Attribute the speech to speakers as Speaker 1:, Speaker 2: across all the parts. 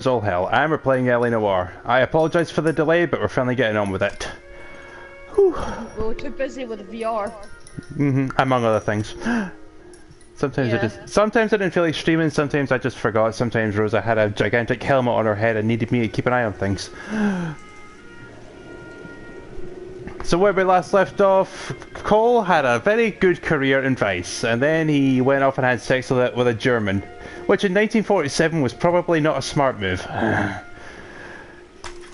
Speaker 1: as all hell, and we're playing Noire. I apologise for the delay, but we're finally getting on with it. Whew.
Speaker 2: We were too busy with VR.
Speaker 1: Among other things. Sometimes sometimes I didn't feel like streaming, sometimes I just forgot, sometimes Rosa had a gigantic helmet on her head and needed me to keep an eye on things. So where we last left off, Cole had a very good career in Vice, and then he went off and had sex with a German, which in 1947 was probably not a smart move.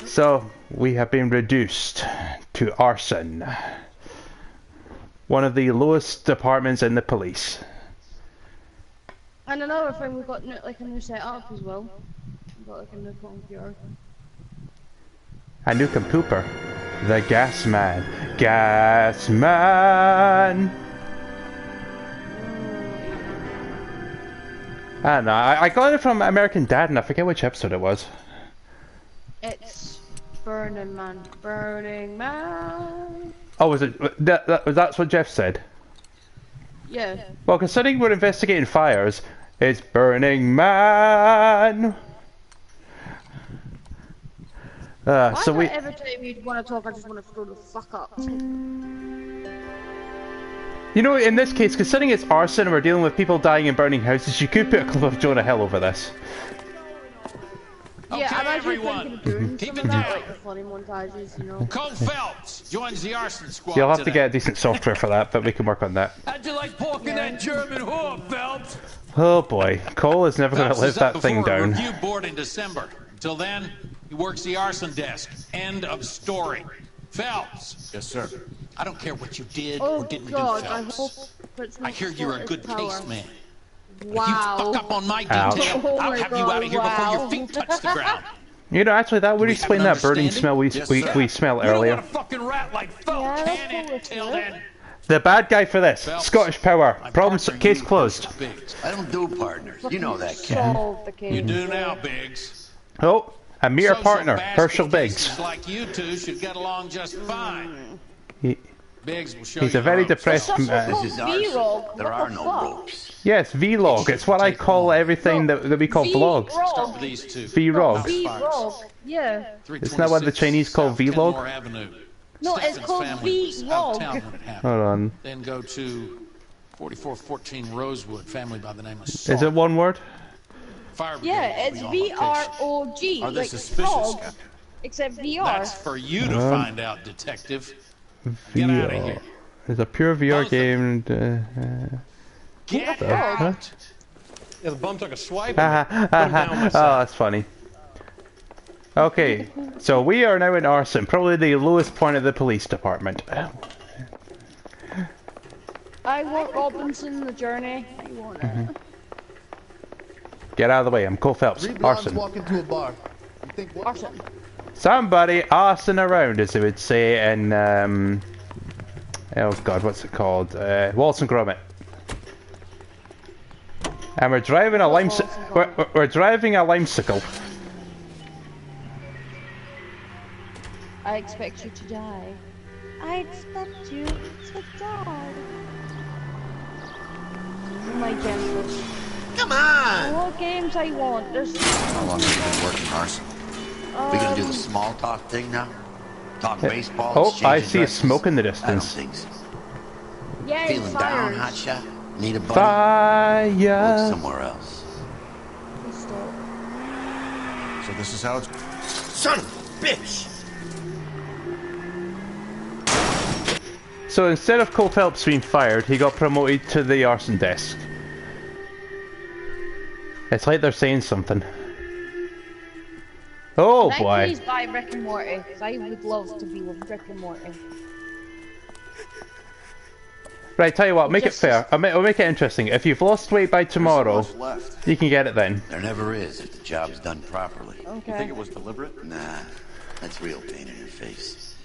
Speaker 1: So we have been reduced to Arson, one of the lowest departments in the police.
Speaker 2: And another thing, we've got like a new setup as well. We've got like a new computer.
Speaker 1: A new computer. The gas man. Gas man! I don't know, I got it from American Dad and I forget which episode it was.
Speaker 2: It's Burning Man. Burning Man!
Speaker 1: Oh, was it? That's what Jeff said?
Speaker 2: Yeah.
Speaker 1: Well, considering we're investigating fires, it's Burning Man!
Speaker 2: Why
Speaker 1: so we.
Speaker 2: every time you want to talk, I just want to throw the fuck up.
Speaker 1: You know, in this case, considering it's arson and we're dealing with people dying in burning houses, you could put a clip of Jonah Hill over this.
Speaker 2: Yeah,
Speaker 3: okay,
Speaker 2: I'm actually
Speaker 3: everyone.
Speaker 2: thinking of doing
Speaker 3: Keep
Speaker 2: some
Speaker 3: it
Speaker 2: of that,
Speaker 3: down.
Speaker 2: like the funny montages, you know.
Speaker 3: Cole Phelps joins the arson squad.
Speaker 1: You'll have to
Speaker 3: today.
Speaker 1: get decent software for that, but we can work on that.
Speaker 3: How'd you like porking that German whore, Phelps?
Speaker 1: Oh boy, Cole is never going to
Speaker 3: Phelps
Speaker 1: live
Speaker 3: is up
Speaker 1: that thing
Speaker 3: before a
Speaker 1: down.
Speaker 3: review board in December. Until then, he works the arson desk. End of story. Phelps.
Speaker 4: Yes, sir.
Speaker 3: I don't care what you did
Speaker 2: Oh
Speaker 3: or didn't
Speaker 2: god,
Speaker 3: do,
Speaker 2: I
Speaker 3: Phelps.
Speaker 2: hope it's not
Speaker 3: I hear you're a
Speaker 2: Scottish
Speaker 3: good
Speaker 2: power.
Speaker 3: case man.
Speaker 2: Wow.
Speaker 3: You fuck up on my
Speaker 1: Ouch.
Speaker 3: detail,
Speaker 2: Oh
Speaker 3: I'll
Speaker 2: my
Speaker 3: have you
Speaker 2: God,
Speaker 3: out of here before
Speaker 2: wow.
Speaker 3: your feet touch the ground.
Speaker 1: You know, actually, that would
Speaker 3: we have
Speaker 1: explain
Speaker 3: an
Speaker 1: that burning
Speaker 3: understanding?
Speaker 1: smell
Speaker 4: Yes, sir.
Speaker 1: we smelled
Speaker 3: You don't
Speaker 1: earlier.
Speaker 3: want a fucking rat like Phelps,
Speaker 2: Yeah,
Speaker 3: can
Speaker 2: that's
Speaker 3: it? Till
Speaker 2: cool,
Speaker 3: then,
Speaker 1: The bad guy for this,
Speaker 3: Phelps,
Speaker 1: Scottish Power.
Speaker 3: my
Speaker 1: Problem,
Speaker 3: partner,
Speaker 1: case
Speaker 3: you
Speaker 1: closed.
Speaker 3: punch Biggs.
Speaker 5: I don't do partners. You know that, kid.
Speaker 2: Solve the case.
Speaker 3: You do now, Biggs.
Speaker 1: Oh, a mere
Speaker 3: Social
Speaker 1: partner,
Speaker 3: basket
Speaker 1: Herschel
Speaker 3: cases
Speaker 1: Biggs.
Speaker 3: like you two should get along just fine.
Speaker 1: He,
Speaker 3: Biggs will show
Speaker 1: he's
Speaker 3: you
Speaker 1: a very
Speaker 3: the ropes.
Speaker 1: depressed.
Speaker 2: This
Speaker 5: This is
Speaker 2: V-Log,
Speaker 5: arson. There
Speaker 2: what
Speaker 5: are
Speaker 2: the
Speaker 5: no
Speaker 2: fuck?
Speaker 5: ropes.
Speaker 1: Yes, Vlog. It's what I call everything that we call vlogs.
Speaker 3: Start with these two.
Speaker 1: Vrogs.
Speaker 2: V-Log. Yeah.
Speaker 1: Isn't that what the Chinese call
Speaker 3: South
Speaker 1: Vlog?
Speaker 3: Kenmore Avenue.
Speaker 2: No, it's
Speaker 3: Stephen's
Speaker 2: called
Speaker 3: family was out of town
Speaker 2: Vlog.
Speaker 3: when it happened.
Speaker 1: Hold on.
Speaker 3: Then go to 4414 Rosewood, family by the name of
Speaker 1: Is it
Speaker 3: Sark.
Speaker 1: one word?
Speaker 3: Fire brigade
Speaker 2: Yeah,
Speaker 3: will
Speaker 2: it's
Speaker 3: be on location.
Speaker 2: V-R-O-G.
Speaker 4: Are they
Speaker 2: like
Speaker 4: suspicious,
Speaker 2: frog,
Speaker 4: Captain?
Speaker 2: except VR.
Speaker 3: That's for you to find out, detective. Get out of
Speaker 1: VR.
Speaker 3: here.
Speaker 1: It's a pure VR
Speaker 3: Both of
Speaker 1: game.
Speaker 3: Get
Speaker 1: Huh?
Speaker 3: out.
Speaker 6: Yeah, the bum took a swipe.
Speaker 1: Oh, that's funny. Okay, so we are now in Arson, probably the lowest point of the police department.
Speaker 2: I want Robinson, the journey. I want it.
Speaker 1: Get out of the way, I'm Cole Phelps.
Speaker 7: Three blondes
Speaker 1: Arson.
Speaker 7: walk into a bar. You think what?
Speaker 2: Arson.
Speaker 1: Somebody arson around, as they would say in, oh god, what's it called? Wallace and Gromit. And we're driving a we're driving a limesicle.
Speaker 2: I expect you to die. I expect you to die. Oh my gentle.
Speaker 5: Come on!
Speaker 2: What games I want? There's
Speaker 5: How long have you been working, Arson? We gonna do the small talk thing now? Talk baseball?
Speaker 1: Oh,
Speaker 5: exchange
Speaker 1: I see
Speaker 5: addresses?
Speaker 1: smoke in the
Speaker 5: I don't
Speaker 1: distance.
Speaker 5: think so.
Speaker 2: yeah,
Speaker 5: Feeling down,
Speaker 2: fires.
Speaker 5: hotshot? Need a buddy? Look
Speaker 1: Fire!
Speaker 5: somewhere else.
Speaker 2: Stop.
Speaker 4: So this is how it's...
Speaker 5: Son of a bitch!
Speaker 1: So instead of Cole Phelps being fired, he got promoted to the arson desk. It's like they're saying something. Oh
Speaker 2: Can I
Speaker 1: boy.
Speaker 2: please buy Rick and Morty? Because I would love to be with Rick and Morty.
Speaker 1: Right, tell you what, make it
Speaker 2: Just-
Speaker 1: fair. I'll make it interesting. If you've lost weight by tomorrow,
Speaker 4: What's left?
Speaker 1: you can get it then.
Speaker 5: There never is if the job's done properly.
Speaker 4: You think
Speaker 2: Okay.
Speaker 4: it was deliberate?
Speaker 5: Nah, that's real pain in the face.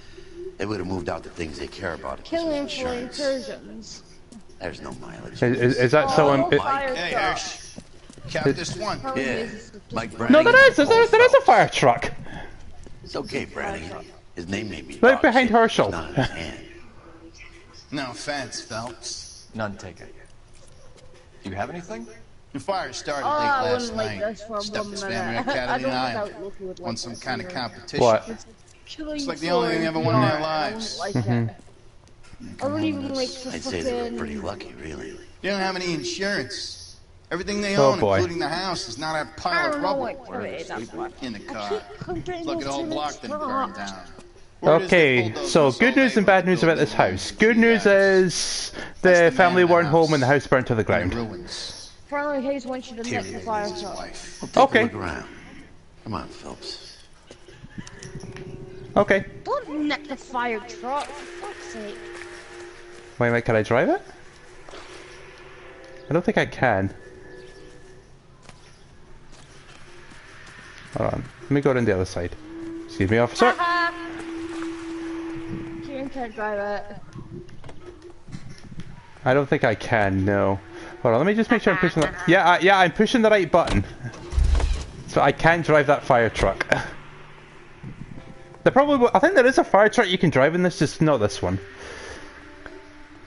Speaker 5: They would have moved out the things they care about if this was
Speaker 2: Killing for
Speaker 5: insurance.
Speaker 2: incursions.
Speaker 5: There's no mileage.
Speaker 1: Is that someone?
Speaker 2: Fire
Speaker 5: Hey,
Speaker 2: truck.
Speaker 5: Hirsch.
Speaker 7: Cap this one.
Speaker 2: Probably
Speaker 5: Yeah,
Speaker 2: is just-
Speaker 5: Mike
Speaker 1: No,
Speaker 5: Brannigan.
Speaker 1: there is. There is a fire truck.
Speaker 5: It's okay, Brannigan. His name may be
Speaker 1: Right
Speaker 5: dog
Speaker 1: behind
Speaker 5: shit, but
Speaker 1: Herschel.
Speaker 5: it's not in his hand.
Speaker 7: No offense, Phelps.
Speaker 4: None taken. Do you have anything?
Speaker 7: The fire started
Speaker 2: Oh,
Speaker 7: late
Speaker 2: I
Speaker 7: last
Speaker 2: wouldn't like
Speaker 7: night.
Speaker 2: this for
Speaker 7: Stuff
Speaker 2: one
Speaker 7: this
Speaker 2: minute.
Speaker 7: family
Speaker 2: I
Speaker 7: academy
Speaker 2: don't
Speaker 7: and
Speaker 2: think
Speaker 7: I
Speaker 2: Outlook would
Speaker 7: won
Speaker 2: like
Speaker 7: some
Speaker 2: this
Speaker 7: kind of
Speaker 2: either.
Speaker 7: competition.
Speaker 1: What?
Speaker 2: Killing
Speaker 7: It's like the only thing they ever won in their lives.
Speaker 2: I don't like it. I don't even like the
Speaker 5: I'd say they were
Speaker 2: fucking...
Speaker 5: pretty lucky, really.
Speaker 7: You don't have any insurance. Everything they
Speaker 1: Oh,
Speaker 7: own,
Speaker 1: boy.
Speaker 7: including the house, is not a pile of rubble
Speaker 2: activity, that's what.
Speaker 7: in the
Speaker 2: I
Speaker 7: car.
Speaker 2: keep comparing
Speaker 7: It's like an
Speaker 2: those
Speaker 7: old
Speaker 2: two
Speaker 7: block that burned
Speaker 2: things.
Speaker 7: down. Word is they
Speaker 1: Okay,
Speaker 7: bulldozed
Speaker 1: so
Speaker 7: this
Speaker 1: good
Speaker 7: whole
Speaker 1: news and bad
Speaker 7: neighborhood
Speaker 1: news
Speaker 7: to
Speaker 1: about
Speaker 7: build
Speaker 1: this
Speaker 7: a home
Speaker 1: house.
Speaker 7: for
Speaker 1: Good
Speaker 7: two
Speaker 1: news
Speaker 7: guys.
Speaker 1: is
Speaker 7: That's
Speaker 1: the
Speaker 7: man
Speaker 1: family
Speaker 7: in the
Speaker 1: weren't home when the
Speaker 7: house.
Speaker 1: house burned to the
Speaker 7: In
Speaker 1: ground.
Speaker 7: the ruins.
Speaker 2: Apparently Hayes wants you to nick the fire
Speaker 7: His
Speaker 2: truck.
Speaker 7: wife.
Speaker 5: We'll take
Speaker 1: Okay.
Speaker 5: a look around. Come on, Phelps.
Speaker 1: Okay.
Speaker 2: Don't nick the fire truck, for fuck's sake.
Speaker 1: Wait, can I drive it? I don't think I can. Hold on. Let me go down the other side. Excuse me, officer.
Speaker 2: Kieran can't drive it.
Speaker 1: I don't think I can, no. Hold on, let me just make sure I'm pushing the... Yeah, I'm pushing the right button. So I can drive that fire truck. I think there is a fire truck you can drive in this, just not this one.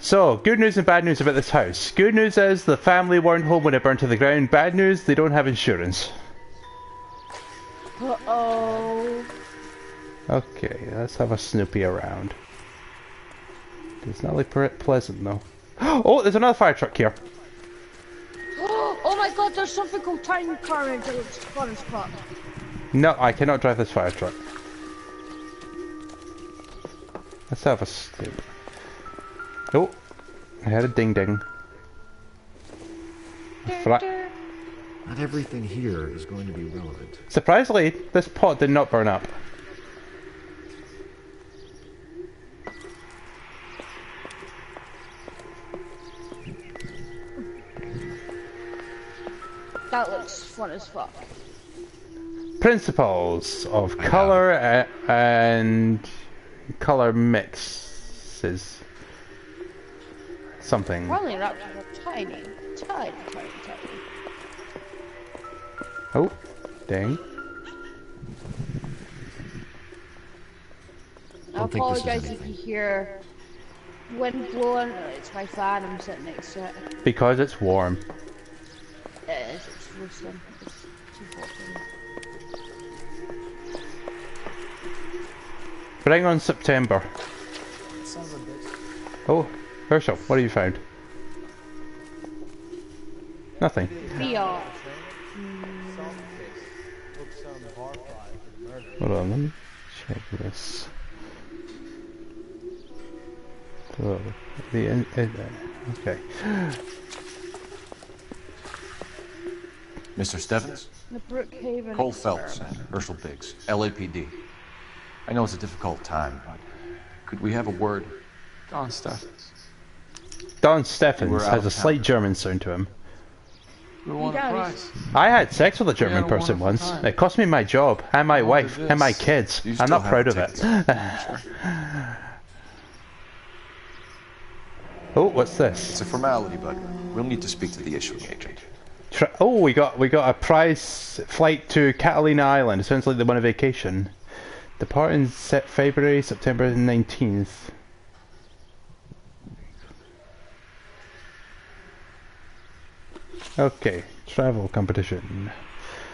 Speaker 1: So, good news and bad news about this house. Good news is the family weren't home when it burned to the ground. Bad news, they don't have insurance.
Speaker 2: Uh-oh.
Speaker 1: Okay, let's have a snoopy around. It's not like pleasant though. Oh, there's another fire truck here.
Speaker 2: Oh my god, there's something called Time Carnage that looks fun as fuck.
Speaker 1: No, I cannot drive this fire truck. Let's have a snoop. Oh, I had a ding ding.
Speaker 8: Not everything here is going to be relevant.
Speaker 1: Surprisingly, this pot did not burn up.
Speaker 2: That looks fun as fuck.
Speaker 1: Principles of color and color mixes. Something.
Speaker 2: Probably raptors are tiny. Tiny.
Speaker 1: Oh, dang.
Speaker 2: I
Speaker 8: think this is
Speaker 2: apologize if
Speaker 8: anything.
Speaker 2: you hear wind blowing. It's my fan, I'm sitting next to it.
Speaker 1: Because it's warm.
Speaker 2: It is, it's roasting. It's too hot for me.
Speaker 1: Bring on September. Oh, Herschel, what have you found? Nothing.
Speaker 2: VR.
Speaker 1: Hold on, let me check this. Oh, okay.
Speaker 9: Mr. Stevens?
Speaker 2: The Brookhaven.
Speaker 9: Cole Phelps and Herschel Biggs, LAPD. I know it's a difficult time, but could we have a word?
Speaker 6: Don Steffens.
Speaker 1: Don
Speaker 9: You
Speaker 1: Steffens
Speaker 9: were out
Speaker 1: has a
Speaker 9: of
Speaker 1: slight
Speaker 9: town.
Speaker 1: German sound to him.
Speaker 6: We won a
Speaker 2: does.
Speaker 6: prize.
Speaker 1: I had sex with a German
Speaker 6: had a
Speaker 1: person
Speaker 6: wonderful
Speaker 1: once.
Speaker 6: time.
Speaker 1: It cost me my job, and my
Speaker 6: Oh,
Speaker 1: wife,
Speaker 6: it
Speaker 1: and my
Speaker 6: is.
Speaker 1: kids.
Speaker 9: You
Speaker 1: I'm
Speaker 9: still
Speaker 1: not
Speaker 9: have
Speaker 1: proud
Speaker 9: the
Speaker 1: of it.
Speaker 9: tickets.
Speaker 1: Oh, what's this?
Speaker 9: It's a formality, but we'll need to speak to the issuing agent.
Speaker 1: Oh, we got a prize flight to Catalina Island. It sounds like they won a vacation. Departing February, September 19th. Okay, travel competition.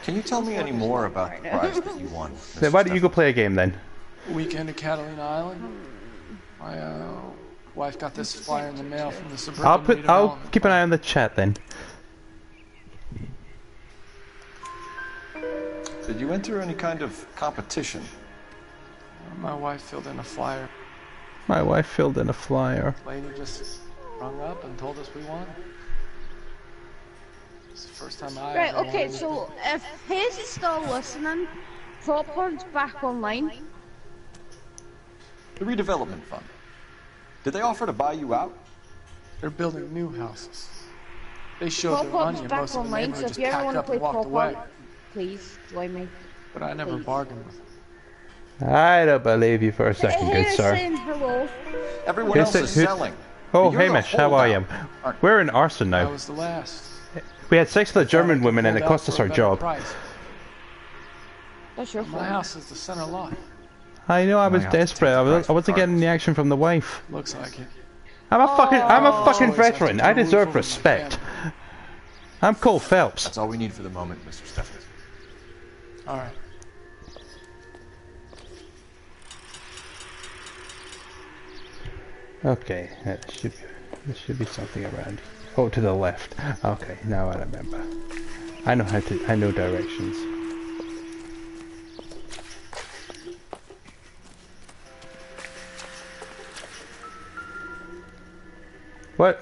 Speaker 9: Can you tell me any more about the prize that you won?
Speaker 1: Then why don't you go play a game then?
Speaker 6: Weekend at Catalina Island. My wife got this flyer in the mail from the suburban
Speaker 1: I'll
Speaker 6: redevelopment
Speaker 1: keep an eye on the chat then.
Speaker 9: Did you enter any kind of competition?
Speaker 6: My wife filled in a flyer.
Speaker 1: My wife filled in a flyer.
Speaker 6: Lady just rung up and told us we won. It's the first time I
Speaker 2: Right,
Speaker 6: ever
Speaker 2: okay,
Speaker 6: won.
Speaker 2: so if Hayes is still listening, Prop Hunt's back online.
Speaker 9: The redevelopment fund. Did they offer to buy you out?
Speaker 6: They're building new houses. They showed
Speaker 2: Prop
Speaker 6: their money
Speaker 2: Hunt's
Speaker 6: and
Speaker 2: back
Speaker 6: most of the
Speaker 2: online, so
Speaker 6: neighborhood
Speaker 2: if
Speaker 6: just
Speaker 2: you ever
Speaker 6: packed
Speaker 2: want to
Speaker 6: up
Speaker 2: play
Speaker 6: and walked
Speaker 2: Prop
Speaker 6: away.
Speaker 2: Hunt, please join me.
Speaker 6: But I never
Speaker 2: Please.
Speaker 6: bargained with them.
Speaker 1: I don't believe you for a second, good
Speaker 2: Hayes
Speaker 1: sir.
Speaker 2: saying hello.
Speaker 9: Everyone
Speaker 1: Who's
Speaker 9: else
Speaker 1: it-
Speaker 9: is
Speaker 1: who-
Speaker 9: selling.
Speaker 1: Oh,
Speaker 9: But you're the
Speaker 1: Hamish, how are you?
Speaker 9: holdout. Aren't-
Speaker 1: We're in Arson
Speaker 6: I
Speaker 1: now.
Speaker 6: was the last.
Speaker 1: We had sex with a German
Speaker 6: Thought I could
Speaker 1: woman and it
Speaker 6: hold out
Speaker 1: cost us
Speaker 6: for a
Speaker 1: our
Speaker 6: better
Speaker 1: job.
Speaker 6: price.
Speaker 2: That's your
Speaker 6: My
Speaker 2: fault.
Speaker 6: house is the center lot.
Speaker 1: I know, I was
Speaker 9: have to
Speaker 1: desperate.
Speaker 9: take the price
Speaker 1: I wasn't
Speaker 9: for
Speaker 1: getting the action from the wife.
Speaker 6: Looks like it.
Speaker 1: I'm a fucking
Speaker 6: Choice
Speaker 1: veteran.
Speaker 6: after
Speaker 1: I
Speaker 6: two
Speaker 1: deserve
Speaker 6: over the
Speaker 1: respect. I'm Cole Phelps.
Speaker 9: That's all we need for the moment, Mr. Stephens.
Speaker 6: All right.
Speaker 1: Okay, there should be something around. Oh, to the left. Okay, now I remember. I know directions. What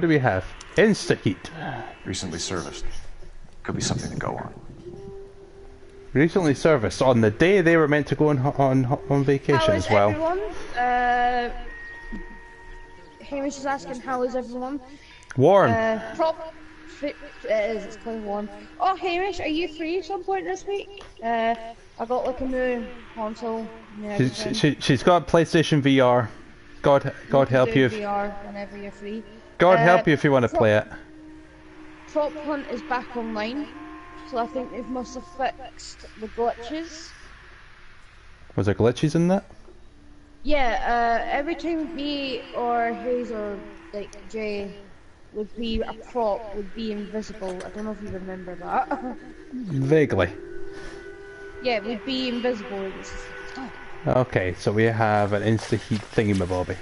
Speaker 1: do we have? Insta-heat.
Speaker 9: Recently serviced. Could be something to go on.
Speaker 1: Recently serviced on the day they were meant to go on vacation as well.
Speaker 2: How is everyone? Hamish is asking how is everyone?
Speaker 1: Warm.
Speaker 2: It's quite warm. Oh, Hamish, are you free at some point this week? I got like a new console.
Speaker 1: She's got PlayStation VR. God help you.
Speaker 2: VR whenever you're free.
Speaker 1: God help you if you want to play it.
Speaker 2: Prop Hunt is back online, so I think they must have fixed the glitches.
Speaker 1: Was there glitches in that?
Speaker 2: Yeah, every time me or Hayes or like Jay would be a prop would be invisible. I don't know if you remember that.
Speaker 1: Vaguely.
Speaker 2: Yeah, it would be invisible.
Speaker 1: Okay, so we have an insta-heat thingy-mabobby.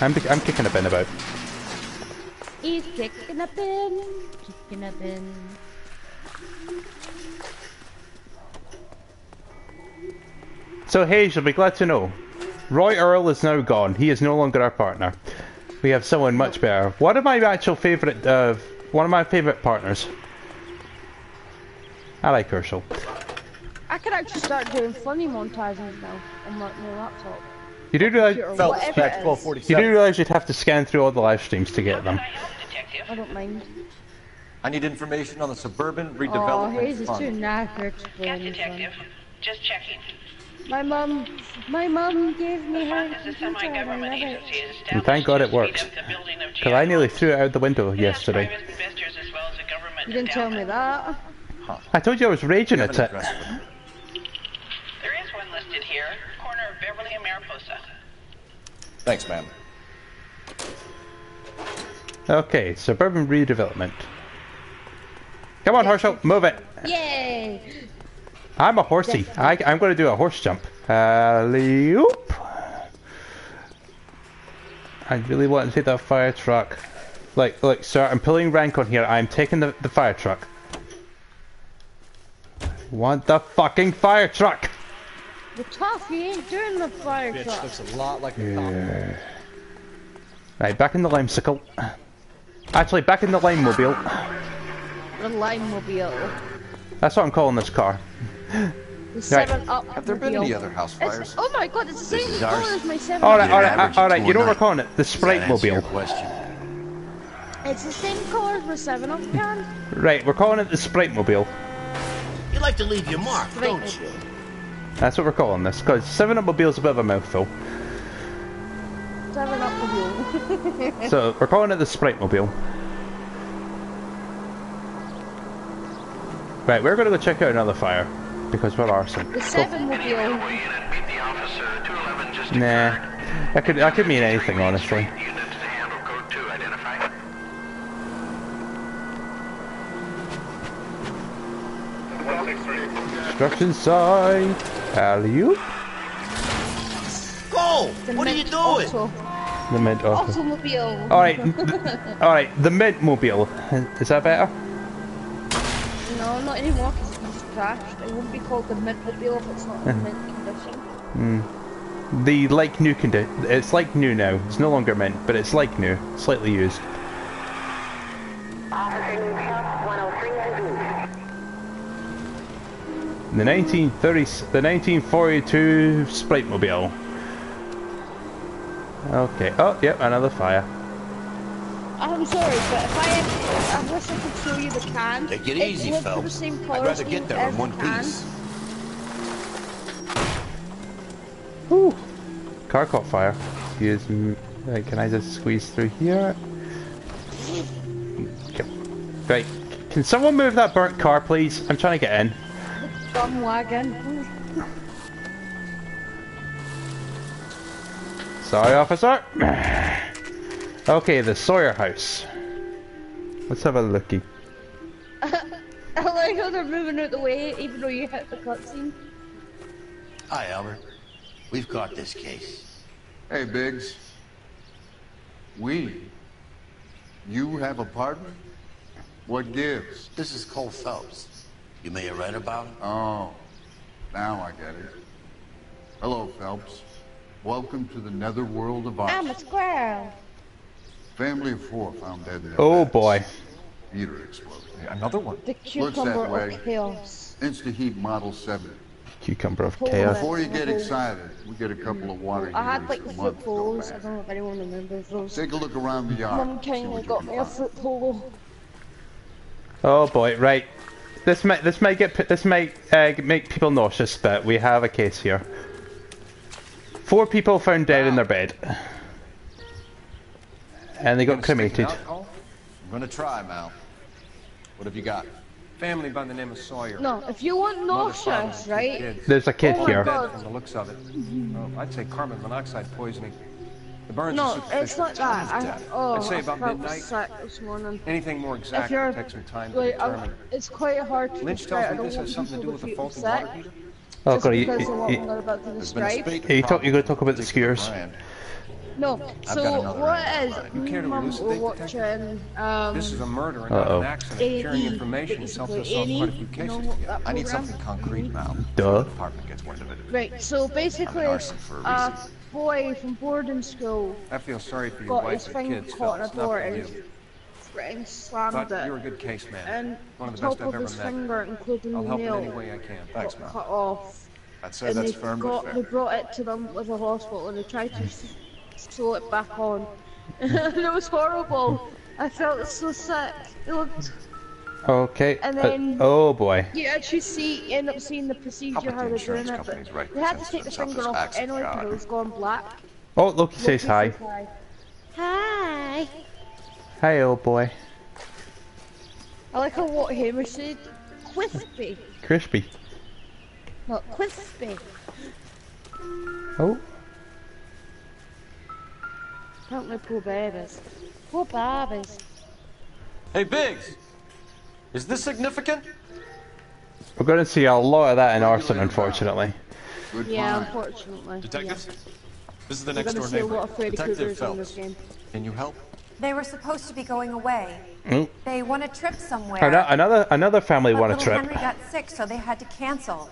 Speaker 1: I'm kicking a bin about.
Speaker 2: He's kicking a bin, kicking a bin.
Speaker 1: So Hayes, you'll be glad to know, Roy Earl is now gone. He is no longer our partner. We have someone much better. One of my favourite partners. I like Herschel.
Speaker 2: I could actually start doing funny montages now on my laptop.
Speaker 1: You do realize you'd have to scan through all the live streams to get them.
Speaker 2: I don't mind.
Speaker 9: I need information on the suburban
Speaker 2: Oh,
Speaker 9: redevelopment
Speaker 2: Hayes is
Speaker 9: fund.
Speaker 2: too knackered to play any fun.
Speaker 10: Just checking.
Speaker 2: My mum gave me her computer and I love it.
Speaker 1: And thank God it works. Because I nearly threw it out the window yesterday.
Speaker 2: You didn't tell me that.
Speaker 1: I told you I was raging at it.
Speaker 10: There is one listed here, corner of Beverly and Mariposa.
Speaker 9: Thanks, ma'am.
Speaker 1: Okay, suburban redevelopment. Come on, Herschel, move it.
Speaker 2: Yay!
Speaker 1: I'm a horsey. I'm going to do a horse jump. Alley-oop. I really want to take that fire truck. Look, sir, I'm pulling rank on here. I'm taking the fire truck. Want the fucking fire truck?
Speaker 2: The tough, you ain't doing the fire truck.
Speaker 9: Looks a lot like a cop.
Speaker 1: Right, back in the limesicle. Actually, back in the lime-mobile.
Speaker 2: The Lime-mobile.
Speaker 1: That's what I'm calling this car.
Speaker 2: The 7-Up.
Speaker 9: Have there been any other house fires?
Speaker 2: Oh my god, it's the same color as my 7-Up.
Speaker 1: Alright, you know what we're calling it? The Sprite-mobile.
Speaker 2: It's the same color as my 7-Up can.
Speaker 1: Right, we're calling it the Sprite-mobile.
Speaker 11: You like to leave your mark, don't you?
Speaker 1: That's what we're calling this, because 7-Up mobile's a bit of a mouthful.
Speaker 2: 7-Up mobile.
Speaker 1: So, we're calling it the Sprite-mobile. Right, we're going to go check out another fire, because we're arson.
Speaker 2: The 7-mobile.
Speaker 1: Nah, that could mean anything, honestly. Construction site. Alley-oop.
Speaker 11: Go! What are you doing?
Speaker 1: The mint auto.
Speaker 2: Automobile.
Speaker 1: Alright, the mint mobile. Is that better?
Speaker 2: No, not anymore because it's crashed. It won't be called the mint mobile if it's not in mint condition.
Speaker 1: The like new condition. It's like new now. It's no longer mint, but it's like new. Slightly used. The 1942 Sprite mobile. Okay. Oh, yep, another fire.
Speaker 2: I'm sorry, but if I wish I could show you the can.
Speaker 11: Take it easy, Phelps. I'd rather get there in one piece.
Speaker 1: Whew. Car caught fire. Excuse me. Can I just squeeze through here? Right. Can someone move that burnt car, please? I'm trying to get in.
Speaker 2: Bum wagon.
Speaker 1: Sorry, officer. Okay, the Sawyer house. Let's have a looky.
Speaker 2: I like how they're moving out the way, even though you hit the cutscene.
Speaker 5: Hi, Albert. We've got this case.
Speaker 12: Hey, Biggs. You have a partner? What gives?
Speaker 5: This is Cole Phelps. You may have read about him.
Speaker 12: Oh, now I get it. Hello, Phelps. Welcome to the netherworld of Arson.
Speaker 2: I'm a squirrel.
Speaker 12: Family of 4 found dead in their
Speaker 1: Oh
Speaker 12: beds.
Speaker 1: boy.
Speaker 12: Heater exploded.
Speaker 9: Another one.
Speaker 2: The
Speaker 12: Looks
Speaker 2: cucumber
Speaker 12: that way.
Speaker 2: of chaos.
Speaker 12: Insta-heat Model 7.
Speaker 1: Cucumber of
Speaker 2: Hold
Speaker 1: chaos.
Speaker 12: Before you get excited, we get a couple of water
Speaker 2: I had
Speaker 12: heaters
Speaker 2: like
Speaker 12: a
Speaker 2: the
Speaker 12: month
Speaker 2: foot
Speaker 12: ago
Speaker 2: poles. I
Speaker 12: back.
Speaker 2: don't know if anyone remembers those.
Speaker 12: Take a look around the yard.
Speaker 2: Mum
Speaker 12: see
Speaker 2: kinda
Speaker 12: what you
Speaker 2: got
Speaker 12: can
Speaker 2: me a
Speaker 12: find.
Speaker 2: foot pole.
Speaker 1: Oh boy, right. This might make people nauseous, but we have a case here. 4 people found dead in their bed, and they got cremated.
Speaker 9: I'm gonna try, Mal. What have you got?
Speaker 6: Family by the name of Sawyer.
Speaker 2: No, if you want nauseous, right?
Speaker 1: There's a kid
Speaker 2: Oh my
Speaker 1: here.
Speaker 2: God.
Speaker 6: From the looks of it. Well, I'd say carbon monoxide poisoning. The burns
Speaker 2: No,
Speaker 6: are superficial.
Speaker 2: it's not that.
Speaker 6: I'd say about
Speaker 2: felt
Speaker 6: midnight.
Speaker 2: sick this morning.
Speaker 6: Anything more exact
Speaker 2: If you're,
Speaker 6: will take some time to
Speaker 2: like,
Speaker 6: determine.
Speaker 2: it's quite hard to
Speaker 6: Lynch
Speaker 2: describe.
Speaker 6: tells
Speaker 2: I
Speaker 6: me this
Speaker 2: don't
Speaker 6: has
Speaker 2: want
Speaker 6: something to do
Speaker 2: people
Speaker 6: with a
Speaker 2: feel
Speaker 6: faulty
Speaker 2: sick.
Speaker 6: water heater.
Speaker 1: Oh
Speaker 2: Just
Speaker 1: god,
Speaker 2: because of what I'm about to describe.
Speaker 1: you're going to talk about the skewers.
Speaker 2: No, so what it is,
Speaker 6: You
Speaker 2: me
Speaker 6: care
Speaker 2: and
Speaker 6: to
Speaker 2: Mum were
Speaker 6: elucidate,
Speaker 2: watching,
Speaker 6: This is a murder and not an accident. Sharing information has helped us solve quite a few cases together.
Speaker 9: I need something concrete, Mal.
Speaker 1: Duh.
Speaker 9: The department gets wind of it.
Speaker 2: Right, so basically,
Speaker 9: arson for a
Speaker 2: a
Speaker 9: reason.
Speaker 2: boy from boarding school
Speaker 6: I feel sorry for your
Speaker 2: got
Speaker 6: wife
Speaker 2: his
Speaker 6: and
Speaker 2: finger
Speaker 6: kids,
Speaker 2: caught in a
Speaker 6: Phelps, not
Speaker 2: door
Speaker 6: for
Speaker 2: and
Speaker 6: you.
Speaker 2: his friend slammed
Speaker 6: But
Speaker 2: it.
Speaker 6: you're a good case man.
Speaker 2: And
Speaker 6: One of the
Speaker 2: top
Speaker 6: best I've
Speaker 2: of his
Speaker 6: ever met.
Speaker 2: finger, including
Speaker 6: I'll
Speaker 2: the
Speaker 6: help in
Speaker 2: nail,
Speaker 6: any way I can.
Speaker 9: Thanks,
Speaker 2: got
Speaker 9: Mal.
Speaker 2: cut off.
Speaker 9: I'd say
Speaker 2: And
Speaker 9: that's
Speaker 2: they
Speaker 9: firm but fair.
Speaker 2: they brought it to them with a hospital and they tried to sew it back on. And it was horrible. I felt so sick. It looked...
Speaker 1: Okay.
Speaker 2: And then
Speaker 1: oh boy.
Speaker 2: you actually end up seeing the procedure, how they're doing it, but they had to take the finger off anyway because it was going black.
Speaker 1: Oh, look, he says hi.
Speaker 2: Hi.
Speaker 1: Hi, old boy.
Speaker 2: I like how what Hamish said. Crispy.
Speaker 1: Crispy.
Speaker 2: Not crispy.
Speaker 1: Oh.
Speaker 2: Apparently poor babies. Poor babies.
Speaker 9: Hey, Biggs! Is this significant?
Speaker 1: We're going to see a lot of that in Arson, unfortunately.
Speaker 2: Yeah, unfortunately.
Speaker 9: Detectives? This is the
Speaker 2: We're
Speaker 9: next
Speaker 2: gonna
Speaker 9: door
Speaker 2: see a
Speaker 9: neighbor.
Speaker 2: lot of Freddy
Speaker 9: Detective
Speaker 2: Kruegers in this
Speaker 9: Phelps.
Speaker 2: game.
Speaker 9: Can you help?
Speaker 13: They were supposed to be going away.
Speaker 1: Mm.
Speaker 13: They won a trip somewhere.
Speaker 1: Another family
Speaker 13: but
Speaker 1: won a
Speaker 13: little
Speaker 1: trip.
Speaker 13: Henry got sick, so they had to cancel.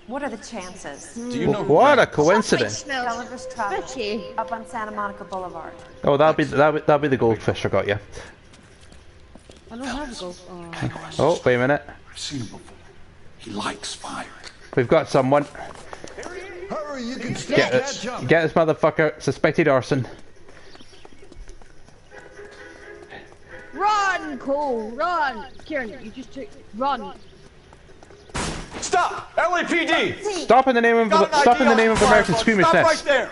Speaker 13: What are the chances?
Speaker 9: Do you know
Speaker 1: What a coincidence!
Speaker 13: Gulliver's Travels, up on Santa Monica Boulevard.
Speaker 1: Oh, that'll be the goldfish I got you.
Speaker 2: I don't have a go.
Speaker 1: Oh, wait a minute.
Speaker 4: I've seen him before. He likes fire.
Speaker 1: We've got someone.
Speaker 4: Hurry, you can
Speaker 1: Get this motherfucker. Suspected arson.
Speaker 2: Run, Cole, run! Kieran, you just took... Run!
Speaker 9: Stop! LAPD!
Speaker 1: Stop in the name of American squeamishness.
Speaker 9: Stop right there!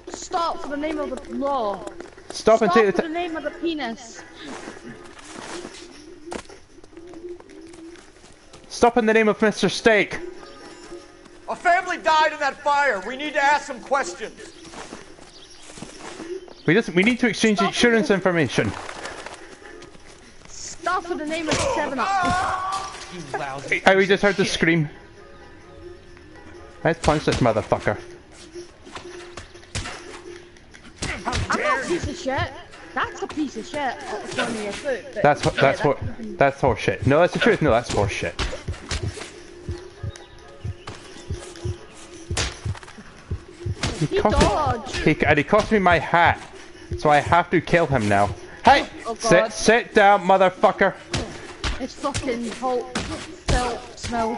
Speaker 2: Stop for the name of the law!
Speaker 1: Stop and take
Speaker 2: for
Speaker 1: the
Speaker 2: the name of the penis!
Speaker 1: Stop in the name of Mr. Steak.
Speaker 9: A family died in that fire. We need to ask some questions.
Speaker 1: We need to exchange insurance information.
Speaker 2: Stop for the name of 7-Up!
Speaker 6: You lousy.
Speaker 1: We just heard the scream. Let's punch this motherfucker.
Speaker 2: I'm not a piece of shit! That's a piece of shit at the front of your foot. But
Speaker 1: That's horseshit. No, that's the truth. No, that's horseshit. He cost me my hat, so I have to kill him now. Hey, sit down, motherfucker.
Speaker 2: It's fucking Hulk felt smell.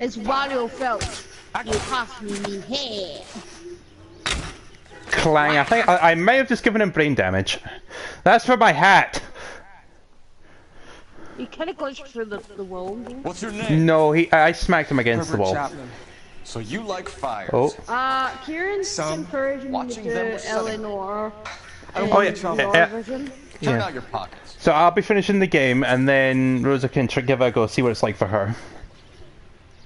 Speaker 2: It's Wario felt. You cost me me hair.
Speaker 1: Clang. I think I may have just given him brain damage. That's for my hat.
Speaker 2: He kind of glitched through the wall.
Speaker 9: What's your name?
Speaker 1: No, I smacked him against the wall.
Speaker 6: Chapman.
Speaker 9: So you like fires?
Speaker 1: Oh.
Speaker 2: Kieran's encouraging me to do Eleanor.
Speaker 1: Oh yeah.
Speaker 9: Turn out your pockets.
Speaker 1: So I'll be finishing the game, and then Rosa can give it a go, see what it's like for her.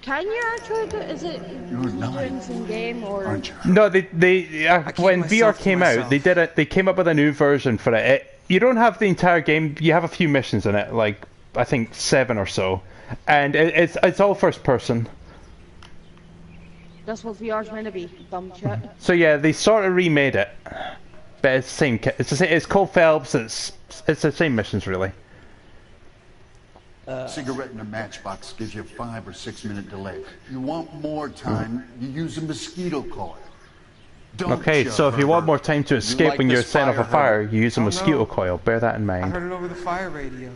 Speaker 2: Can you actually do? Is it in game or?
Speaker 1: No, when VR came out, they did it. They came up with a new version for it. You don't have the entire game. You have a few missions in it, like I think 7 or so, and it's all first person.
Speaker 2: That's what VR's meant to be, dumb shit.
Speaker 1: So yeah, they sort of remade it, but it's the same. It's called Phelps. It's the same missions really.
Speaker 12: Cigarette in a matchbox gives you a 5 or 6 minute delay. You want more time, you use a mosquito coil.
Speaker 1: Okay, so if you want more time to escape when you're setting off a fire, you use a mosquito coil. Bear that in
Speaker 6: I
Speaker 1: mind.
Speaker 6: heard it over the fire radio.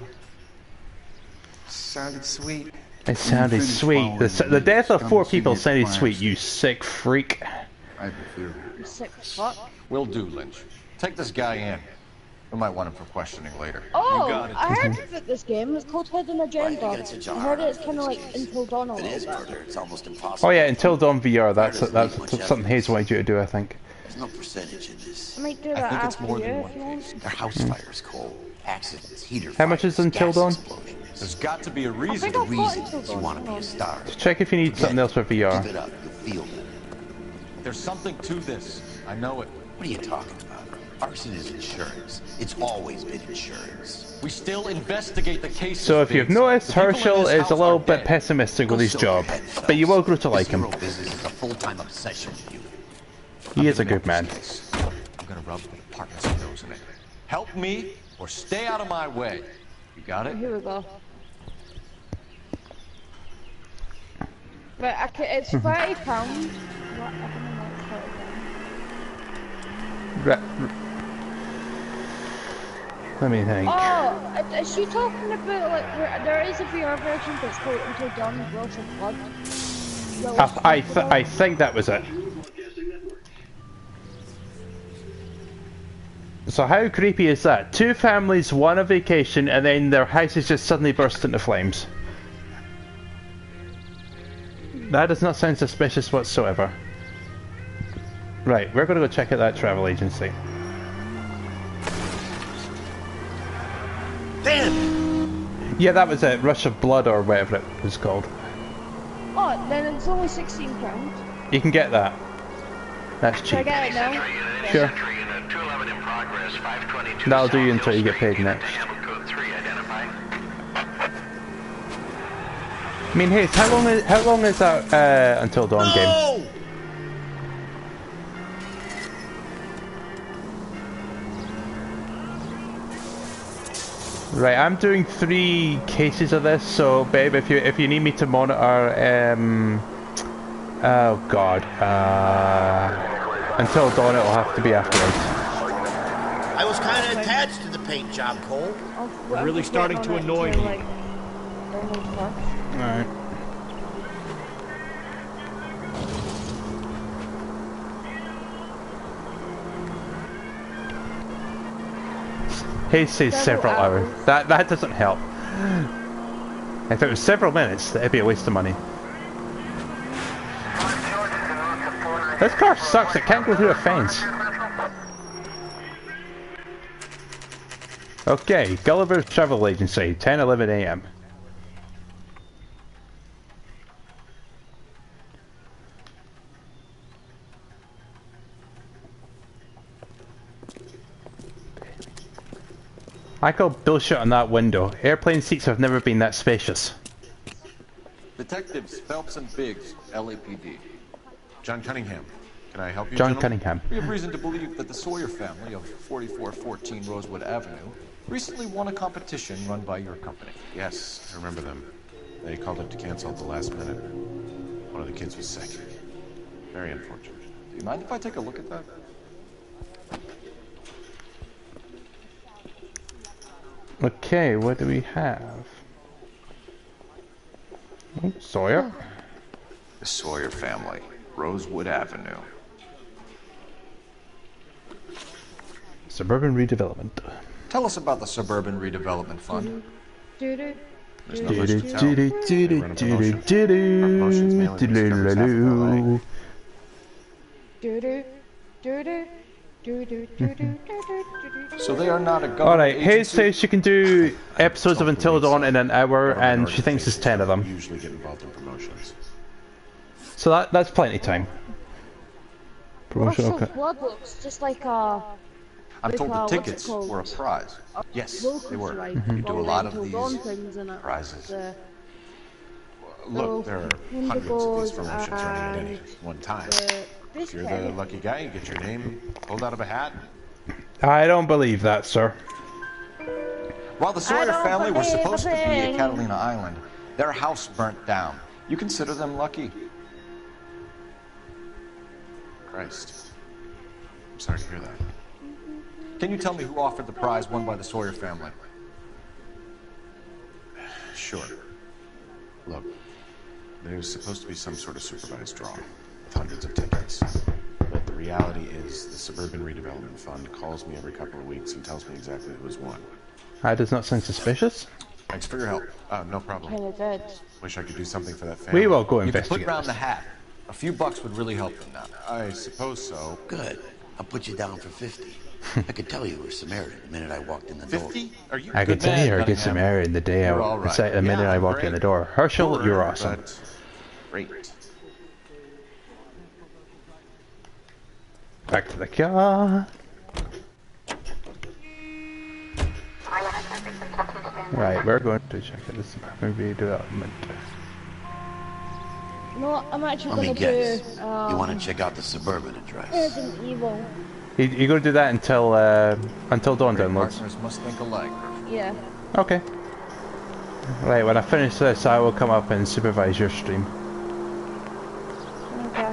Speaker 6: Sounded sweet.
Speaker 1: It sounded sweet. The death of 4 people sounded sweet, you sick freak.
Speaker 2: Sick fuck.
Speaker 9: Will do, Lynch. Take this guy in. We might want him for questioning later.
Speaker 2: Oh, I heard that this game is called Hidden Agenda. I heard it's kind of like Until Dawn a little bit.
Speaker 5: It's almost impossible.
Speaker 1: Oh yeah, Until Dawn VR. That's something Hayes wanted you to do, I think.
Speaker 5: There's no percentage in this.
Speaker 2: I might do that after you if you want.
Speaker 5: They're house fires, Cole. Accidents, heater
Speaker 1: How much is Until Dawn?
Speaker 9: There's got to be a reason.
Speaker 5: The reason is you want to be a star.
Speaker 1: Check if you need something else for VR.
Speaker 5: Keep it up, you'll feel it.
Speaker 9: There's something to this. I know it.
Speaker 5: What are you talking about? Arson is insurance. It's always been insurance.
Speaker 9: We still investigate the case.
Speaker 1: So if you've noticed, Herschel is a little bit pessimistic with his job, but you will grow to like him.
Speaker 5: Business is a full-time obsession with you.
Speaker 1: He is a good man.
Speaker 9: I'm gonna rub the department's nose in it. Help me or stay out of my way. You got it?
Speaker 2: Here we go. Right, it's £30. What? I don't know what £30.
Speaker 1: Let me think.
Speaker 2: Oh, is she talking about like there is a VR version that's called Until Dawn Rush of Blood?
Speaker 1: I think that was it. So how creepy is that? 2 families, 1 on vacation, and then their house is just suddenly burst into flames. That does not sound suspicious whatsoever. Right, we're gonna go check out that travel agency.
Speaker 5: Damn!
Speaker 1: Yeah, that was it. Rush of Blood or whatever it was called.
Speaker 2: Oh, then it's only £16.
Speaker 1: You can get that. That's cheap.
Speaker 2: Should I get it now?
Speaker 1: Sure. That'll do you until you get paid next. I mean, hey, how long is that Until Dawn game? Right, I'm doing 3 cases of this, so babe, if you need me to monitor, oh god, Until Dawn, it'll have to be afterwards.
Speaker 14: I was kind of attached to the paint job, Cole.
Speaker 2: You're
Speaker 14: really starting to annoy me.
Speaker 1: Alright. He says several hours. That doesn't help. If it was several minutes, it'd be a waste of money. This car sucks, it can't go through a fence. Okay, Gulliver's Travel Agency, 10:11 AM. I call bullshit on that window. Airplane seats have never been that spacious.
Speaker 9: Detectives Phelps and Biggs, LAPD. John Cunningham. Can I help you,
Speaker 1: John
Speaker 9: gentlemen?
Speaker 1: Cunningham.
Speaker 9: We have reason to believe that the Sawyer family of 4414 Rosewood Avenue recently won a competition run by your company.
Speaker 15: Yes, I remember them. They called up to cancel at the last minute. One of the kids was sick. Very unfortunate.
Speaker 9: Do you mind if I take a look at that?
Speaker 1: Okay, what do we have? Oh, Sawyer.
Speaker 15: The Sawyer family, Rosewood Avenue.
Speaker 1: Suburban redevelopment.
Speaker 9: Tell us about the Suburban Redevelopment Fund.
Speaker 1: There's
Speaker 9: not much to tell. They run a promotion. Our promotion's mainly for discoveries half of LA. So they are not a government
Speaker 1: Alright, Hayes
Speaker 9: agency?
Speaker 1: says she can do episodes of Until Dawn in an hour, and she thinks it's 10 of them.
Speaker 15: Usually get involved in promotions.
Speaker 1: So that's plenty of time. Promotional.
Speaker 2: Russell's Blood looks just like a...
Speaker 9: I'm told the
Speaker 2: what's it
Speaker 9: tickets
Speaker 2: called?
Speaker 9: were a prize. Yes, they were.
Speaker 2: Like,
Speaker 9: You do a lot of these
Speaker 2: things in it.
Speaker 9: prizes.
Speaker 15: Look, there are hundreds of these promotions running at any one time. If you're the lucky guy, you get your name pulled out of a hat.
Speaker 1: I don't believe that, sir.
Speaker 9: While the Sawyer family were supposed to be at Catalina Island, their house burnt down. You consider them lucky?
Speaker 15: Christ. I'm sorry to hear that.
Speaker 9: Can you tell me who offered the prize won by the Sawyer family?
Speaker 15: Sure. Look, there's supposed to be some sort of supervised draw with hundreds of tickets. But the reality is the Suburban Redevelopment Fund calls me every couple of weeks and tells me exactly who has won.
Speaker 1: That does not sound suspicious.
Speaker 15: Thanks for your help. No problem.
Speaker 2: Kinda did.
Speaker 15: Wish I could do something for that family.
Speaker 1: We will go
Speaker 9: You could
Speaker 1: investigate.
Speaker 9: put round the hat. A few bucks would really help them now.
Speaker 15: I suppose so.
Speaker 5: Good. I'll put you down for 50. I could tell you were Samaritan the minute I walked in the door.
Speaker 15: 50? Are you
Speaker 1: I could tell you were a good Samaritan the day
Speaker 9: You're all right.
Speaker 1: the minute
Speaker 15: Yeah,
Speaker 1: I
Speaker 15: I'm
Speaker 1: walked in
Speaker 15: great.
Speaker 1: the door. Herschel, you're
Speaker 15: Poor,
Speaker 1: awesome.
Speaker 15: but great.
Speaker 1: Back to the car. Right, we're going to check out this Suburban Redevelopment.
Speaker 2: You know what? I'm actually
Speaker 5: Let me
Speaker 2: gonna
Speaker 5: guess.
Speaker 2: do.
Speaker 5: You want to check out the Suburban address?
Speaker 2: Resident Evil.
Speaker 1: You're going to do that until Dawn downloads.
Speaker 9: Partners must think alike.
Speaker 2: Yeah.
Speaker 1: Okay. Right, when I finish this, I will come up and supervise your stream.
Speaker 2: Okay.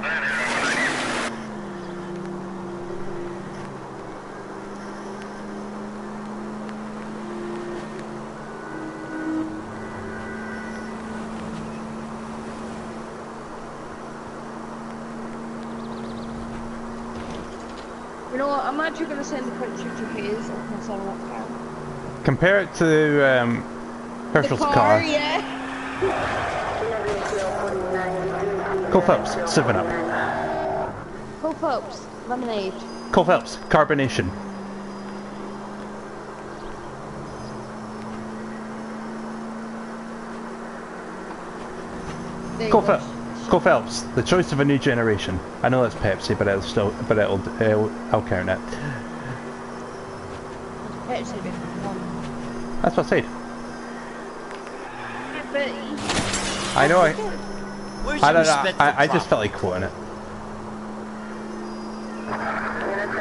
Speaker 2: You know what? I'm actually gonna send a picture to Hayes of my 7-Up car.
Speaker 1: Compare it to Herschel's
Speaker 2: the
Speaker 1: car.
Speaker 2: Yeah.
Speaker 1: Cole Phelps, 7-Up.
Speaker 2: Cole Phelps, lemonade.
Speaker 1: Cole Phelps, carbonation.
Speaker 2: There you
Speaker 1: Cole
Speaker 2: go.
Speaker 1: Phelps. Cole Phelps, the choice of a new generation. I know that's Pepsi, but I'll count it.
Speaker 2: Pepsi bit one.
Speaker 1: That's what I said.
Speaker 2: Yeah, but
Speaker 1: I know.
Speaker 14: Where's
Speaker 1: I
Speaker 14: the
Speaker 1: don't know.
Speaker 14: respect for
Speaker 1: I just felt like quoting it.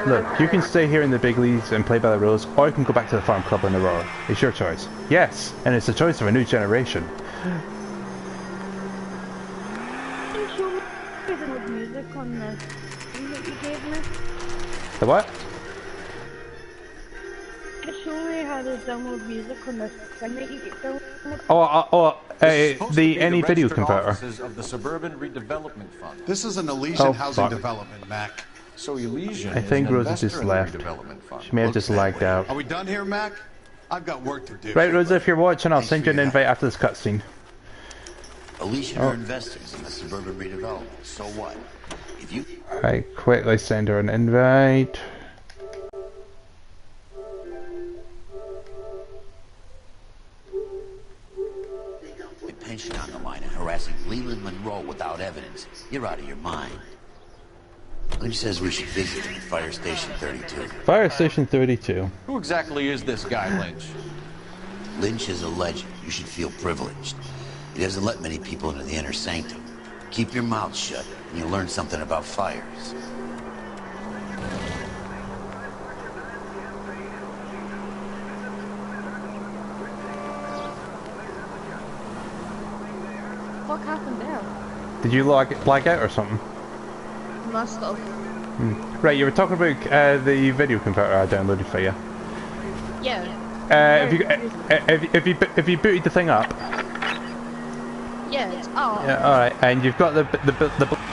Speaker 1: Look, you can stay here in the big leagues and play by the rules, or you can go back to the farm club in Aurora. It's your choice. Yes, and it's the choice of a new generation.
Speaker 2: music on the thing that you gave me.
Speaker 1: The what?
Speaker 2: Show me how to download music on the thing that you get downloaded.
Speaker 1: The any video converter.
Speaker 9: Offices of the Suburban Redevelopment Fund.
Speaker 12: This is an Elysian
Speaker 1: Oh,
Speaker 12: housing
Speaker 1: fuck.
Speaker 12: development, Mac.
Speaker 9: So Elysian
Speaker 1: I think
Speaker 9: is an
Speaker 1: Rosa just
Speaker 9: investor in the
Speaker 1: left.
Speaker 9: redevelopment fund.
Speaker 1: She may have just lagged out.
Speaker 12: Are we done here, Mac? I've got work to do.
Speaker 1: Right, Rosa, if you're watching, I'll send you an invite after this cutscene.
Speaker 5: Elysian are investors in the Suburban Redevelopment. So what? If you...
Speaker 1: Right, quickly send her an invite.
Speaker 5: With pension on the line and harassing Leland Monroe without evidence, you're out of your mind. Lynch says we should visit him at Fire Station 32.
Speaker 1: Fire Station 32.
Speaker 9: Who exactly is this guy, Lynch?
Speaker 5: Lynch is a legend. You should feel privileged. He doesn't let many people into the inner sanctum. Keep your mouth shut, and you'll learn something about fires.
Speaker 2: What happened there?
Speaker 1: Did you lag out or something?
Speaker 2: Must have.
Speaker 1: Right, you were talking about the video converter I downloaded for you.
Speaker 2: Yeah.
Speaker 1: If you booted the thing up,
Speaker 2: Yeah, it's oh.
Speaker 1: yeah, all right, and you've got the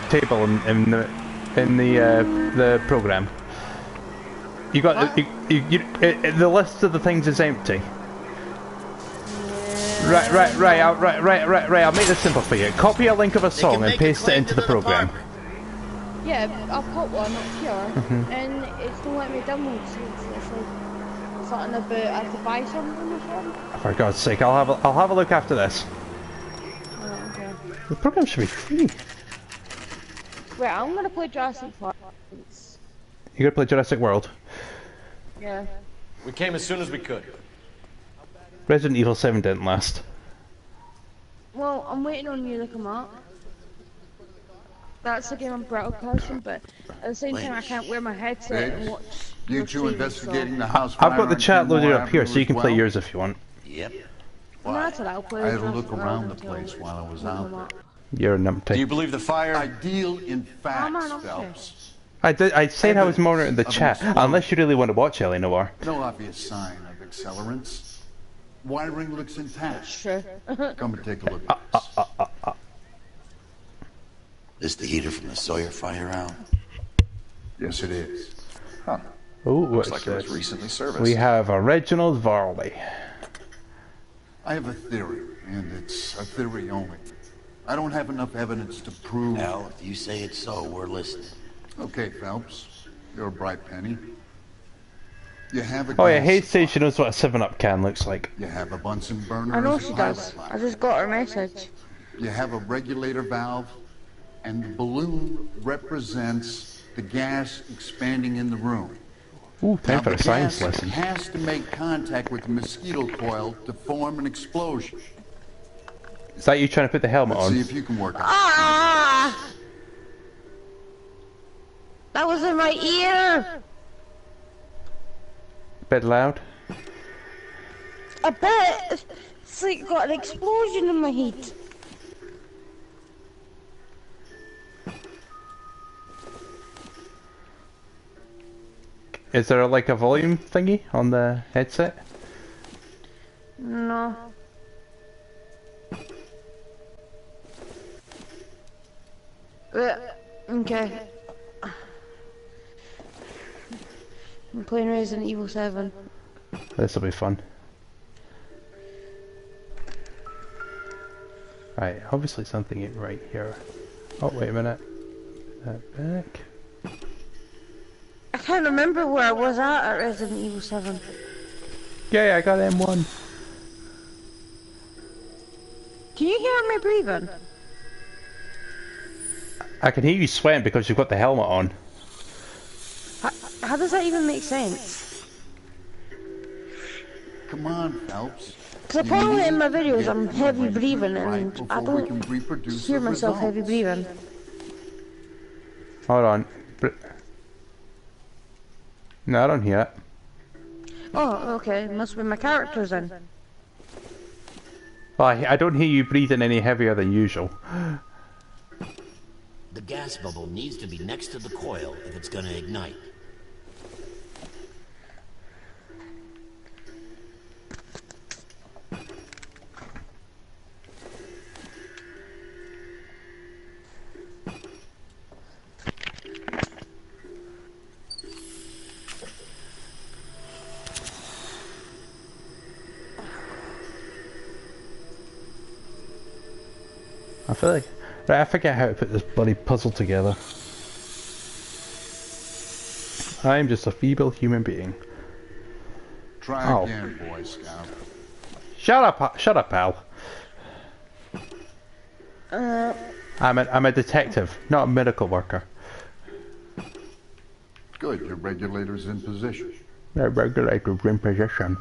Speaker 1: table in the program. You got the list of the things is empty. Right. I'll make this simple for you. Copy a link of a song and paste it into the program.
Speaker 2: Yeah, I've got one up here, and it's not letting me download. So it's like something about I have to buy something or something.
Speaker 1: For God's sake, I'll have a look after this.
Speaker 2: Oh, okay.
Speaker 1: The program should be free.
Speaker 2: Wait, I'm gonna play Jurassic Park.
Speaker 1: You gonna play Jurassic World?
Speaker 2: Yeah.
Speaker 9: We came as soon as we could.
Speaker 1: Resident Evil 7 didn't last.
Speaker 2: Well, I'm waiting on you to come up. That's the game I'm broadcasting, but at the same time I can't wear my headset and watch.
Speaker 12: You two investigating the house.
Speaker 1: I've got the chat loaded up here, so you can play yours if you want.
Speaker 5: Yep.
Speaker 2: No, that's what I'll play.
Speaker 12: I had to look around the place while I was out there.
Speaker 1: You're a numpty.
Speaker 9: Do you believe the fire?
Speaker 12: I deal in facts, Phelps.
Speaker 1: I said I was monitoring the chat, unless you really want to watch Ellie Noire.
Speaker 12: No obvious sign of accelerants. Wiring looks intact.
Speaker 2: Sure.
Speaker 12: Come and take a look at
Speaker 5: This the heater from the Sawyer fire out?
Speaker 12: Yes, it is.
Speaker 15: Huh.
Speaker 1: Oh,
Speaker 15: Looks
Speaker 1: what's
Speaker 15: like it was
Speaker 1: this?
Speaker 15: recently serviced.
Speaker 1: We have a Reginald Varley.
Speaker 12: I have a theory, and it's a theory only. I don't have enough evidence to prove...
Speaker 5: Well, if you say it's so, we're listening.
Speaker 12: Okay, Phelps. You're a bright penny. You have a
Speaker 1: Oh yeah,
Speaker 12: gas
Speaker 1: Hay says she knows what a 7-Up can looks like.
Speaker 12: You have a Bunsen burner.
Speaker 2: I know
Speaker 12: as a
Speaker 2: she
Speaker 12: pilot
Speaker 2: does.
Speaker 12: light.
Speaker 2: I just got her message.
Speaker 12: You have a regulator valve, and the balloon represents the gas expanding in the room.
Speaker 1: Ooh, time
Speaker 12: Now,
Speaker 1: for
Speaker 12: the
Speaker 1: a science
Speaker 12: gas
Speaker 1: lesson.
Speaker 12: has to make contact with the mosquito coil to form an explosion.
Speaker 1: Is that you trying to put the helmet
Speaker 12: Let's
Speaker 1: on?
Speaker 12: see if you can work out.
Speaker 2: Ah! That was in my ear!
Speaker 1: Bit loud?
Speaker 2: A bit! It's like got an explosion in my head.
Speaker 1: Is there like a volume thingy on the headset?
Speaker 2: No. Okay. I'm playing Resident Evil 7.
Speaker 1: This'll be fun. Right, obviously something ain't right here. Oh, wait a minute. Back.
Speaker 2: I can't remember where I was at Resident Evil 7.
Speaker 1: Yay, I got M1.
Speaker 2: Can you hear me breathing?
Speaker 1: I can hear you sweating because you've got the helmet on.
Speaker 2: How does that even make sense?
Speaker 12: Come on, Phelps.
Speaker 2: Because apparently in my videos I'm heavy breathing and I don't hear myself heavy breathing.
Speaker 1: Hold on. No, I don't hear it.
Speaker 2: Oh, okay. Must be my characters then.
Speaker 1: Well, I don't hear you breathing any heavier than usual.
Speaker 14: The gas bubble needs to be next to the coil if it's gonna ignite.
Speaker 1: I feel like... Right, I forget how to put this bloody puzzle together. I'm just a feeble human being.
Speaker 12: Try again, Boy Scout.
Speaker 1: Shut up, pal. I'm a detective, not a miracle worker.
Speaker 12: Good, your regulator's in position.
Speaker 1: The regulator's in position.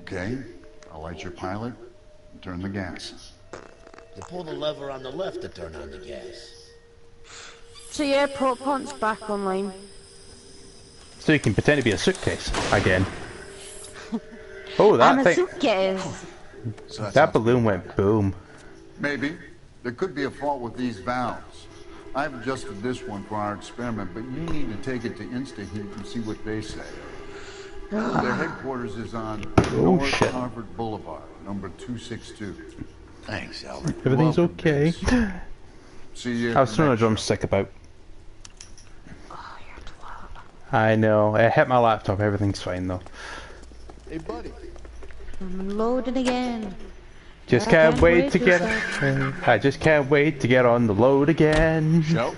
Speaker 12: Okay, I'll light your pilot and turn the gas.
Speaker 14: You pull the lever on the left to turn on the gas.
Speaker 2: So yeah, prop hunt's back online.
Speaker 1: So you can pretend to be a suitcase again. Oh, that
Speaker 2: I'm a
Speaker 1: thing.
Speaker 2: suitcase.
Speaker 12: So
Speaker 1: that balloon went boom.
Speaker 12: Maybe. There could be a fault with these valves. I've adjusted this one for our experiment, but you need to take it to InstaHeat and see what they say. Their headquarters is on North Harvard Boulevard, number 262.
Speaker 5: Thanks, Albert.
Speaker 1: Everything's okay.
Speaker 12: See you.
Speaker 1: I was throwing a drumstick about.
Speaker 2: Oh, you're a twat.
Speaker 1: I know. It hit my laptop. Everything's fine though.
Speaker 12: Hey, buddy.
Speaker 2: I'm loading again.
Speaker 1: Just can't wait to get. I just can't wait to get on the load again.
Speaker 9: Show?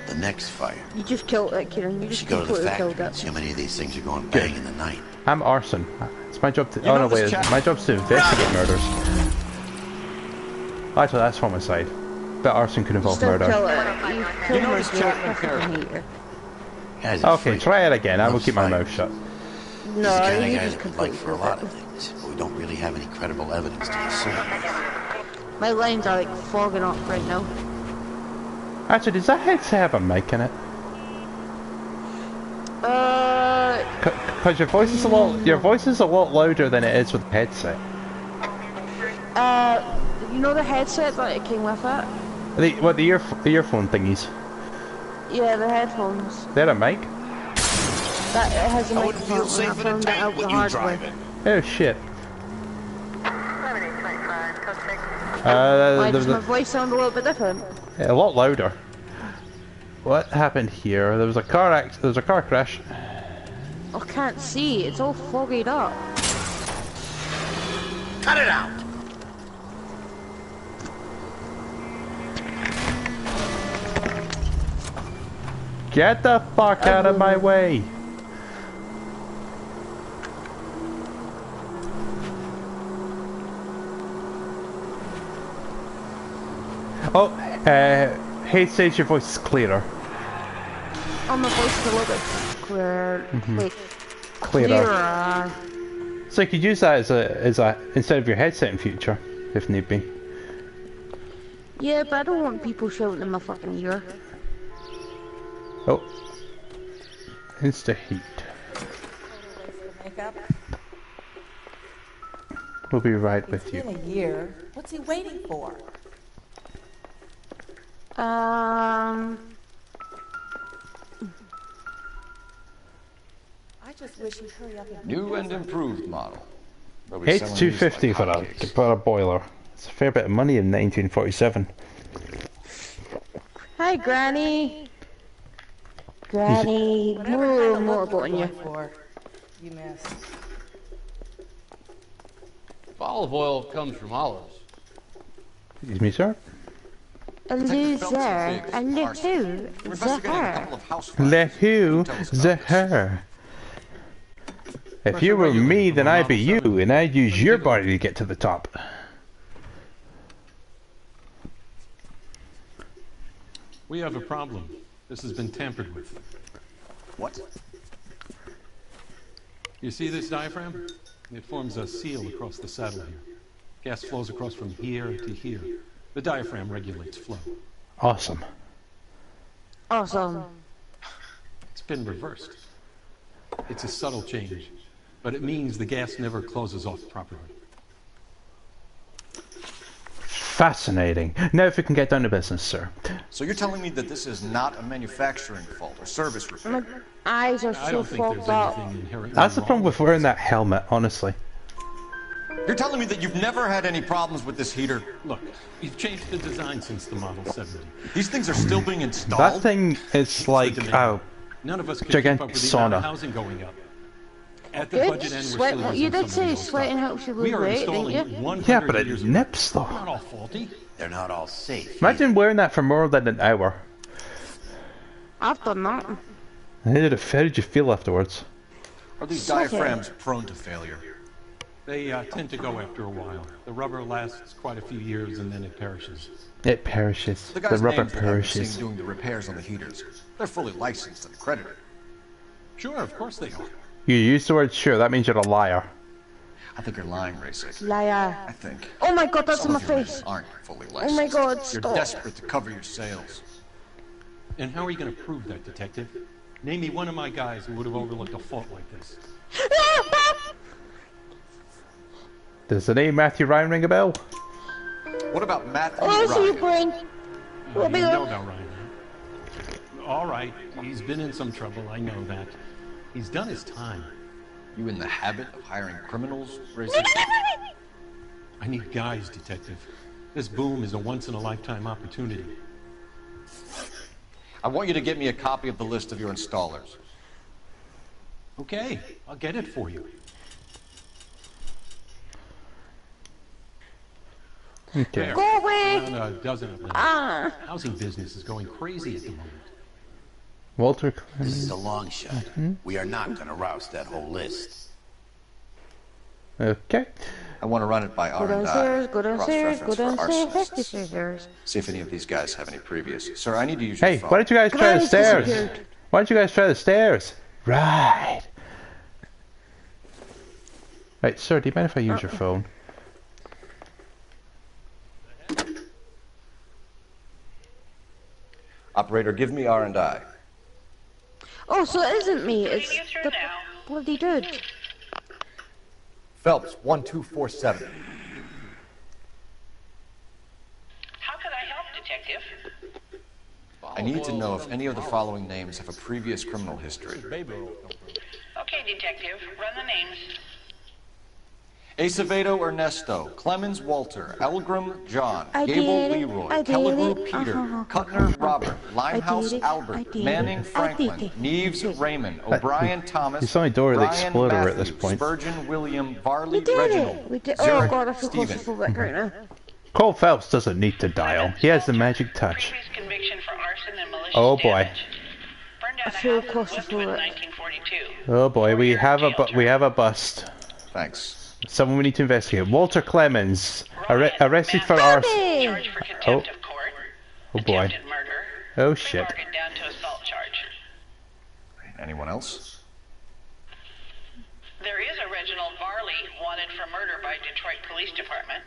Speaker 5: The next fire.
Speaker 2: You just killed it, Kieran. You
Speaker 5: We
Speaker 2: just
Speaker 5: should go to the
Speaker 2: completely
Speaker 5: factory
Speaker 2: killed
Speaker 5: and
Speaker 2: it.
Speaker 5: see how many of these things are going bang in the night.
Speaker 1: I'm Arson. It's my job to.
Speaker 5: You
Speaker 1: Oh
Speaker 5: know
Speaker 1: no,
Speaker 5: this
Speaker 1: wait.
Speaker 5: chap-
Speaker 1: My job's to investigate murders. Actually, that's homicide. But arson could involve
Speaker 2: Still
Speaker 1: murder.
Speaker 2: kill it. You kill
Speaker 5: know this
Speaker 2: murder,
Speaker 5: chap
Speaker 2: I fucking hate you.
Speaker 5: Guy's a
Speaker 1: Okay,
Speaker 5: freak.
Speaker 1: try it again. I will
Speaker 5: Loves
Speaker 1: keep my
Speaker 5: fire.
Speaker 1: mouth shut.
Speaker 5: He's the
Speaker 2: No,
Speaker 5: kind of
Speaker 2: you
Speaker 5: guy
Speaker 2: just
Speaker 5: that would like
Speaker 2: completely
Speaker 5: for a
Speaker 2: killed
Speaker 5: lot
Speaker 2: it.
Speaker 5: of things, but we don't really have any credible evidence to assume.
Speaker 2: My lines are like fogging up right now.
Speaker 1: Actually, does that headset have a mic in it? Because your voice is a lot louder than it is with the headset.
Speaker 2: You know the headset that it came with it?
Speaker 1: The earphone thingies?
Speaker 2: Yeah, the headphones.
Speaker 1: They're a mic?
Speaker 2: That it has a
Speaker 14: I wouldn't
Speaker 2: microphone
Speaker 14: feel
Speaker 2: and I
Speaker 14: safe in a
Speaker 2: found it
Speaker 14: tank
Speaker 2: out the
Speaker 14: with you
Speaker 2: hard way.
Speaker 14: driving.
Speaker 1: Oh shit.
Speaker 2: Why does my voice sound a little bit different?
Speaker 1: A lot louder. What happened here? There was a car crash.
Speaker 2: I can't see, it's all foggied up.
Speaker 14: Cut it out.
Speaker 1: Get the fuck out of my way! Oh, Hayes says your voice is clearer.
Speaker 2: Oh, my voice is a little bit clearer. Wait.
Speaker 1: Clearer. So you could use that as a instead of your headset in future, if need be.
Speaker 2: Yeah, but I don't want people shouting in my fucking ear.
Speaker 1: Oh. Insta heat.
Speaker 16: Makeup.
Speaker 1: We'll be right with
Speaker 16: It's
Speaker 1: you.
Speaker 16: been a year. What's he waiting for?
Speaker 2: I
Speaker 16: just wish he'd hurry up and
Speaker 9: New and improved model.
Speaker 1: It's $250 for a boiler. It's a fair bit of money in 1947.
Speaker 2: Hi, Granny. Granny, more motorboat on you.
Speaker 16: You missed.
Speaker 17: Olive oil comes from olives.
Speaker 1: Excuse me, sir?
Speaker 2: A loser, a little,
Speaker 1: Let who? The her. If you were me, then I'd be you, and I'd use your body to get to the top.
Speaker 18: We have a problem. This has been tampered with.
Speaker 9: What?
Speaker 18: You see this diaphragm? It forms a seal across the saddle here. Gas flows across from here to here. The diaphragm regulates flow.
Speaker 1: Awesome.
Speaker 2: Awesome.
Speaker 18: It's been reversed. It's a subtle change, but it means the gas never closes off properly.
Speaker 1: Fascinating. Now if we can get down to business, sir.
Speaker 9: So you're telling me that this is not a manufacturing fault or service repair?
Speaker 2: My eyes are so fogged up.
Speaker 1: That's the problem with wearing that helmet, honestly.
Speaker 9: You're telling me that you've never had any problems with this heater?
Speaker 18: Look, we've changed the design since the Model 70.
Speaker 9: These things are still being installed?
Speaker 1: That thing is like a
Speaker 18: None of us can
Speaker 1: gigantic
Speaker 18: keep up with the amount of
Speaker 1: sauna.
Speaker 18: housing going up. At the
Speaker 2: Good.
Speaker 18: budget end, we're still
Speaker 2: You
Speaker 18: using
Speaker 2: did
Speaker 18: some of
Speaker 2: say
Speaker 18: the old
Speaker 2: sweating
Speaker 18: stuff.
Speaker 2: helps you
Speaker 18: We
Speaker 2: lose
Speaker 18: are
Speaker 2: weight, didn't
Speaker 18: installing
Speaker 2: you?
Speaker 18: 100
Speaker 1: Yeah, but it
Speaker 18: years of-
Speaker 1: nips though.
Speaker 18: Not all faulty.
Speaker 5: They're not all safe.
Speaker 1: Imagine wearing that for more than an hour.
Speaker 2: I've done that.
Speaker 1: How did you feel afterwards?
Speaker 9: Are these
Speaker 2: Suck it.
Speaker 9: diaphragms prone to failure?
Speaker 18: They tend to go after a while. The rubber lasts quite a few years and then it perishes.
Speaker 1: It perishes.
Speaker 9: The
Speaker 1: The
Speaker 9: guys'
Speaker 1: rubber
Speaker 9: names that I've been
Speaker 1: perishes.
Speaker 9: seeing doing the repairs on the heaters. They're fully licensed and accredited.
Speaker 18: Sure, of course they are.
Speaker 1: You use the word sure, that means you're a liar.
Speaker 9: I think you're lying, Racing.
Speaker 2: Liar.
Speaker 9: I think.
Speaker 2: Oh my god, that's
Speaker 9: some
Speaker 2: on my
Speaker 9: of your men
Speaker 2: face.
Speaker 9: aren't fully
Speaker 2: Oh
Speaker 9: licensed.
Speaker 2: my god,
Speaker 9: You're
Speaker 2: stop.
Speaker 9: desperate to cover your sales.
Speaker 18: And how are you going to prove that, Detective? Name me one of my guys who would have overlooked a fault like this.
Speaker 1: Does the name Matthew Ryan ring a bell?
Speaker 9: What about Matthew
Speaker 2: Oh, I see you,
Speaker 9: Ryan?
Speaker 2: brain.
Speaker 18: You
Speaker 2: What
Speaker 18: know about Ryan, huh? All right, he's been in some trouble, I know that. He's done his time.
Speaker 9: You in the habit of hiring criminals, Racing?
Speaker 18: I need guys, Detective. This boom is a once-in-a-lifetime opportunity.
Speaker 9: I want you to get me a copy of the list of your installers.
Speaker 18: Okay, I'll get it for you.
Speaker 1: Okay.
Speaker 18: There.
Speaker 2: Go away.
Speaker 18: Around a dozen of them.
Speaker 2: Ah.
Speaker 18: Housing business is going crazy at the moment.
Speaker 1: Walter.
Speaker 5: This is a long shot. We are not going to rouse that whole list.
Speaker 1: Okay.
Speaker 9: I want to run it by
Speaker 2: Go
Speaker 9: R&I.
Speaker 2: downstairs, go downstairs, go
Speaker 9: Cross-reference for
Speaker 2: downstairs,
Speaker 9: arsonists. See if any of these guys have any previous. Sir, I need to use
Speaker 1: Hey,
Speaker 9: your phone.
Speaker 1: why don't you guys try the
Speaker 2: Guys
Speaker 1: stairs?
Speaker 2: disappeared.
Speaker 1: Why don't you guys try the stairs? Right. Right, sir, do you mind if I use your phone?
Speaker 9: Operator, give me R&I.
Speaker 2: Oh, so it isn't me, it's the bloody dude.
Speaker 8: Phelps, 1247.
Speaker 10: How can I help, Detective?
Speaker 9: I need to know if any of the following names have a previous criminal history.
Speaker 10: Okay, Detective, run the names.
Speaker 9: Acevedo Ernesto, Clemens Walter, Elgram John,
Speaker 2: I
Speaker 9: Gable
Speaker 2: did it.
Speaker 9: Leroy,
Speaker 2: I did
Speaker 9: Kellegrew
Speaker 2: it.
Speaker 9: Peter,
Speaker 2: Uh-huh.
Speaker 9: Cutner Robert,
Speaker 2: I
Speaker 9: Limehouse
Speaker 2: did it. I
Speaker 9: Albert,
Speaker 2: did
Speaker 9: Manning
Speaker 2: it. I
Speaker 9: Franklin,
Speaker 2: did it.
Speaker 9: Neves Raymond, O'Brien Thomas,
Speaker 1: He's only Dora the
Speaker 9: Brian
Speaker 1: Explorer
Speaker 9: Matthews,
Speaker 1: at this point.
Speaker 9: Spurgeon William, Varley
Speaker 2: We did
Speaker 9: Reginald,
Speaker 2: it! We did.
Speaker 9: Zurich
Speaker 2: Oh god, I feel
Speaker 9: Stephen.
Speaker 2: claustrophobic right now.
Speaker 1: Cole Phelps doesn't need to dial. He has the magic touch.
Speaker 10: Previous conviction for arson and malicious
Speaker 1: Oh boy.
Speaker 10: damage. Burned down
Speaker 2: I
Speaker 10: a
Speaker 2: feel
Speaker 10: house in Westwood,
Speaker 2: claustrophobic.
Speaker 10: 1942.
Speaker 1: Oh boy, we have a bust.
Speaker 9: Thanks.
Speaker 1: Someone we need to investigate. Walter Clemens, arrested for arson.
Speaker 10: Charged for contempt of court.
Speaker 1: Oh boy.
Speaker 10: Attempted murder.
Speaker 1: Oh shit.
Speaker 10: Bargained down to assault charge.
Speaker 9: Anyone else?
Speaker 10: There is a Reginald Varley wanted for murder by Detroit Police Department.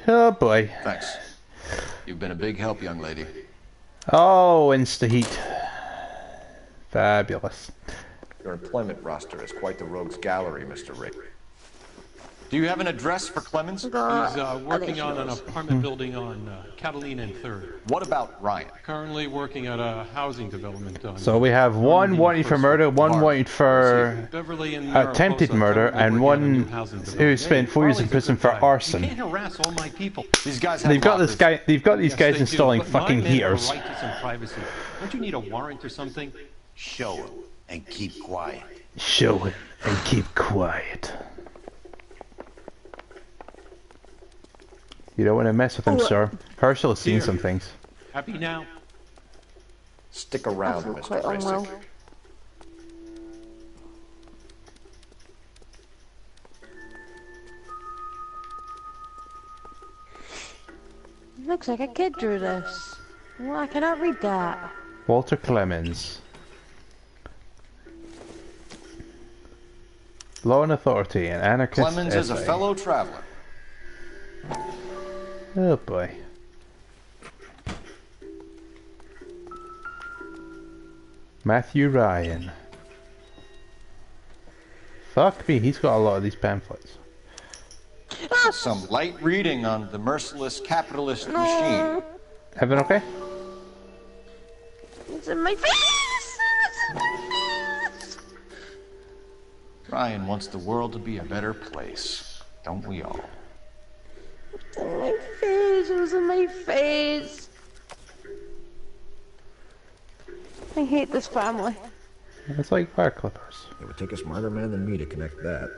Speaker 1: Oh boy.
Speaker 9: Thanks. You've been a big help, young lady.
Speaker 1: Oh, Insta-heat. Fabulous.
Speaker 9: Your employment roster is quite the rogues gallery, Mr. Rick. Do you have an address for Clemens?
Speaker 18: He's working on an apartment building on Catalina and 3rd.
Speaker 9: What about Ryan?
Speaker 18: Currently working at a housing development on...
Speaker 1: So we have one wanted for murder, one wanted for
Speaker 18: Beverly and
Speaker 1: attempted murder, and one who spent 4 years in prison for arson.
Speaker 18: You can't harass all my people.
Speaker 9: These guys have
Speaker 1: They've got this
Speaker 9: lockers.
Speaker 1: guy. They've got these
Speaker 18: Yes,
Speaker 1: guys
Speaker 18: they do,
Speaker 1: installing
Speaker 18: but my
Speaker 1: fucking
Speaker 18: men have a
Speaker 1: heaters.
Speaker 18: right to some privacy. Don't you need a warrant or something?
Speaker 5: Show him and keep quiet.
Speaker 1: Show it and keep quiet. You don't want to mess with him, sir. Herschel has seen
Speaker 18: Here.
Speaker 1: some things.
Speaker 18: Happy now?
Speaker 9: Stick around,
Speaker 2: I feel quite
Speaker 9: Mr.
Speaker 2: unwell.
Speaker 9: Racing.
Speaker 2: Looks like a kid drew this. Well, I cannot read that.
Speaker 1: Walter Clemens. Law and Authority, an anarchist
Speaker 9: Clemens is a
Speaker 1: essay.
Speaker 9: fellow traveler.
Speaker 1: Oh boy. Matthew Ryan. Fuck me, he's got a lot of these pamphlets.
Speaker 9: Some light reading on the merciless capitalist machine.
Speaker 1: Everyone okay?
Speaker 2: It's in my face! It's in my face!
Speaker 9: Ryan wants the world to be a better place. Don't we all?
Speaker 2: It's in my face, it was in my face. I hate this family.
Speaker 1: It's like fire clippers.
Speaker 8: It would take a smarter man than me to connect that.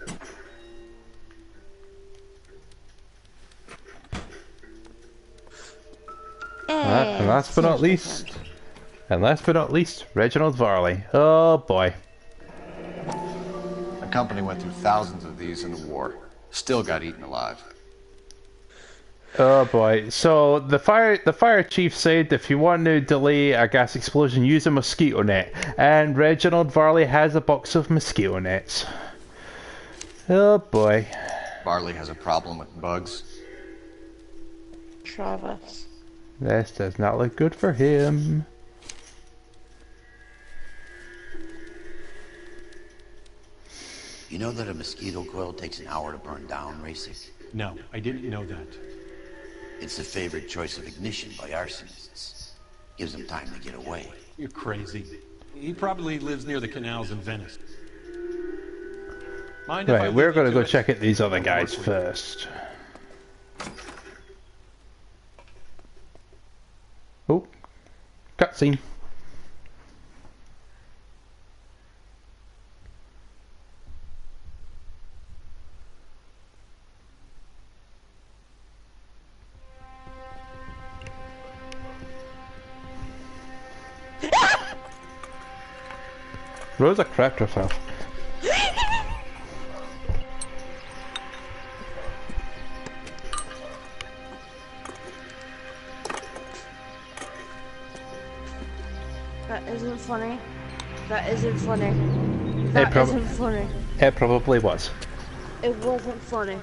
Speaker 1: And last but not least, Reginald Varley. Oh boy.
Speaker 9: The company went through thousands of these in the war. Still got eaten alive.
Speaker 1: Oh boy. So the fire chief said if you want to delay a gas explosion, use a mosquito net. And Reginald Varley has a box of mosquito nets. Oh boy.
Speaker 9: Varley has a problem with bugs.
Speaker 2: Travis.
Speaker 1: This does not look good for him.
Speaker 5: You know that a mosquito coil takes an hour to burn down, Racing?
Speaker 18: No, I didn't know that.
Speaker 5: It's the favorite choice of ignition by arsonists. Gives them time to get away.
Speaker 18: You're crazy. He probably lives near the canals in Venice. Mind if I
Speaker 1: Right, we're
Speaker 18: lead
Speaker 1: going
Speaker 18: you
Speaker 1: to go
Speaker 18: it?
Speaker 1: check out these other
Speaker 18: Don't
Speaker 1: guys
Speaker 18: work with it.
Speaker 1: first. Oh, cutscene. Rosa crapped herself.
Speaker 2: That isn't funny. That isn't funny. That isn't funny.
Speaker 1: It probably was.
Speaker 2: It wasn't funny.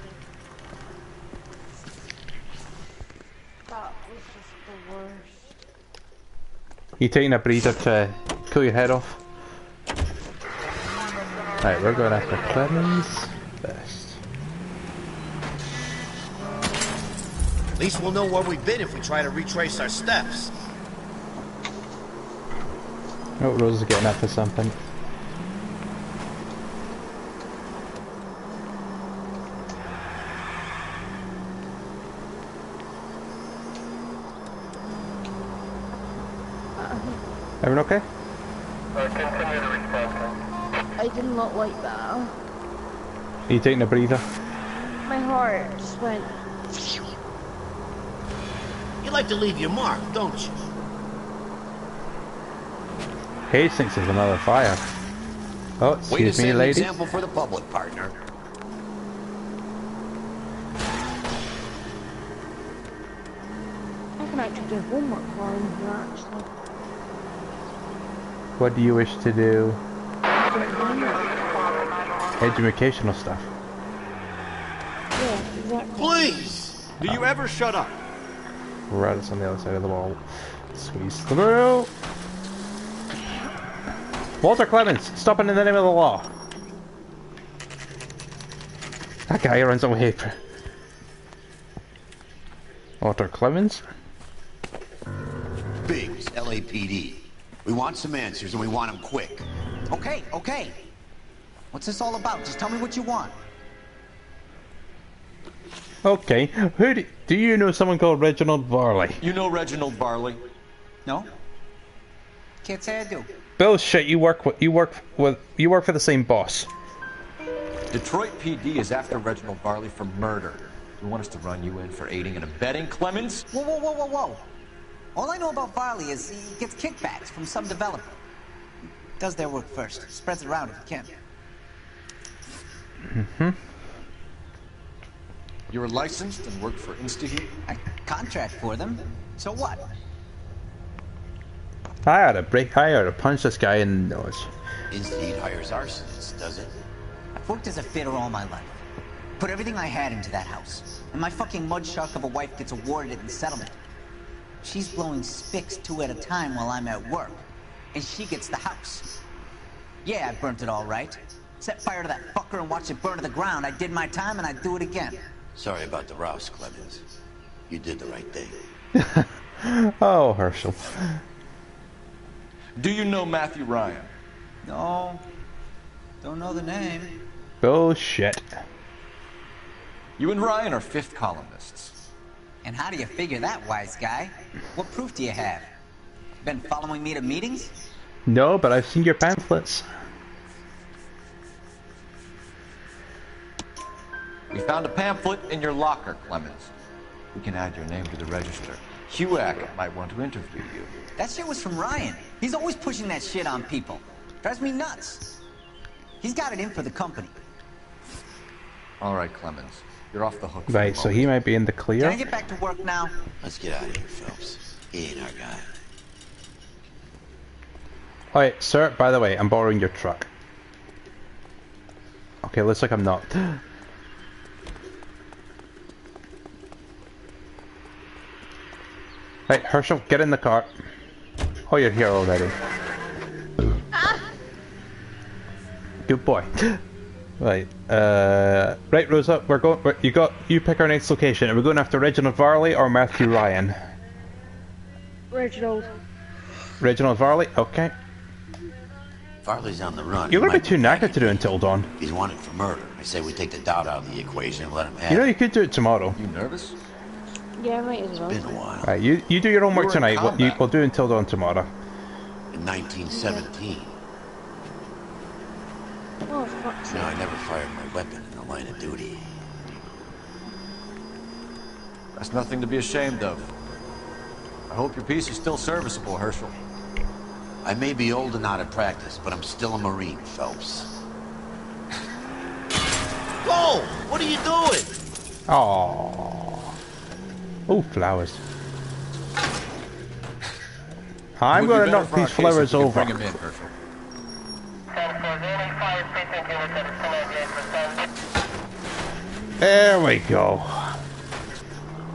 Speaker 2: That was just the worst.
Speaker 1: You taking a breather to cool your head off? Right, we're going after Clemens first.
Speaker 14: At least we'll know where we've been if we try to retrace our steps.
Speaker 1: Oh, Rose is getting after something. Everyone okay?
Speaker 2: I did not like that.
Speaker 1: Are you taking a breather?
Speaker 2: My heart just went.
Speaker 14: You like to leave your mark, don't you?
Speaker 1: Hastings is another fire. Oh, excuse me, lady.
Speaker 5: Example for the public, partner.
Speaker 2: I can actually do homework while I'm here, actually.
Speaker 1: What do you wish to do? Educational stuff.
Speaker 2: Yeah, exactly.
Speaker 14: Please!
Speaker 9: Do you ever shut up?
Speaker 1: Right, it's on the other side of the wall. Squeeze through. Walter Clemens, stopping in the name of the law. That guy runs away. Walter Clemens?
Speaker 5: Biggs, LAPD. We want some answers and we want them quick.
Speaker 19: Okay, okay. What's this all about? Just tell me what you want.
Speaker 1: Okay, who do you know someone called Reginald Varley?
Speaker 9: You know Reginald Varley?
Speaker 19: No? Can't say I do.
Speaker 1: Bullshit, you work for the same boss.
Speaker 9: Detroit PD is after Reginald Varley for murder. You want us to run you in for aiding and abetting Clemens?
Speaker 19: Whoa, whoa, whoa, whoa, whoa. All I know about Varley is he gets kickbacks from some developer. Does their work first. Spreads it around if he can.
Speaker 1: Mm-hmm.
Speaker 9: You're licensed and work for InstaHeat?
Speaker 19: I contract for them. So what?
Speaker 1: I ought to punch this guy in the nose.
Speaker 5: InstaHeat hires arsonists, does it?
Speaker 19: I've worked as a fitter all my life. Put everything I had into that house. And my fucking mudshuck of a wife gets awarded it in settlement. She's blowing spics 2 at a time while I'm at work. And she gets the house. Yeah, I burnt it all right. Set fire to that fucker and watched it burn to the ground. I did my time and I'd do it again.
Speaker 5: Sorry about the rouse, Clemens. You did the right thing.
Speaker 1: Oh, Herschel.
Speaker 9: Do you know Matthew Ryan?
Speaker 19: No. Don't know the name.
Speaker 1: Bullshit.
Speaker 9: You and Ryan are fifth columnists.
Speaker 19: And how do you figure that, wise guy? What proof do you have? Been following me to meetings?
Speaker 1: No, but I've seen your pamphlets.
Speaker 9: We found a pamphlet in your locker, Clemens. We can add your name to the register. HUAC might want to interview you.
Speaker 19: That shit was from Ryan. He's always pushing that shit on people. Drives me nuts. He's got it in for the company.
Speaker 9: All right, Clemens. You're off the hook.
Speaker 1: Right, so he might be in the clear.
Speaker 19: Can I get back to work now?
Speaker 5: Let's get out of here, Phelps. He ain't our guy.
Speaker 1: Alright, sir, by the way, I'm borrowing your truck. Okay, looks like I'm not. Right, Herschel, get in the car. Oh, you're here already. Good boy. Right, right, Rosa, we're going. You pick our next location. Are we going after Reginald Varley or Matthew Ryan?
Speaker 2: Reginald.
Speaker 1: Reginald Varley, okay.
Speaker 5: Farley's on the run.
Speaker 1: You're gonna be too knackered to do until dawn.
Speaker 5: He's wanted for murder. I say we take the doubt out of the equation and let him have
Speaker 1: You know,
Speaker 5: it.
Speaker 1: you could do it tomorrow.
Speaker 9: You nervous?
Speaker 2: Yeah, I might as well.
Speaker 5: It's been a while.
Speaker 1: Right, you do your homework
Speaker 5: You were in
Speaker 1: tonight.
Speaker 5: combat.
Speaker 1: We'll do until dawn tomorrow.
Speaker 5: In 1917.
Speaker 2: Oh, fuck's
Speaker 5: No,
Speaker 2: sake.
Speaker 5: I never fired my weapon in the line of duty.
Speaker 9: That's nothing to be ashamed of. I hope your piece is still serviceable, Herschel.
Speaker 5: I may be old and out of practice, but I'm still a Marine, Phelps.
Speaker 14: Whoa! What are you doing?
Speaker 1: Oh. Oh, flowers. I'm gonna knock these flowers over.
Speaker 9: Bring him in, Herschel.
Speaker 1: There we go.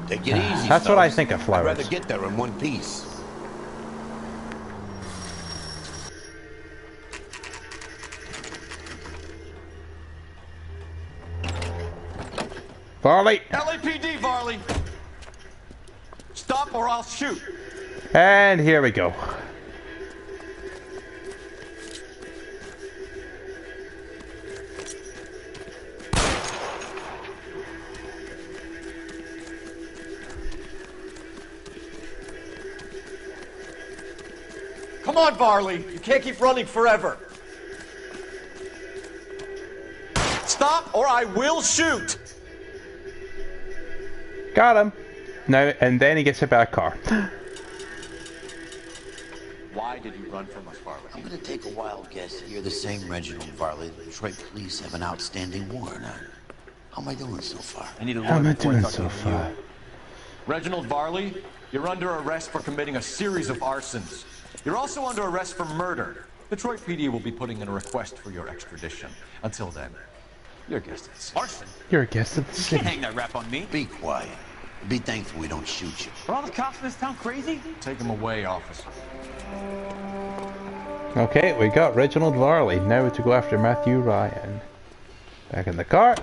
Speaker 5: Take it easy,
Speaker 1: That's what I
Speaker 5: Phelps.
Speaker 1: think of
Speaker 5: I'd
Speaker 1: flowers.
Speaker 5: rather get there in one piece.
Speaker 1: Varley!
Speaker 9: LAPD, Varley! Stop or I'll shoot!
Speaker 1: And here we go.
Speaker 9: Come on, Varley! You can't keep running forever! Stop or I will shoot!
Speaker 1: Got him. Now, and then he gets hit by a car.
Speaker 9: Why did you run from us, Varley?
Speaker 5: I'm gonna take a wild guess. You're the same Reginald Varley the Detroit police have an outstanding warrant on. How am I doing so far?
Speaker 9: I need a
Speaker 1: How am I
Speaker 9: lawyer before
Speaker 1: doing
Speaker 9: talk
Speaker 1: so
Speaker 9: to
Speaker 1: far?
Speaker 9: you. Reginald Varley, you're under arrest for committing a series of arsons. You're also under arrest for murder. Detroit PD will be putting in a request for your extradition. Until then, you're a guest at the city.
Speaker 14: Arson?
Speaker 1: You're a guest of the
Speaker 14: You
Speaker 1: city.
Speaker 14: can't hang that rap on me.
Speaker 5: Be quiet. Be thankful we don't shoot you.
Speaker 14: Are all the cops in this town crazy?
Speaker 9: Take him away, officer.
Speaker 1: Okay, we got Reginald Varley. Now to go after Matthew Ryan. Back in the car.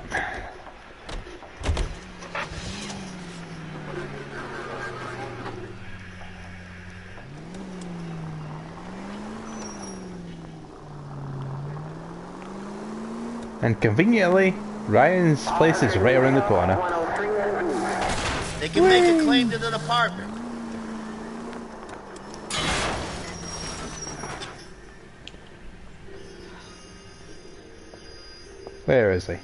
Speaker 1: And conveniently, Ryan's place is right around the corner.
Speaker 14: They can make a claim to the department.
Speaker 1: Where is he?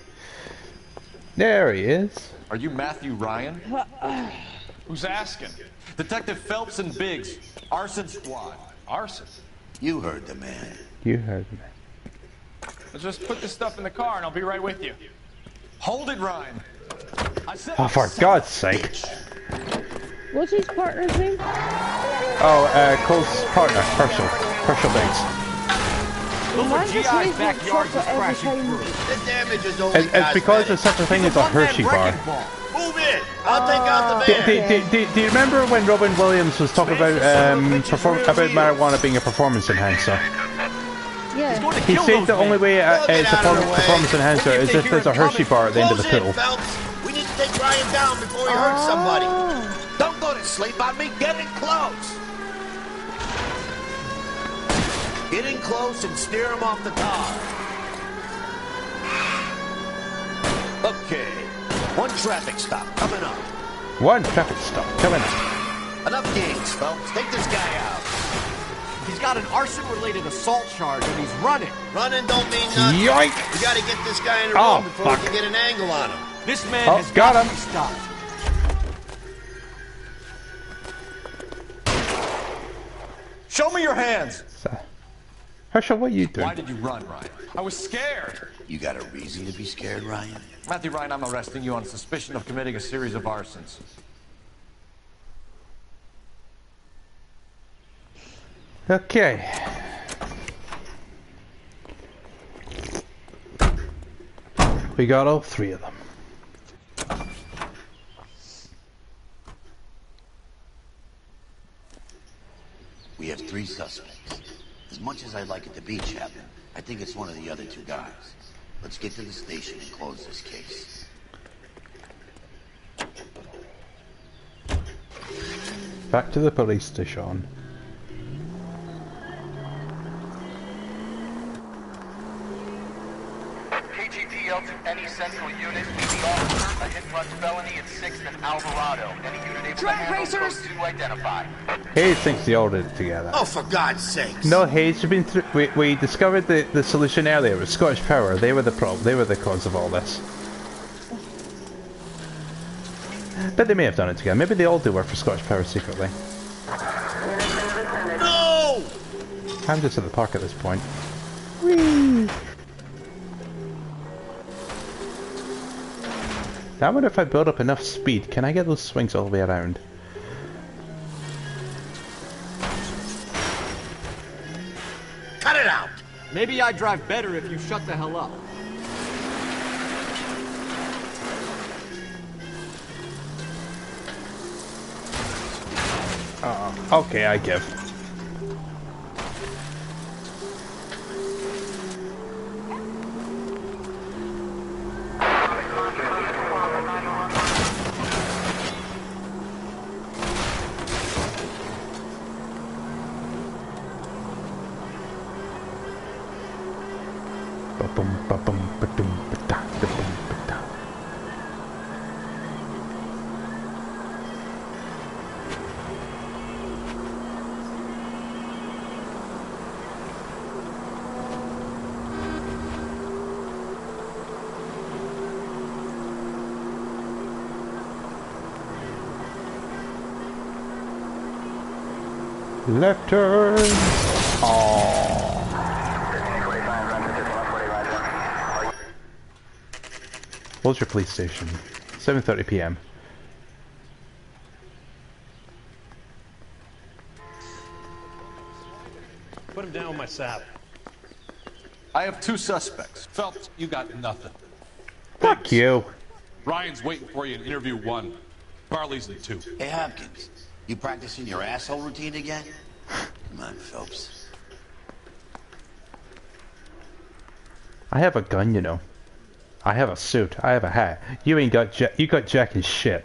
Speaker 1: There he is.
Speaker 9: Are you Matthew Ryan?
Speaker 6: Who's asking?
Speaker 9: Detective Phelps and Biggs. Arson squad.
Speaker 6: Arson?
Speaker 5: You heard the man.
Speaker 1: You heard me.
Speaker 6: Let's just put this stuff in the car and I'll be right with you.
Speaker 9: Hold it, Ryan. I said
Speaker 1: Oh, for God's sake.
Speaker 2: What's his partner's name?
Speaker 1: Oh, Cole's partner, Herschel Biggs.
Speaker 2: Why does his get chocolate every time?
Speaker 14: The damage is only
Speaker 1: It's because there's such a thing as a Hershey bar.
Speaker 14: Move in. I'll take out the van.
Speaker 1: Do you remember when Robin Williams was talking about about marijuana being a performance enhancer?
Speaker 2: Yeah.
Speaker 1: He said the only way it's a performance enhancer is if there's a Hershey bar at the end of the pill.
Speaker 14: We need to take Ryan down before he hurts somebody. Don't go to sleep on me. Get in close. Get in close and steer him off the car. Okay. One traffic stop coming up.
Speaker 1: One traffic stop coming up.
Speaker 14: Enough games, folks. Take this guy out.
Speaker 8: He's got an arson-related assault charge and he's running.
Speaker 14: Running don't mean nothing.
Speaker 1: Yoink!
Speaker 14: We gotta get this guy in the
Speaker 1: Oh,
Speaker 14: room before
Speaker 1: fuck.
Speaker 14: we can get an angle on him.
Speaker 8: This man
Speaker 1: Oh,
Speaker 8: has
Speaker 1: got
Speaker 8: got
Speaker 1: him.
Speaker 8: to be stopped.
Speaker 9: Show me your hands.
Speaker 1: Herschel, what are you doing?
Speaker 9: Why did you run, Ryan? I was scared.
Speaker 5: You got a reason to be scared, Ryan?
Speaker 9: Matthew Ryan, I'm arresting you on suspicion of committing a series of arsons.
Speaker 1: Okay. We got all three of them.
Speaker 5: We have 3 suspects. As much as I'd like it to be Chapman, I think it's one of the other 2 guys. Let's get to the station and close this case.
Speaker 1: Back to the police station.
Speaker 20: KGP to any central unit. The officer, a hit-run felony at 6th and Alvarado. Any unit able to handle code 2 identify.
Speaker 1: Hayes thinks they all did it together.
Speaker 14: Oh, for God's sakes.
Speaker 1: No, Hayes, you've been through. We discovered the solution earlier. It was Scottish Power. They were the problem. They were the cause of all this. But they may have done it together. Maybe they all do work for Scottish Power secretly.
Speaker 14: No!
Speaker 1: I'm just at the park at this point. Whee! Now I wonder if I build up enough speed, can I get those swings all the way around?
Speaker 14: Cut it out!
Speaker 9: Maybe I drive better if you shut the hell up.
Speaker 1: Okay, I give. Left turn! Aww. What's your police station? 7:30 p.m.
Speaker 18: Put him down with my saddle.
Speaker 9: I have 2 suspects.
Speaker 3: Phelps, you got nothing.
Speaker 1: Fuck you.
Speaker 3: Ryan's waiting for you in interview 1. Barley's in 2.
Speaker 5: Hey, Hopkins, you practicing your asshole routine again? Come on, Phelps.
Speaker 1: I have a gun, you know. I have a suit. I have a hat. You ain't got jack. You got jack and shit.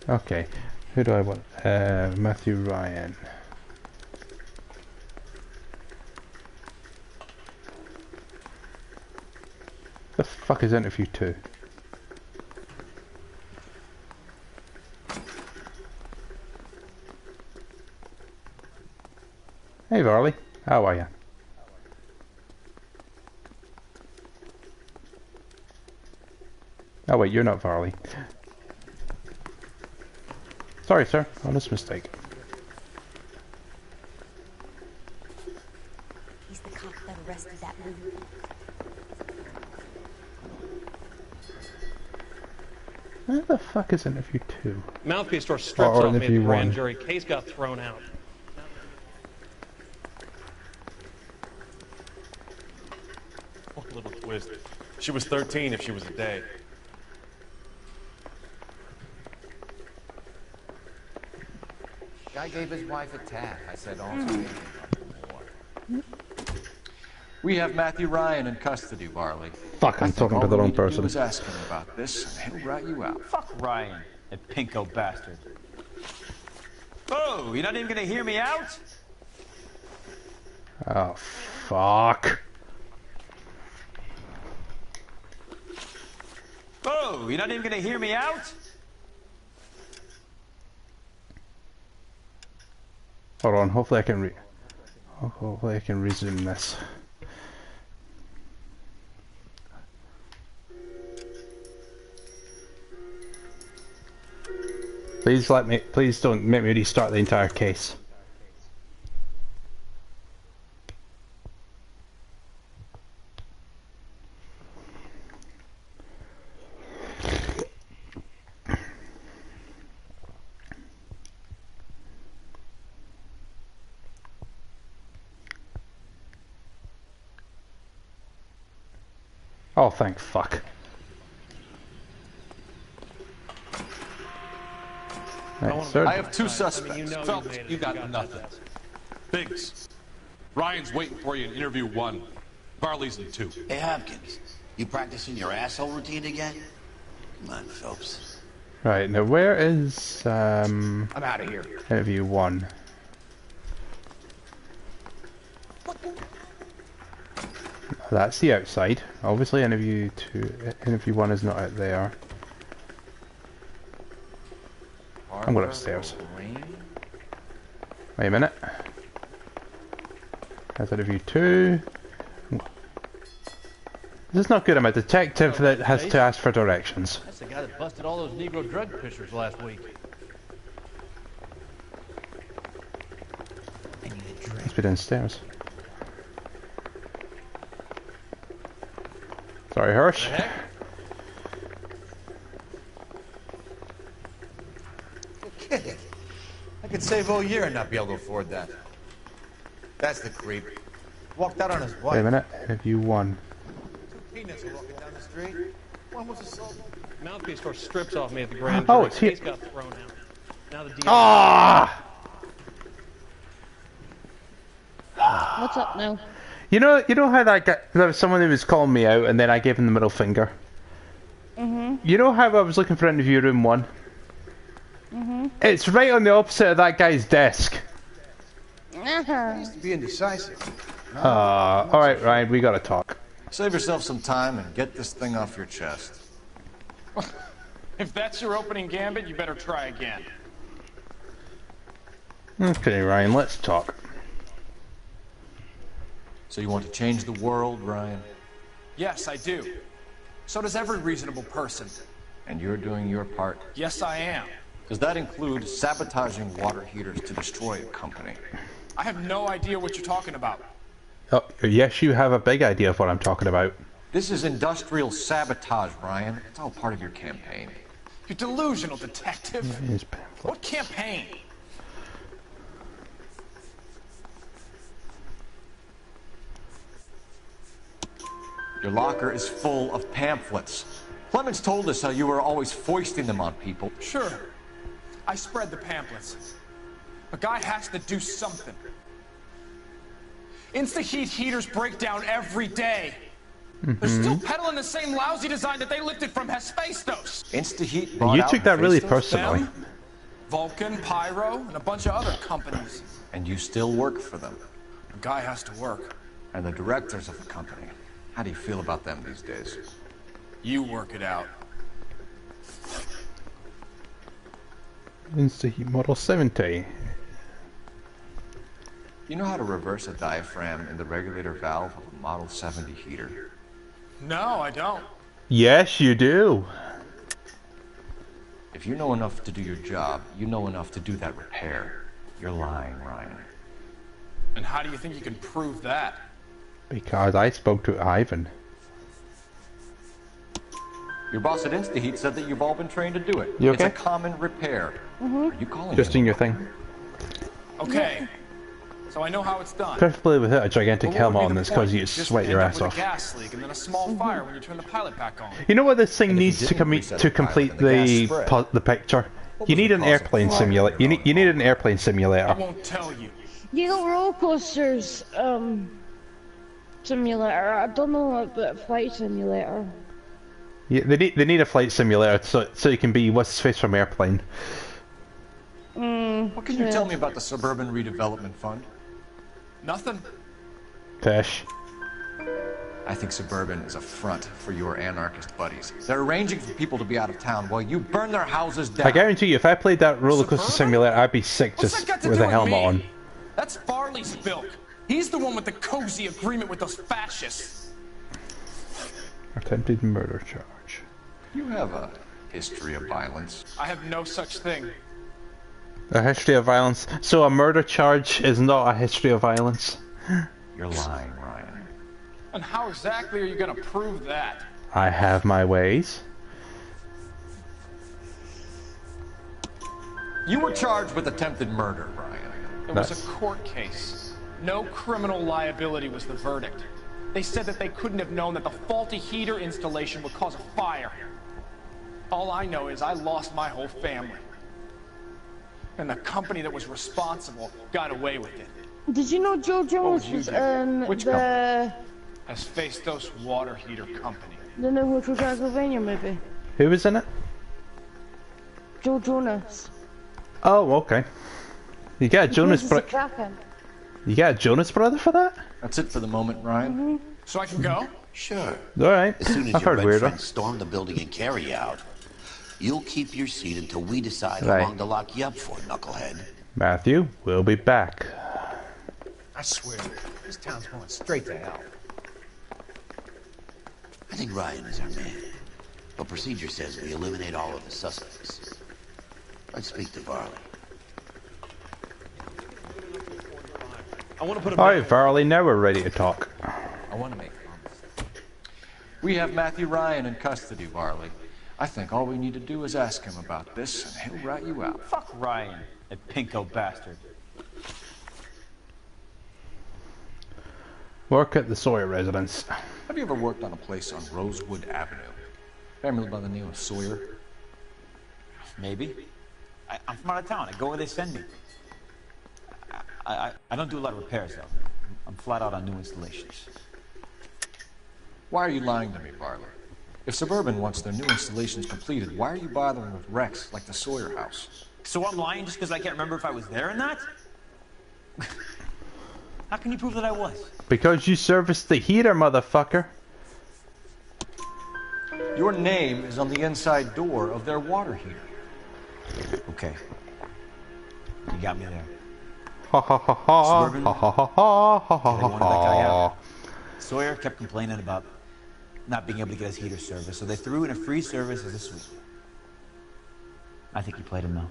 Speaker 1: Okay. Who do I want? Matthew Ryan. The fuck is interview 2? Hey Varley, how are you? Oh wait, you're not Varley. Sorry sir, honest mistake.
Speaker 13: He's the cop that arrested that loser.
Speaker 1: Where the fuck is interview 2?
Speaker 18: Mouthpiece store strips off me at the
Speaker 1: interview
Speaker 18: grand
Speaker 1: 1.
Speaker 18: jury. Case got thrown out.
Speaker 9: Oh, little twist. She was 13 if she was a day.
Speaker 21: Guy gave his wife a tap. I said also.
Speaker 9: We have Matthew Ryan in custody, Barley.
Speaker 1: Fuck, I'm talking to the wrong person.
Speaker 9: All we need to do is ask him about this, and he'll rat you out.
Speaker 22: Fuck Ryan, that pinko bastard. Oh, you're not even gonna hear me out?
Speaker 1: Oh, fuck.
Speaker 22: Oh, you're not even gonna hear me out?
Speaker 1: Hold on, hopefully I can hopefully I can resume this. Please don't make me restart the entire case. Oh, thank fuck. Right,
Speaker 3: I have 2 suspects. Phelps, you got nothing. Biggs, Ryan's waiting for you in interview 1. Barley's in 2.
Speaker 5: Hey, Hopkins, you practicing your asshole routine again? Come on, Phelps.
Speaker 1: Right, now where is
Speaker 14: I'm out of here.
Speaker 1: interview 1? That's the outside. Obviously interview 1 is not out there. I'm going upstairs. Wait a minute. That's interview 2. This is not good. I'm a detective that has to ask for directions.
Speaker 17: That's the guy that busted all those Negro drug pushers last week.
Speaker 1: Must be downstairs. Sorry, Hirsch.
Speaker 21: You're kidding. I could save all year and not be able to afford that. That's the creep. Walked out on his wife.
Speaker 1: Wait a minute. Have you won?
Speaker 21: Peanuts are walking down the street. One was assault.
Speaker 18: Mouthpiece tore strips off me at the grand
Speaker 1: Oh,
Speaker 18: jury.
Speaker 1: it's here.
Speaker 18: Case got thrown out. Now the deal.
Speaker 1: Ah!
Speaker 2: What's up now?
Speaker 1: You know how that guy, there was someone who was calling me out, and then I gave him the middle finger. You know how I was looking for interview room 1? It's right on the opposite of that guy's desk.
Speaker 21: Used to be indecisive.
Speaker 1: Alright, Ryan, we gotta talk.
Speaker 9: Save yourself some time and get this thing off your chest.
Speaker 6: If that's your opening gambit, you better try again.
Speaker 1: Okay, Ryan, let's talk.
Speaker 9: So you want to change the world, Ryan?
Speaker 6: Yes, I do. So does every reasonable person.
Speaker 9: And you're doing your part?
Speaker 6: Yes, I am.
Speaker 9: Does that include sabotaging water heaters to destroy a company?
Speaker 6: I have no idea what you're talking about.
Speaker 1: Oh, yes, you have a big idea of what I'm talking about.
Speaker 9: This is industrial sabotage, Ryan. It's all part of your campaign.
Speaker 6: You're delusional, detective. What campaign?
Speaker 9: Your locker is full of pamphlets. Clemens told us how you were always foisting them on people.
Speaker 6: Sure. I spread the pamphlets. A guy has to do something. Insta-heat heaters break down every day. They're still peddling the same lousy design that they lifted from Hephaestus.
Speaker 9: Insta-heat
Speaker 1: You took that really personally.
Speaker 6: Them, Vulcan, Pyro, and a bunch of other companies.
Speaker 9: And you still work for them.
Speaker 6: A guy has to work.
Speaker 9: And the directors of the company. How do you feel about them these days?
Speaker 6: You work it out.
Speaker 1: Insta-heat Model 70.
Speaker 9: You know how to reverse a diaphragm in the regulator valve of a Model 70 heater?
Speaker 6: No, I don't.
Speaker 1: Yes, you do.
Speaker 9: If you know enough to do your job, you know enough to do that repair. You're lying, Ryan.
Speaker 6: And how do you think you can prove that?
Speaker 1: Because I spoke to Ivan.
Speaker 9: Your boss at InstaHeat said that you've all been trained to do it.
Speaker 1: You okay?
Speaker 9: It's a common repair. Are you calling
Speaker 1: Just doing your thing.
Speaker 6: Okay. So I know how it's done.
Speaker 1: Preferably with a gigantic
Speaker 6: But what
Speaker 1: helmet
Speaker 6: would be
Speaker 1: on
Speaker 6: the
Speaker 1: this because
Speaker 6: point?
Speaker 1: you
Speaker 6: Just
Speaker 1: sweat your
Speaker 6: end up
Speaker 1: ass
Speaker 6: with
Speaker 1: off.
Speaker 6: a gas leak and then a small fire when you turn the pilot back on.
Speaker 1: You know what this thing needs to complete the picture? You need an airplane simulator. You need an airplane
Speaker 6: I
Speaker 1: simulator.
Speaker 6: won't tell you.
Speaker 2: You know, roller coasters, simulator. I don't know about flight simulator.
Speaker 1: Yeah, they need a flight simulator so you can be what's his face from Airplane.
Speaker 9: What can you tell me about the Suburban Redevelopment Fund?
Speaker 6: Nothing.
Speaker 1: Fish.
Speaker 9: I think Suburban is a front for your anarchist buddies. They're arranging for people to be out of town while you burn their houses down.
Speaker 1: I guarantee you, if I played that roller coaster simulator, I'd be sick just with a helmet on.
Speaker 6: That's Farley's bilk. He's the one with the cozy agreement with those fascists.
Speaker 1: Attempted murder charge.
Speaker 9: You have a history of violence.
Speaker 6: I have no such thing.
Speaker 1: A history of violence. So a murder charge is not a history of violence.
Speaker 9: You're lying, Ryan.
Speaker 6: And how exactly are you going to prove that?
Speaker 1: I have my ways.
Speaker 9: You were charged with attempted murder, Ryan.
Speaker 6: It was a court case. No criminal liability was the verdict. They said that they couldn't have known that the faulty heater installation would cause a fire. All I know is I lost my whole family. And the company that was responsible got away with it.
Speaker 2: Did you know Joe Jonas was in the
Speaker 6: Hephaestus water heater company?
Speaker 2: The new Hotel Transylvania movie?
Speaker 1: Who was in it?
Speaker 2: Joe Jonas.
Speaker 1: Oh, okay. You got a Jonas You got a Jonas brother for that?
Speaker 9: That's it for the moment, Ryan.
Speaker 6: So I can go?
Speaker 5: Sure.
Speaker 1: All right.
Speaker 5: As soon as
Speaker 1: I've
Speaker 5: your
Speaker 1: heard
Speaker 5: red
Speaker 1: weirdo.
Speaker 5: friends storm the building and carry you out, you'll keep your seat until we decide
Speaker 1: Right.
Speaker 5: how long to lock you up for, knucklehead.
Speaker 1: Matthew, we'll be back.
Speaker 21: I swear, this town's going straight to hell.
Speaker 5: I think Ryan is our man. But procedure says we eliminate all of the suspects. Let's speak to Varley.
Speaker 9: I want to put a...
Speaker 1: Alright, Varley, now we're ready to talk.
Speaker 9: I want to make promise. We have Matthew Ryan in custody, Varley. I think all we need to do is ask him about this, and he'll rat you out.
Speaker 22: Fuck Ryan, that pinko bastard.
Speaker 1: Work at the Sawyer residence.
Speaker 9: Have you ever worked on a place on Rosewood Avenue? Family by the name of Sawyer?
Speaker 22: Maybe. I'm from out of town. I go where they send me. I don't do a lot of repairs, though. I'm flat out on new installations.
Speaker 9: Why are you lying to me, Varley? If Suburban wants their new installations completed, why are you bothering with wrecks like the Sawyer house?
Speaker 22: So I'm lying just because I can't remember if I was there or not? How can you prove that I was?
Speaker 1: Because you serviced the heater, motherfucker.
Speaker 9: Your name is on the inside door of their water heater.
Speaker 22: Okay. You got me there.
Speaker 1: Ha ha ha ha.
Speaker 22: Suburban.
Speaker 1: Ha ha ha ha ha ha
Speaker 22: They wanted that guy
Speaker 1: ha.
Speaker 22: out. Sawyer kept complaining about not being able to get his heater service, so they threw in a free service as a sweep. I think he played him though.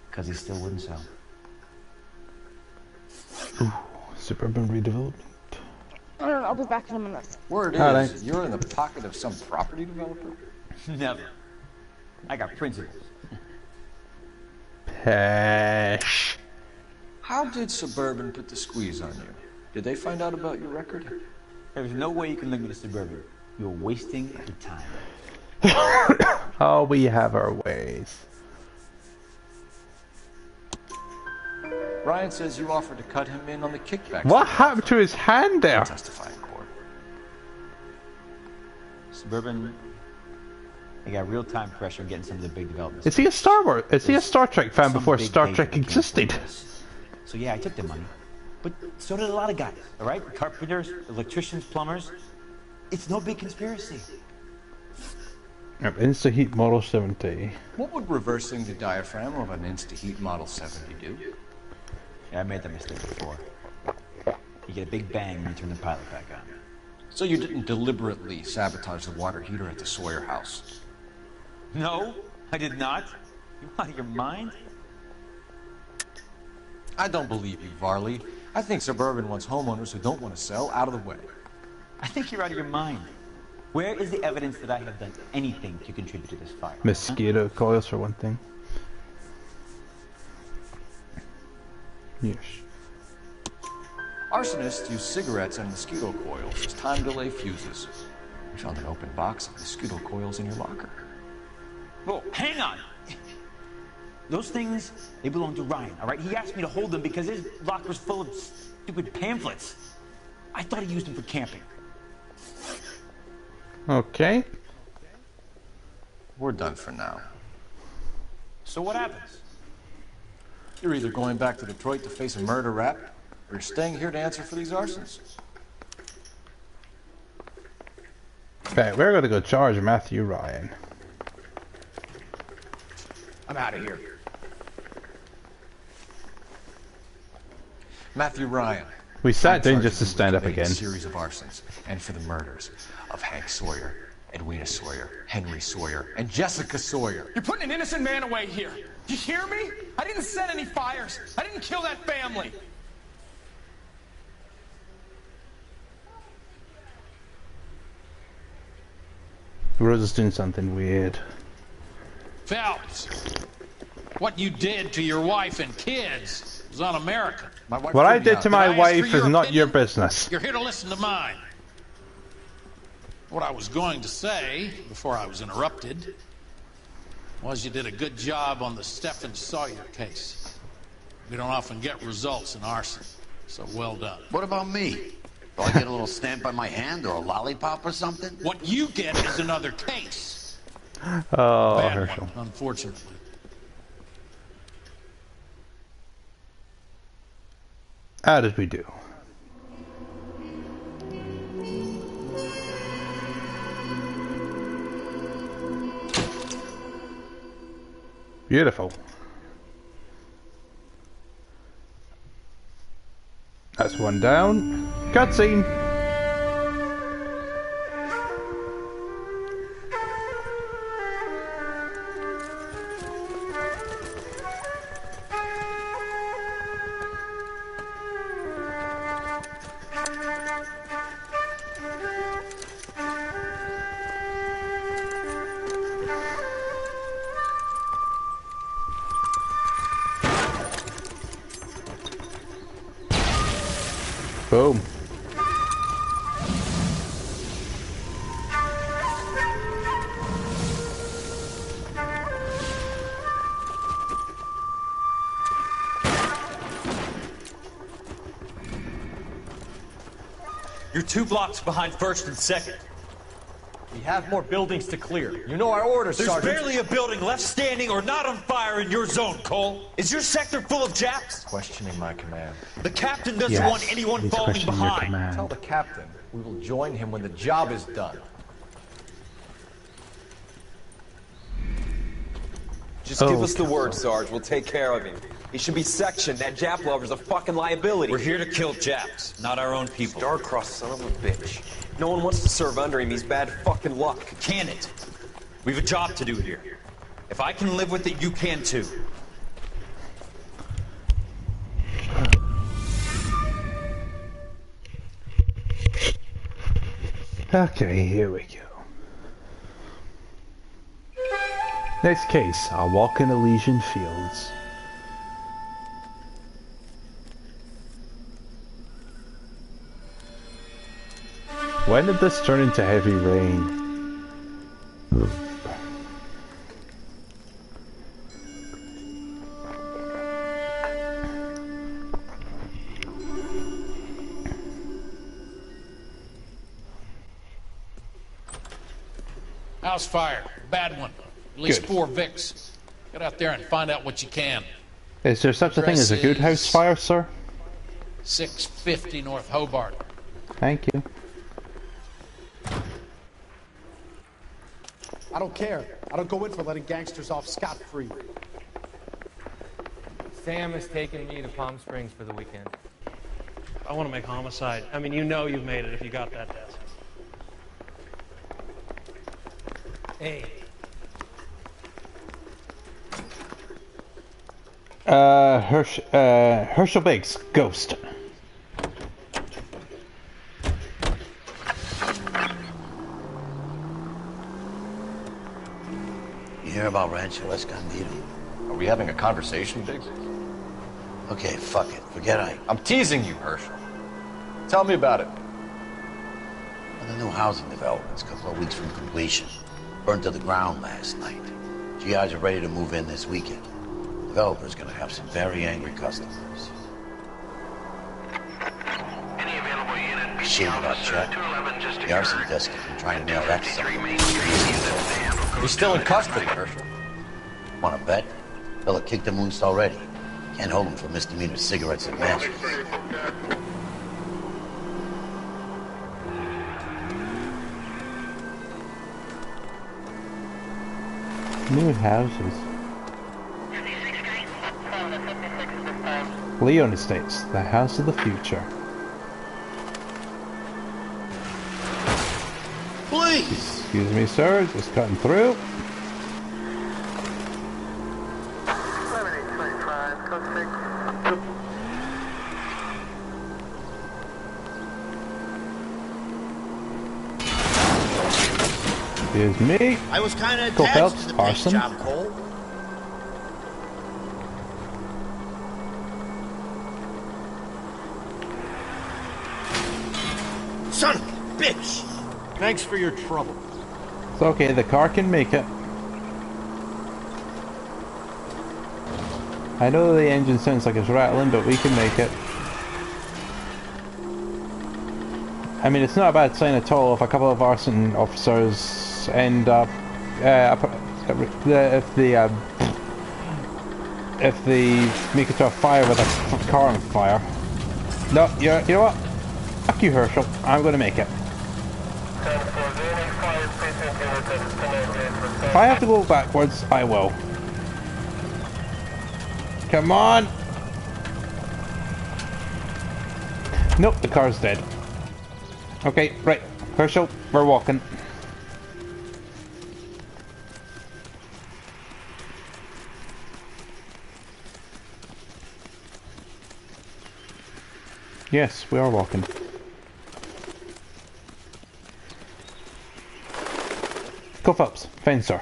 Speaker 22: Because he still wouldn't sell.
Speaker 1: Ooh, suburban redevelopment.
Speaker 2: I don't know, I'll be back in a minute.
Speaker 9: Word is, you're in the pocket of some property developer?
Speaker 22: Never. I got principles.
Speaker 1: Pesh.
Speaker 9: How did Suburban put the squeeze on you? Did they find out about your record?
Speaker 22: There's no way you can link me to Suburban. You're wasting your time.
Speaker 1: Oh, we have our ways.
Speaker 9: Ryan says you offered to cut him in on the kickback.
Speaker 1: What happened to his hand there?
Speaker 9: Testify in court.
Speaker 22: Suburban, they got real-time pressure getting some of the big developments.
Speaker 1: Is he a Star Wars? Is he a Star Trek fan
Speaker 22: Some
Speaker 1: before
Speaker 22: big
Speaker 1: Star
Speaker 22: data
Speaker 1: Trek
Speaker 22: that can't
Speaker 1: existed?
Speaker 22: afford this. So yeah, I took their money. But so did a lot of guys, all right? Carpenters, electricians, plumbers. It's no big conspiracy.
Speaker 1: Insta-Heat Model 70.
Speaker 9: What would reversing the diaphragm of an Insta-Heat Model 70 do?
Speaker 22: Yeah, I made that mistake before. You get a big bang when you turn the pilot back on.
Speaker 9: So you didn't deliberately sabotage the water heater at the Sawyer house?
Speaker 22: No, I did not. You out of your mind?
Speaker 9: I don't believe you, Varley. I think Suburban wants homeowners who don't want to sell out of the way.
Speaker 22: I think you're out of your mind. Where is the evidence that I have done anything to contribute to this fire?
Speaker 1: Mosquito coils for one thing. Yes.
Speaker 9: Arsonists use cigarettes and mosquito coils as time delay fuses. We found an open box of mosquito coils in your locker.
Speaker 22: Whoa, hang on! Those things, they belong to Ryan, all right? He asked me to hold them because his locker's full of stupid pamphlets. I thought he used them for camping.
Speaker 1: Okay.
Speaker 9: We're done for now.
Speaker 22: So what happens?
Speaker 9: You're either going back to Detroit to face a murder rap, or you're staying here to answer for these arsons.
Speaker 1: Okay, we're gonna go charge Matthew Ryan.
Speaker 21: I'm out of here.
Speaker 9: Matthew Ryan.
Speaker 1: We sat down
Speaker 9: I'm
Speaker 1: just to
Speaker 9: charging
Speaker 1: stand
Speaker 9: you
Speaker 1: up
Speaker 9: with committing
Speaker 1: again.
Speaker 9: A series of arsons, and for the murders of Hank Sawyer, Edwina Sawyer, Henry Sawyer, and Jessica Sawyer.
Speaker 6: You're putting an innocent man away here. Do you hear me? I didn't set any fires. I didn't kill that family.
Speaker 1: Rose is doing something weird.
Speaker 7: Phelps, what you did to your wife and kids was un-American.
Speaker 1: What I did to my wife is not your business.
Speaker 7: You're here to listen to mine. What I was going to say, before I was interrupted, was you did a good job on the Stephen Sawyer case. We don't often get results in arson, so well done.
Speaker 5: What about me? Do I get a little stamp by my hand or a lollipop or something?
Speaker 7: What you get is another case.
Speaker 1: Oh,
Speaker 7: Bad
Speaker 1: Herschel.
Speaker 7: one, unfortunately.
Speaker 1: How did we do? Beautiful. That's one down. Cutscene. Boom.
Speaker 9: You're 2 blocks behind 1st and 2nd. We have more buildings to clear. You know our orders,
Speaker 14: There's
Speaker 9: Sergeant.
Speaker 14: barely a building left standing or not on fire in your zone, Cole. Is your sector full of Japs?
Speaker 9: Questioning my command.
Speaker 14: The captain doesn't
Speaker 1: Yes,
Speaker 14: want anyone
Speaker 1: he's
Speaker 14: falling
Speaker 1: questioning your
Speaker 14: behind.
Speaker 1: command.
Speaker 9: Tell the captain we will join him when the job is done.
Speaker 4: Just give us the word, Sarge. We'll take care of him. He should be sectioned. That Jap lover's a fucking liability.
Speaker 14: We're here to kill Japs, not our own people.
Speaker 4: Star-crossed son of a bitch. No one wants to serve under him. He's bad fucking luck.
Speaker 14: Can it? We've a job to do here. If I can live with it, you can too.
Speaker 1: Okay, here we go. Next case, a walk in Elysian Fields. When did this turn into heavy rain?
Speaker 7: House fire. Bad one. At least
Speaker 1: Good.
Speaker 7: 4 Vicks. Get out there and find out what you can.
Speaker 1: Is there such a thing as a good house fire, sir?
Speaker 7: 650 North Hobart.
Speaker 1: Thank you.
Speaker 6: I don't care. I don't go in for letting gangsters off scot-free.
Speaker 11: Sam is taking me to Palm Springs for the weekend.
Speaker 23: I want to make homicide. I mean, you know you've made it if you got that desk.
Speaker 11: Hey.
Speaker 1: Herschel Biggs, Ghost.
Speaker 5: You hear about Rancho Escondido?
Speaker 9: Are we having a conversation, Biggs?
Speaker 5: Okay, fuck it. Forget I...
Speaker 9: I'm teasing you, Herschel. Tell me about it.
Speaker 5: Well, the new housing development's a couple of weeks from completion. Burned to the ground last night. GIs are ready to move in this weekend. Developer's gonna have some very angry customers.
Speaker 20: Any available unit,
Speaker 5: Shit about Chet. The arson desk has been trying to nail that to something.
Speaker 9: He's still in custody, Herschel.
Speaker 5: Wanna bet? Fella kicked him loose already. Can't hold him for misdemeanor cigarettes and matches.
Speaker 1: New houses. Leon Estates, the house of the future.
Speaker 14: Please!
Speaker 1: Excuse me, sir, just cutting through. Excuse me.
Speaker 14: I was kind of
Speaker 1: Go
Speaker 14: attached
Speaker 1: Phelps,
Speaker 14: to the paint
Speaker 1: Arson.
Speaker 14: job, Cole. Son of a bitch!
Speaker 21: Thanks for your trouble.
Speaker 1: It's okay, the car can make it. I know the engine sounds like it's rattling, but we can make it. I mean, it's not a bad sign at all if a couple of arson officers end up... if they make it to a fire with a car on fire. No, you know what? Fuck you, Herschel. I'm gonna make it. If I have to go backwards, I will. Come on! Nope, the car's dead. Okay, right. Herschel, we're walking. Yes, we are walking. Go Phelps, fencer.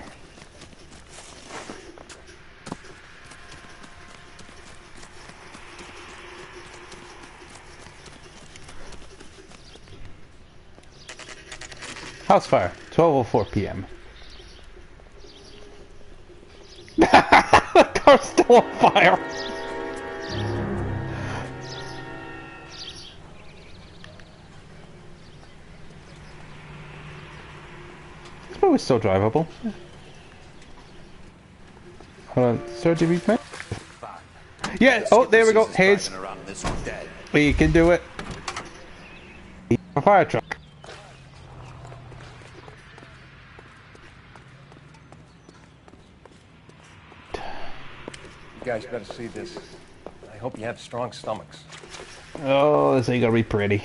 Speaker 1: House fire, 12:04 p.m. The car's still on fire! It's probably still drivable. Hold on, sir, did we make? Yeah, oh, there we go, heads. We can do it. A fire truck.
Speaker 12: You guys better see this. I hope you have strong stomachs.
Speaker 1: Oh, this ain't gonna be pretty.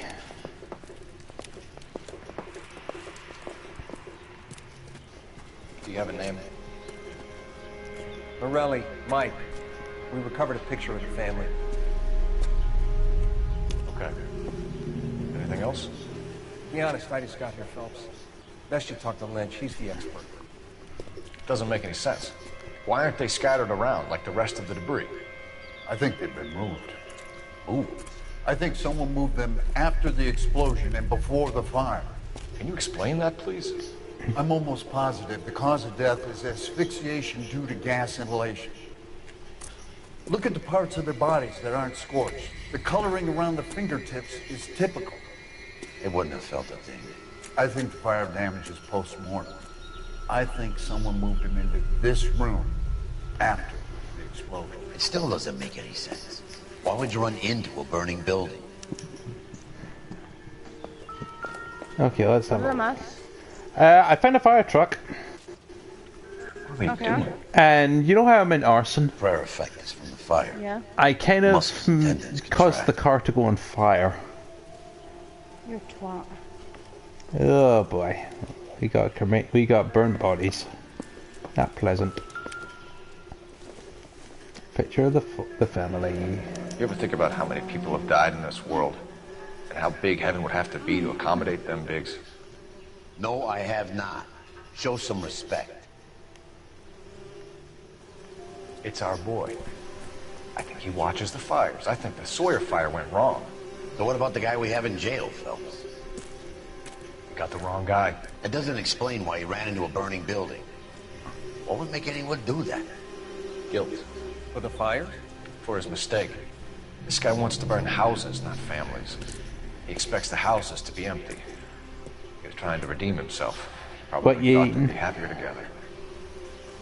Speaker 12: Do you have a name? Morelli, Mike. We recovered a picture of the family.
Speaker 9: Okay. Anything else?
Speaker 12: To be honest, I just got here, Phelps. Best you talk to Lynch. He's the expert.
Speaker 9: Doesn't make any sense. Why aren't they scattered around like the rest of the debris?
Speaker 15: I think they've been moved. Moved? I think someone moved them after the explosion and before the fire.
Speaker 9: Can you explain that, please?
Speaker 15: I'm almost positive the cause of death is asphyxiation due to gas inhalation. Look at the parts of their bodies that aren't scorched. The coloring around the fingertips is typical.
Speaker 5: They wouldn't have felt a thing.
Speaker 15: I think the fire damage is post-mortem. I think someone moved him into this room after the explosion.
Speaker 5: It still doesn't make any sense. Why would you run into a burning building?
Speaker 1: Okay, let's have
Speaker 2: Cover
Speaker 1: a
Speaker 2: them
Speaker 1: look.
Speaker 2: us.
Speaker 1: I found a fire truck.
Speaker 5: What are we
Speaker 2: Okay.
Speaker 5: doing?
Speaker 1: And you know how I'm in Arson?
Speaker 5: Prayer effect is from the fire.
Speaker 2: Yeah.
Speaker 1: I kind of
Speaker 5: Muscles and tendons
Speaker 1: caused the car to go on fire.
Speaker 2: You're a twat.
Speaker 1: Oh boy. We got burnt bodies. Not pleasant. Picture of the family.
Speaker 9: You ever think about how many people have died in this world? And how big heaven would have to be to accommodate them bigs?
Speaker 5: No, I have not. Show some respect.
Speaker 9: It's our boy. I think he watches the fires. I think the Sawyer fire went wrong.
Speaker 5: So what about the guy we have in jail, Phelps?
Speaker 9: We got the wrong guy.
Speaker 5: That doesn't explain why he ran into a burning building. What would make anyone do that?
Speaker 9: Guilt.
Speaker 12: For the fire?
Speaker 9: For his mistake. This guy wants to burn houses, not families. He expects the houses to be empty. He's trying to redeem himself. Probably
Speaker 1: What you
Speaker 9: thought
Speaker 1: eating?
Speaker 9: they'd be happier together.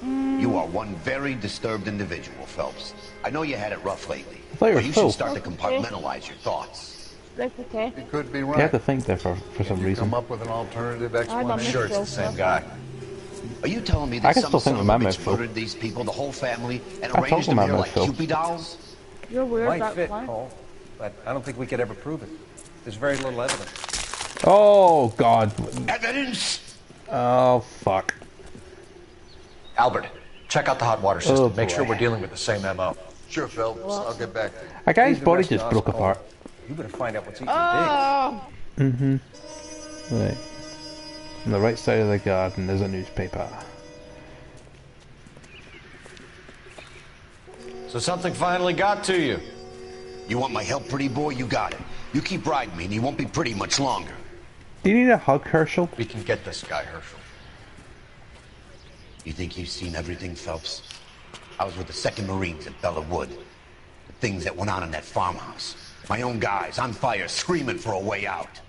Speaker 5: You are one very disturbed individual, Phelps. I know you had it rough lately,
Speaker 1: thought you were
Speaker 5: but you
Speaker 1: full.
Speaker 5: should start to compartmentalize your thoughts.
Speaker 2: That's okay.
Speaker 15: He could be
Speaker 1: You
Speaker 15: right.
Speaker 1: have to think there for some
Speaker 15: You
Speaker 1: reason.
Speaker 15: come up with an alternative
Speaker 2: I'm
Speaker 15: explanation.
Speaker 9: Sure, it's the same guy.
Speaker 5: Are you telling me
Speaker 1: I
Speaker 5: that
Speaker 1: can
Speaker 5: some
Speaker 1: still think
Speaker 5: son
Speaker 1: with
Speaker 5: of
Speaker 1: my
Speaker 5: a bitch
Speaker 1: mouth full.
Speaker 5: murdered these people, the whole family, and
Speaker 1: I
Speaker 5: arranged
Speaker 1: told
Speaker 5: them
Speaker 1: my
Speaker 5: here
Speaker 1: mouth
Speaker 5: like
Speaker 1: full.
Speaker 5: Cupid dolls?
Speaker 2: You're weird,
Speaker 12: Might
Speaker 2: that's
Speaker 12: fit,
Speaker 2: fine.
Speaker 12: Cole, but I don't think we could ever prove it. There's very little evidence.
Speaker 1: Oh god.
Speaker 5: Evidence?
Speaker 1: Oh fuck.
Speaker 9: Albert, check out the hot water system.
Speaker 1: Oh,
Speaker 9: Make sure
Speaker 1: boy.
Speaker 9: we're dealing with the same MO.
Speaker 15: Sure, Phelps. I'll get back to you.
Speaker 1: A guy's
Speaker 12: Leave the
Speaker 1: body
Speaker 12: rest
Speaker 1: just
Speaker 12: to us,
Speaker 1: broke
Speaker 12: Cole.
Speaker 1: apart.
Speaker 12: You better find out what's eating
Speaker 2: Oh!
Speaker 1: Mm-hmm. Right. On the right side of the garden there's a newspaper.
Speaker 9: So something finally got to you.
Speaker 5: You want my help, pretty boy? You got it. You keep riding me and you won't be pretty much longer.
Speaker 1: Do you need a hug, Herschel?
Speaker 9: We can get this guy, Herschel.
Speaker 5: You think you've seen everything, Phelps? I was with the 2nd Marines at Bella Wood. The things that went on in that farmhouse. My own guys on fire, screaming for a way out.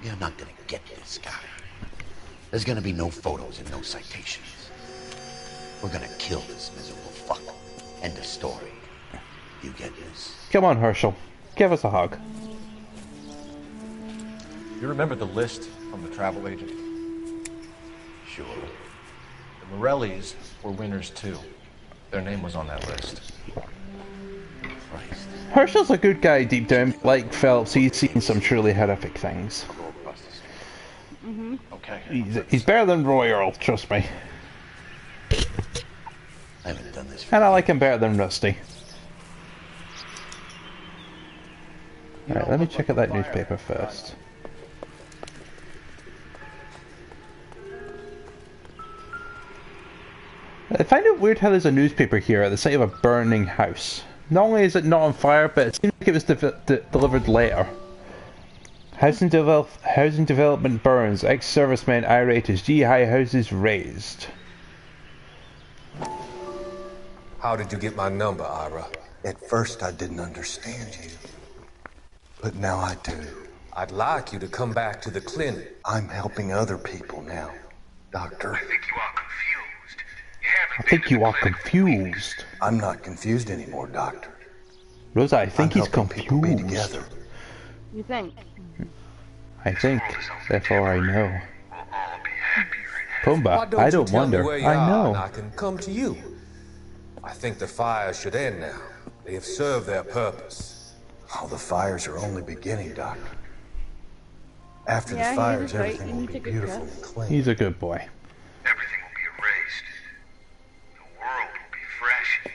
Speaker 5: You're not gonna get this guy. There's gonna be no photos and no citations. We're gonna kill this miserable fuck. End of story. You get this?
Speaker 1: Come on, Herschel. Give us a hug.
Speaker 9: You remember the list from the travel agent?
Speaker 5: Sure.
Speaker 9: The Morellis were winners too. Their name was on that list.
Speaker 5: Christ.
Speaker 1: Herschel's a good guy deep down. Like Phelps, he's seen some truly horrific things.
Speaker 2: Mm-hmm.
Speaker 9: Okay.
Speaker 1: He's better than Roy Earl, trust me.
Speaker 5: I haven't done this for
Speaker 1: And I like him better than Rusty. Alright, let me check out that newspaper first. I find it weird how there's a newspaper here at the site of a burning house. Not only is it not on fire, but it seems like it was delivered later. Housing development burns. Ex-servicemen irate as GI houses razed.
Speaker 10: How did you get my number, Ira? At first I didn't understand you. But now I do. I'd like you to come back to the clinic. I'm helping other people now, Doctor.
Speaker 20: I think you are confused. You haven't
Speaker 1: I think you are confused.
Speaker 10: I'm not confused anymore, Doctor.
Speaker 1: Rosa, I think he's
Speaker 10: people be
Speaker 1: confused.
Speaker 10: together.
Speaker 2: You think?
Speaker 1: I think, therefore I know.
Speaker 10: Why
Speaker 1: Pumbaa,
Speaker 10: don't
Speaker 1: I
Speaker 10: you
Speaker 1: don't
Speaker 10: tell me
Speaker 1: wonder.
Speaker 10: where you
Speaker 1: I
Speaker 10: are
Speaker 1: know.
Speaker 10: and I can come to you. I think the fires should end now. They have served their purpose. Oh, the fires are only beginning, Doctor. After
Speaker 2: Yeah,
Speaker 10: the
Speaker 2: he
Speaker 10: fires,
Speaker 2: was right.
Speaker 10: everything
Speaker 2: He
Speaker 10: will
Speaker 2: needs
Speaker 10: be
Speaker 2: a good
Speaker 10: beautiful
Speaker 2: cut.
Speaker 10: and clean.
Speaker 1: He's a good boy.
Speaker 20: Everything will be erased. The world will be fresh and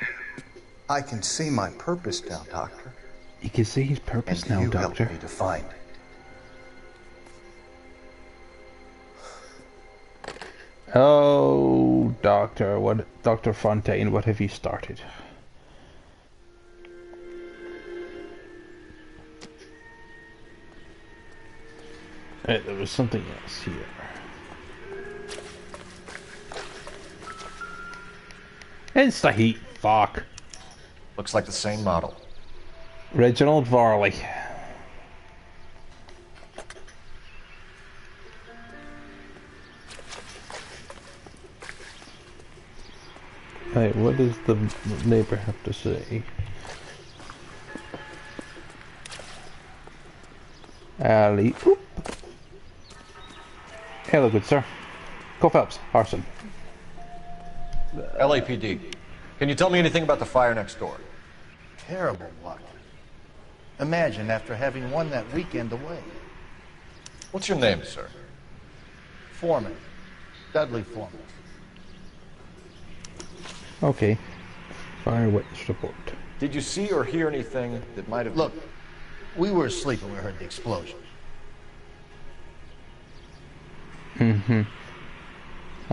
Speaker 20: new.
Speaker 10: I can see my purpose now, Doctor.
Speaker 1: You can see his purpose
Speaker 10: And
Speaker 1: now,
Speaker 10: you
Speaker 1: Doctor.
Speaker 10: help me to find it.
Speaker 1: Oh, Dr. Fontaine, what have you started? There was something else here. Insta heat, fuck.
Speaker 12: Looks like the same model.
Speaker 1: Reginald Varley. Hey, what does the neighbor have to say? Ali. Oop. Hello, good sir. Cole Phelps, Arson.
Speaker 12: LAPD. Can you tell me anything about the fire next door?
Speaker 15: Terrible luck. Imagine after having won that weekend away.
Speaker 12: What's your name, sir?
Speaker 15: Foreman. Dudley Foreman.
Speaker 1: Okay. Fire witness report.
Speaker 12: Did you see or hear anything that might have...
Speaker 15: Look, we were asleep when we heard the explosion.
Speaker 1: Mm-hmm.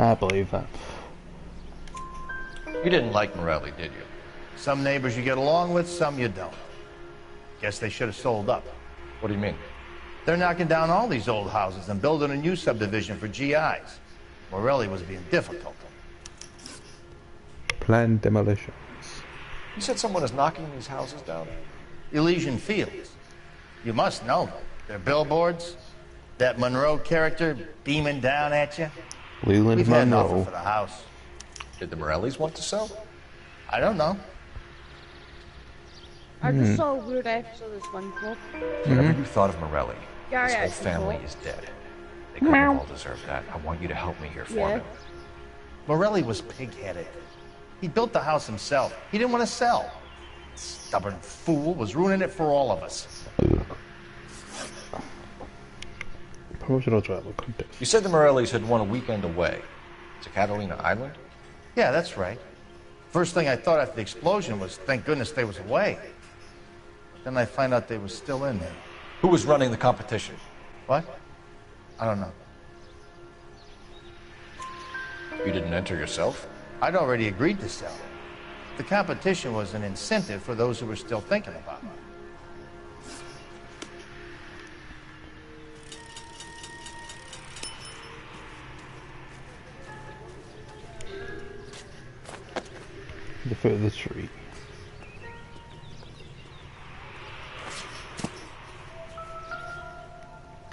Speaker 1: I believe that.
Speaker 12: You didn't like Morelli, did you?
Speaker 15: Some neighbors you get along with, some you don't. Guess they should have sold up.
Speaker 12: What do you mean?
Speaker 15: They're knocking down all these old houses and building a new subdivision for GIs. Morelli was being difficult.
Speaker 1: Planned demolitions.
Speaker 12: You said someone is knocking these houses down?
Speaker 15: Elysian Fields. You must know them. They're billboards. That Monroe character beaming down at you.
Speaker 1: Leland
Speaker 15: We've had an
Speaker 1: Monroe.
Speaker 15: offer for the house.
Speaker 12: Did the Morellis want to sell?
Speaker 15: I don't know.
Speaker 2: I just saw a weird episode of SpongeBob.
Speaker 12: Whatever you thought of Morelli,
Speaker 2: Yeah,
Speaker 12: his
Speaker 2: yeah,
Speaker 12: whole
Speaker 2: it's
Speaker 12: family
Speaker 2: cool.
Speaker 12: is dead. They couldn't have all deserved that. I want you to help me here, Foreman.
Speaker 15: Morelli was pig-headed. He built the house himself. He didn't want to sell. Stubborn fool was ruining it for all of us.
Speaker 1: Promotional travel contest.
Speaker 12: You said the Morellis had won a weekend away to Catalina Island?
Speaker 15: Yeah, that's right. First thing I thought after the explosion was, thank goodness they was away. But then I find out they was still in there.
Speaker 12: Who was running the competition?
Speaker 15: What? I don't know.
Speaker 12: You didn't enter yourself?
Speaker 15: I'd already agreed to sell. The competition was an incentive for those who were still thinking about it.
Speaker 1: The foot of the tree.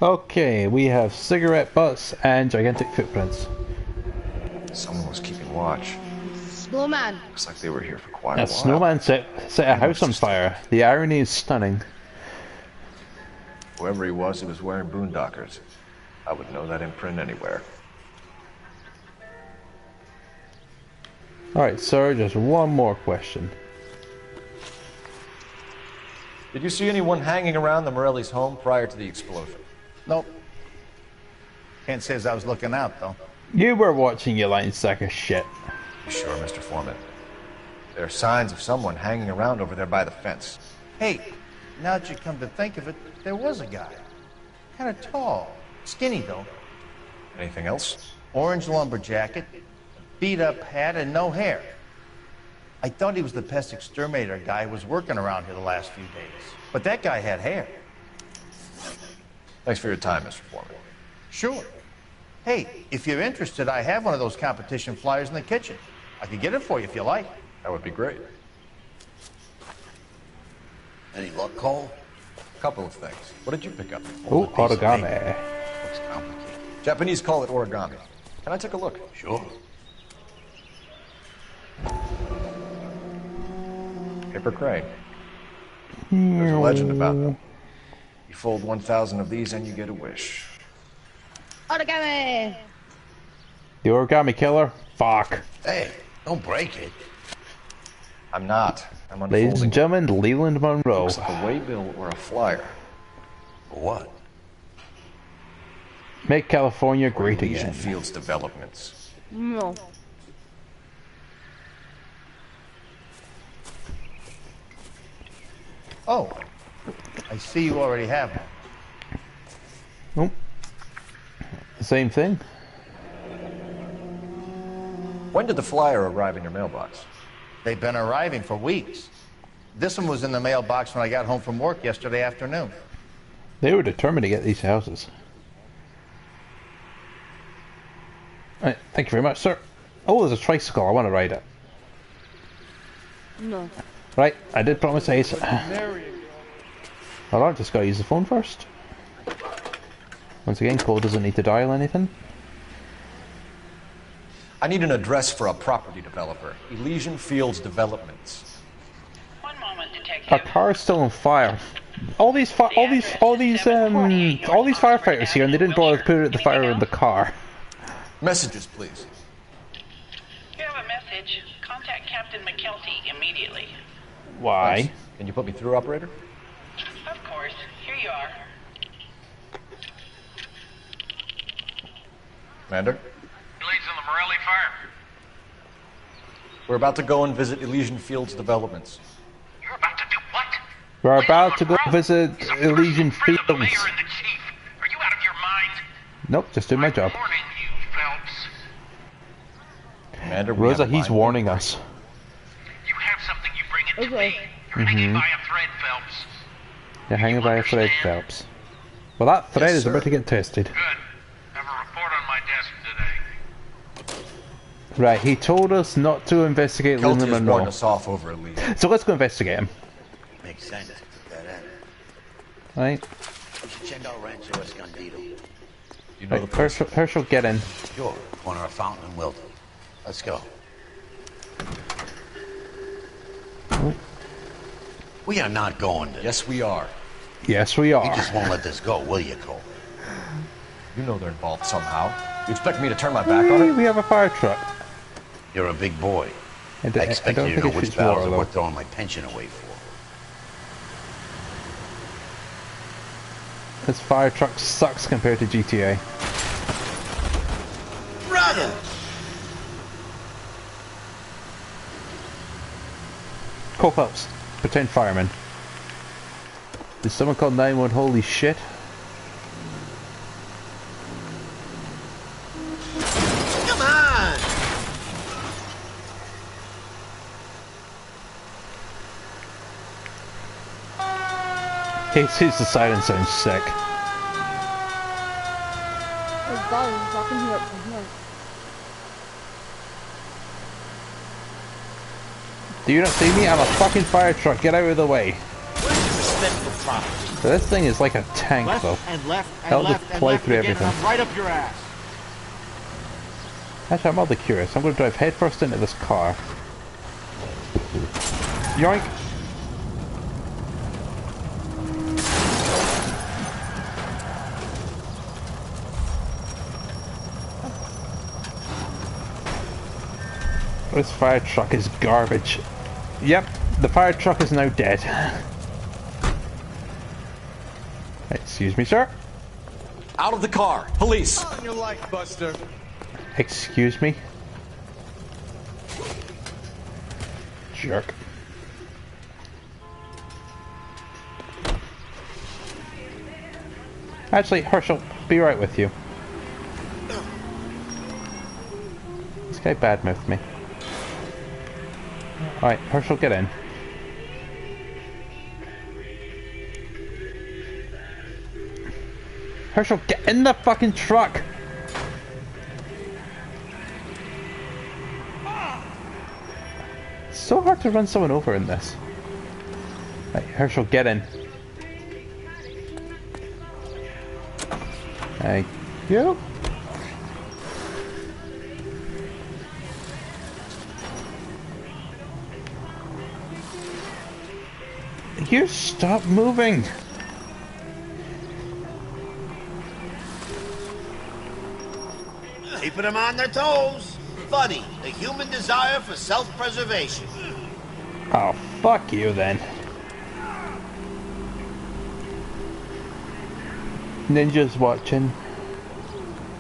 Speaker 1: Okay, we have cigarette butts and gigantic footprints.
Speaker 12: Someone was keeping watch.
Speaker 2: Snowman.
Speaker 12: Looks like they were here for quite a
Speaker 1: A
Speaker 12: while.
Speaker 1: snowman set a house on fire. The irony is stunning.
Speaker 12: Whoever he was wearing boondockers. I would know that imprint anywhere.
Speaker 1: Alright, sir, just one more question.
Speaker 12: Did you see anyone hanging around the Morellis' home prior to the explosion?
Speaker 15: Nope. Can't say as I was looking out, though.
Speaker 1: You were watching, you lying sack of shit.
Speaker 12: You sure, Mr. Foreman? There are signs of someone hanging around over there by the fence.
Speaker 15: Hey, now that you come to think of it, there was a guy. Kind of tall. Skinny, though.
Speaker 12: Anything else?
Speaker 15: Orange lumber jacket, beat-up hat, and no hair. I thought he was the pest exterminator guy who was working around here the last few days. But that guy had hair.
Speaker 12: Thanks for your time, Mr. Foreman.
Speaker 21: Sure. Hey, if you're interested, I have one of those competition flyers in the kitchen. I could get it for you if you like.
Speaker 12: That would be great.
Speaker 5: Any luck, Cole?
Speaker 12: A couple of things. What did you pick up?
Speaker 1: Oh, origami.
Speaker 5: Looks complicated.
Speaker 12: Japanese call it origami. Can I take a look?
Speaker 5: Sure.
Speaker 12: Paper crane. There's a legend about them. You fold 1,000 of these and you get a wish.
Speaker 2: Origami!
Speaker 1: The origami killer? Fuck.
Speaker 5: Hey, don't break it.
Speaker 12: I'm not. I'm unfolding.
Speaker 1: Ladies and gentlemen, Leland Monroe.
Speaker 12: Looks like a waybill or a flyer.
Speaker 5: What?
Speaker 1: Make California great
Speaker 12: Elysian
Speaker 1: again.
Speaker 12: Fields developments.
Speaker 2: No.
Speaker 21: Oh, I see you already have one.
Speaker 1: Nope. Same thing.
Speaker 12: When did the flyer arrive in your mailbox?
Speaker 21: They've been arriving for weeks. This one was in the mailbox when I got home from work yesterday afternoon.
Speaker 1: They were determined to get these houses. Right, thank you very much, sir. Oh, there's a tricycle. I want to ride it.
Speaker 2: No.
Speaker 1: Right, I did promise Ace. Hold on, just gotta use the phone first. Once again, Cole doesn't need to dial anything.
Speaker 12: I need an address for a property developer. Elysian Fields Developments.
Speaker 1: Our car is still on fire. All these firefighters here, and they didn't bother to put the fire in the car.
Speaker 12: Messages, please.
Speaker 8: You have a message. Contact Captain McKelty immediately.
Speaker 1: Why?
Speaker 12: Thanks. Can you put me through, operator?
Speaker 8: Of course. Here you are.
Speaker 12: Commander?
Speaker 14: Leads on the Morelli fire.
Speaker 12: We're about to go and visit Elysian Fields Developments.
Speaker 14: You're about to do what?
Speaker 1: We're about to go visit Elysian Fields.
Speaker 14: Are you out of your mind?
Speaker 1: Nope, just doing my job.
Speaker 14: Warning you, Phelps.
Speaker 12: Commander,
Speaker 1: Rosa, he's warning us.
Speaker 14: You have something you bring it to
Speaker 2: Okay.
Speaker 14: me. You're hanging by a thread, Phelps.
Speaker 1: You're hanging by a thread, Phelps. Well, that thread is about to get tested.
Speaker 14: Good. Have a report on my desk today.
Speaker 1: Right, he told us not to investigate
Speaker 12: Kelty
Speaker 1: Leland
Speaker 12: has warned
Speaker 1: Monroe.
Speaker 12: us off over Elysian.
Speaker 1: So let's go investigate him.
Speaker 5: Makes sense. Put that in.
Speaker 1: Right.
Speaker 5: We should check out Rancho Escondido.
Speaker 12: You know
Speaker 1: Right, Herschel, get in.
Speaker 5: Sure. Corner of Fountain and Wilton. Let's go. We are not going to.
Speaker 12: Yes, we are.
Speaker 1: Yes, we are.
Speaker 5: You just won't let this go, will you, Cole?
Speaker 12: You know they're involved somehow. You expect me to turn my back on it?
Speaker 1: We have a fire truck.
Speaker 5: You're a big boy. I
Speaker 1: I
Speaker 5: expect
Speaker 1: don't
Speaker 5: you to
Speaker 1: think
Speaker 5: know
Speaker 1: it
Speaker 5: which
Speaker 1: shoots
Speaker 5: battles
Speaker 1: water,
Speaker 5: are
Speaker 1: though.
Speaker 5: worth throwing my pension away for.
Speaker 1: This fire truck sucks compared to GTA.
Speaker 14: Brother!
Speaker 1: Cole Phelps, pretend fireman. Did someone call 911? Holy shit.
Speaker 14: Come on!
Speaker 1: Hey, the siren sounds sick.
Speaker 2: His dog is walking here up from here.
Speaker 1: Do you not see me? I'm a fucking fire truck. Get out of the way. So this thing is like a tank,
Speaker 11: Left
Speaker 1: though.
Speaker 11: and left and
Speaker 1: That'll
Speaker 11: left
Speaker 1: just
Speaker 11: and
Speaker 1: plow
Speaker 11: left
Speaker 1: through
Speaker 11: again, and
Speaker 1: everything.
Speaker 11: I'm right up your ass.
Speaker 1: Actually, I'm oddly curious. I'm going to drive headfirst into this car. Yoink! This fire truck is garbage. Yep, the fire truck is now dead. Excuse me, sir.
Speaker 12: Out of the car! Police!
Speaker 21: On your life, Buster.
Speaker 1: Excuse me. Jerk. Actually, Herschel, be right with you. This guy badmouthed me. Alright, Herschel, get in. Herschel, get in the fucking truck! It's so hard to run someone over in this. Right, Herschel, get in. Thank you. You stop moving!
Speaker 14: Keeping them on their toes. Funny, the human desire for self-preservation.
Speaker 1: Oh, fuck you then. Ninja's watching.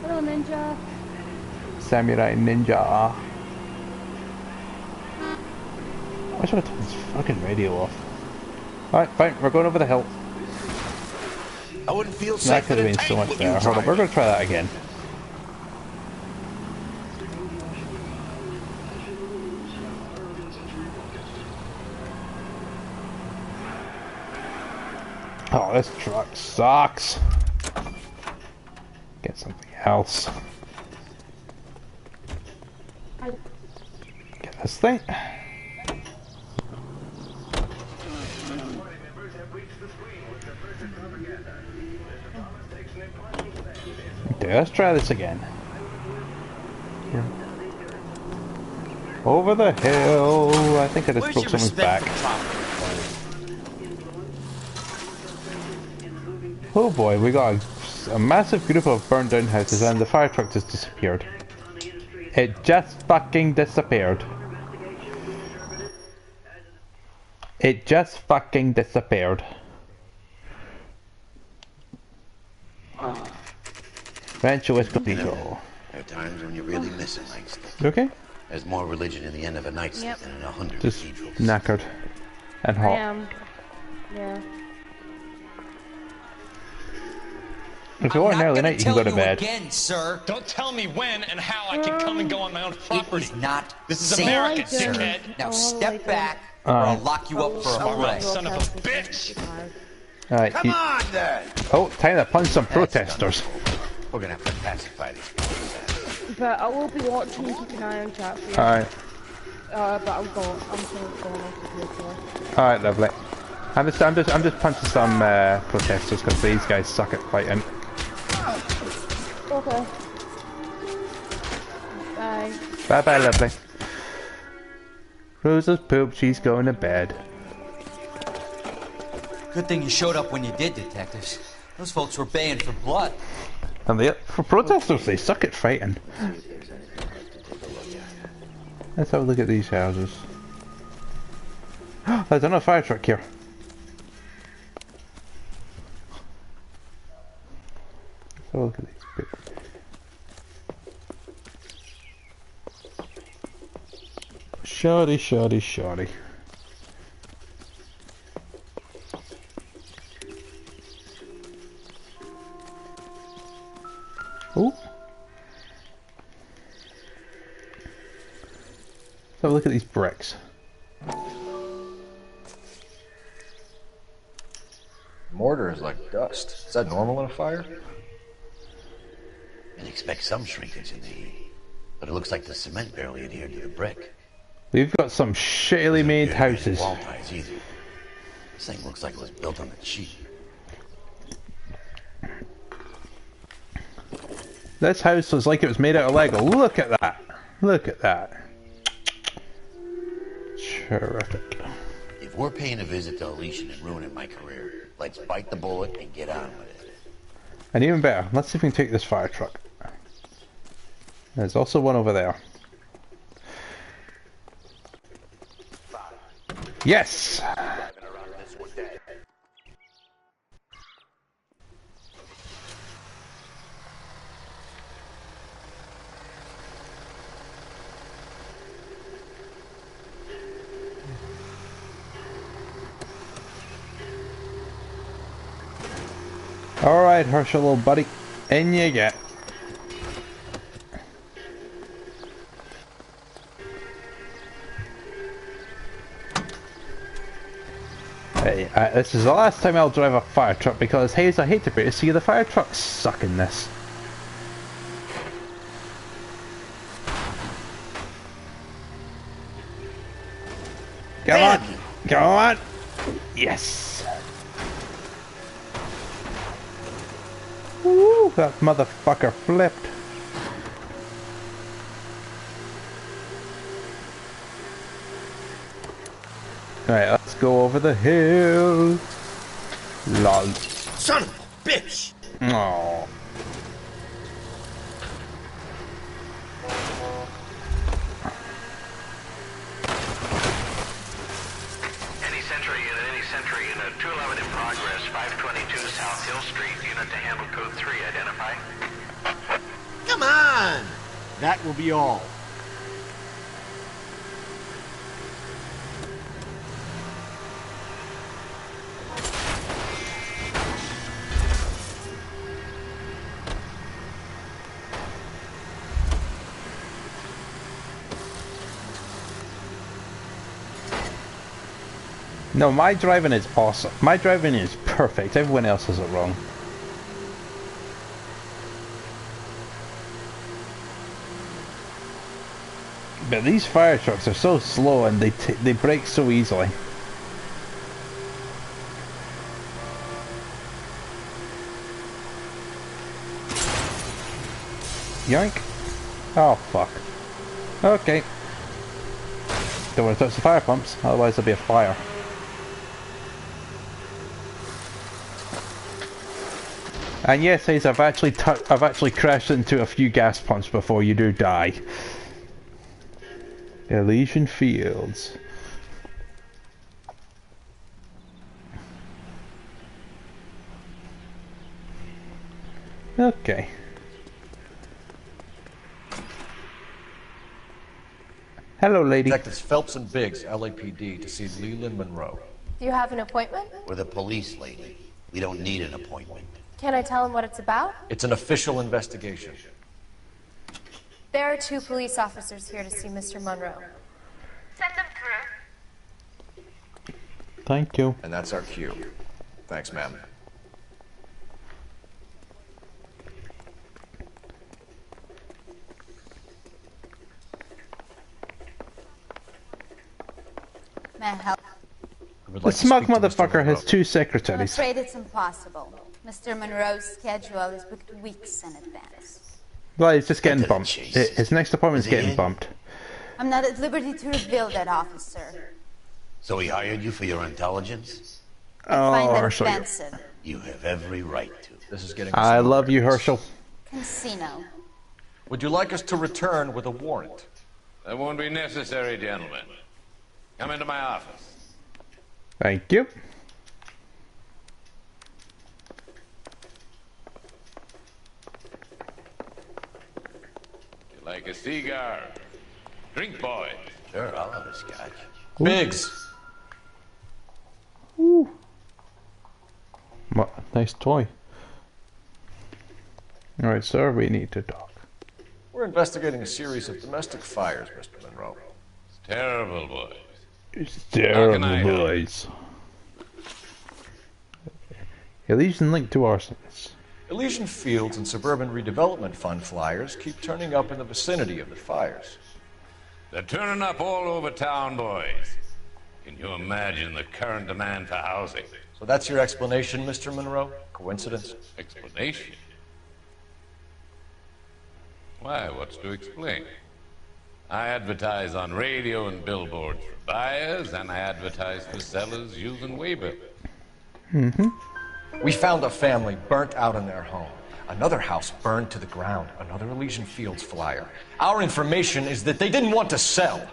Speaker 2: Hello, Ninja.
Speaker 1: Samurai Ninja. I should have turned this fucking radio off. Alright, fine, we're going over the hill.
Speaker 14: I wouldn't feel
Speaker 1: That
Speaker 14: safe
Speaker 1: could have been so much better. Hold on, we're going to try that again. Oh, this truck sucks. Get something else. Get this thing. Okay, let's try this again. Here. Over the hill. I think I just broke someone's back. Oh boy, we got a massive group of burned down houses and the fire truck just disappeared. It just fucking disappeared. It just fucking disappeared. Rancho Escondido.
Speaker 5: There are times when you really miss it, Langston.
Speaker 1: Okay?
Speaker 5: There's more religion in the end of a nightstick than in 100
Speaker 1: Just
Speaker 5: cathedrals.
Speaker 1: knackered. And
Speaker 2: I
Speaker 1: hot.
Speaker 2: am. Yeah.
Speaker 1: If you want an early night, you can go to bed.
Speaker 6: Again, sir. Don't tell me when and how I can come and go on my own property.
Speaker 22: It is not
Speaker 6: This is
Speaker 22: safe,
Speaker 6: America,
Speaker 22: sir.
Speaker 6: dickhead.
Speaker 22: Now step back, or I'll lock you up for a
Speaker 6: Alright,
Speaker 22: play.
Speaker 6: son of a bitch.
Speaker 1: Alright,
Speaker 14: Come on, then.
Speaker 1: oh, time to punch some protesters.
Speaker 5: We're gonna have to pacify these.
Speaker 2: But I will be watching and keep an eye on chat for you.
Speaker 1: Alright.
Speaker 2: But I'm going off the field.
Speaker 1: Alright, lovely. I'm just punching some protesters because these guys suck at fighting.
Speaker 2: Okay. Bye.
Speaker 1: Bye bye, lovely. Rosa's pooped, she's going to bed.
Speaker 22: Good thing you showed up when you did, detectives. Those folks were baying for blood.
Speaker 1: And for protesters, they suck at fighting. Let's have a look at these houses. There's another fire truck here. Let's have a look at these. Shoddy, shoddy, shoddy. Oh. Let's have a look at these bricks.
Speaker 12: Mortar is like dust. Is that normal in a fire?
Speaker 5: I'd expect some shrinkage in the heat, but it looks like the cement barely adhered to the brick.
Speaker 1: We've got some shittily made houses.
Speaker 5: Wall ties either. This thing looks like it was built on the cheap.
Speaker 1: This house looks like it was made out of Lego. Look at that. Look at that. Terrific.
Speaker 5: If we're paying a visit to Alicia and ruining my career, let's bite the bullet and get on with it.
Speaker 1: And even better, let's see if we can take this fire truck. There's also one over there. Yes! Alright, Herschel, little buddy. In you get. Hey, this is the last time I'll drive a fire truck because, Hayes, I hate to break it to you, the fire trucks suck in this. Come on! Come on! Yes! Woo! That motherfucker flipped. Alright, let's go over the hill. Lol.
Speaker 14: Son of a bitch!
Speaker 1: Aww.
Speaker 20: Any Sentry unit, 211 in progress, 522 South Hill Street, unit to handle code 3, identify.
Speaker 14: Come on!
Speaker 12: That will be all.
Speaker 1: No, my driving is awesome. My driving is perfect. Everyone else has it wrong. But these fire trucks are so slow and they break so easily. Yoink. Oh, fuck. Okay. Don't want to touch the fire pumps, otherwise there'll be a fire. And yes, Hayes, I've actually crashed into a few gas pumps before. You do die. Elysian Fields. Okay. Hello, lady.
Speaker 12: Detectives Phelps and Biggs, LAPD, to see Leland Monroe.
Speaker 13: Do you have an appointment?
Speaker 5: We're the police, lady. We don't need an appointment.
Speaker 13: Can I tell him what it's about?
Speaker 12: It's an official investigation.
Speaker 13: There are 2 police officers here to see Mr. Monroe.
Speaker 8: Send them through.
Speaker 1: Thank you.
Speaker 12: And that's our cue. Thanks, ma'am.
Speaker 16: May I help?
Speaker 1: The smug motherfucker has 2
Speaker 16: I'm
Speaker 1: secretaries.
Speaker 16: afraid it's impossible. Mr. Monroe's schedule is booked weeks in advance.
Speaker 1: Well, he's just getting bumped. His next appointment's getting bumped.
Speaker 16: I'm not at liberty to reveal that, officer.
Speaker 5: So he hired you for your intelligence?
Speaker 16: I find that
Speaker 1: Herschel.
Speaker 16: offensive.
Speaker 5: You have every right to.
Speaker 12: This is getting...
Speaker 1: I love you, Herschel.
Speaker 16: Casino.
Speaker 12: Would you like us to return with a warrant?
Speaker 3: That won't be necessary, gentlemen. Come into my office.
Speaker 1: Thank you.
Speaker 3: You like a cigar? Drink, boy.
Speaker 5: Sure, I'll have a scotch.
Speaker 12: Biggs.
Speaker 1: Ooh. What? Nice toy. Alright, sir, we need to talk.
Speaker 12: We're investigating a series of domestic fires, Mr. Monroe.
Speaker 3: It's terrible, boys.
Speaker 1: It's
Speaker 3: How can I
Speaker 1: terrible,
Speaker 3: help?
Speaker 1: boys. Elysian linked to arsons.
Speaker 12: Elysian Fields and Suburban Redevelopment Fund flyers keep turning up in the vicinity of the fires.
Speaker 3: They're turning up all over town, boys. Can you imagine the current demand for housing?
Speaker 12: So that's your explanation, Mr. Monroe? Coincidence?
Speaker 3: Explanation? Why, what's to explain? I advertise on radio and billboards for buyers, and I advertise for sellers using Weber.
Speaker 1: Mm-hmm.
Speaker 12: We found a family burnt out in their home. Another house burned to the ground. Another Elysian Fields flyer. Our information is that they didn't want to sell.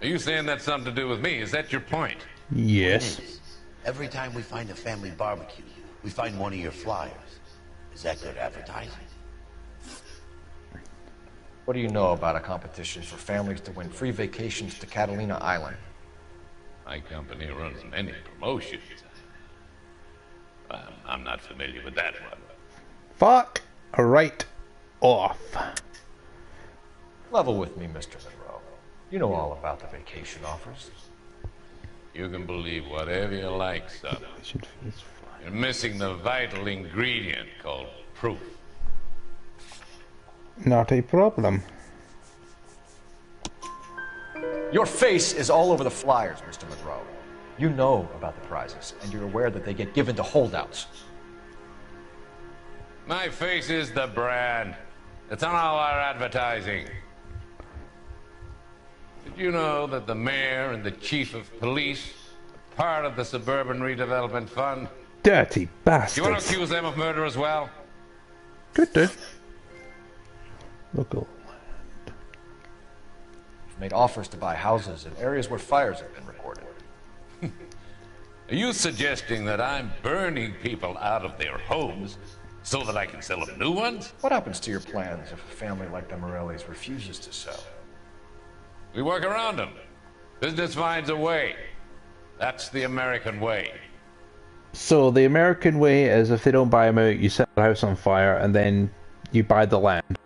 Speaker 3: Are you saying that's something to do with me? Is that your point?
Speaker 1: Yes.
Speaker 5: Every time we find a family barbecue, we find one of your flyers. Is that good advertising?
Speaker 12: What do you know about a competition for families to win free vacations to Catalina Island?
Speaker 3: My company runs many promotions. I'm not familiar with that one.
Speaker 1: Fuck right off.
Speaker 12: Level with me, Mr. Monroe. You know all about the vacation offers.
Speaker 3: You can believe whatever you like, son. You're missing the vital ingredient called proof.
Speaker 1: Not a problem.
Speaker 12: Your face is all over the flyers, Mr. Monroe. You know about the prizes, and you're aware that they get given to holdouts.
Speaker 3: My face is the brand. It's on all our advertising. Did you know that the mayor and the chief of police are part of the Suburban Redevelopment Fund?
Speaker 1: Dirty
Speaker 3: Do
Speaker 1: bastards.
Speaker 3: you want to accuse them of murder as well?
Speaker 1: Could do. Local.
Speaker 12: You've made offers to buy houses in areas where fires have been recorded.
Speaker 3: Are you suggesting that I'm burning people out of their homes so that I can sell them new ones?
Speaker 12: What happens to your plans if a family like the Morellis refuses to sell?
Speaker 3: We work around them. Business finds a way. That's the American way.
Speaker 1: So the American way is if they don't buy them out, you set the house on fire and then you buy the land.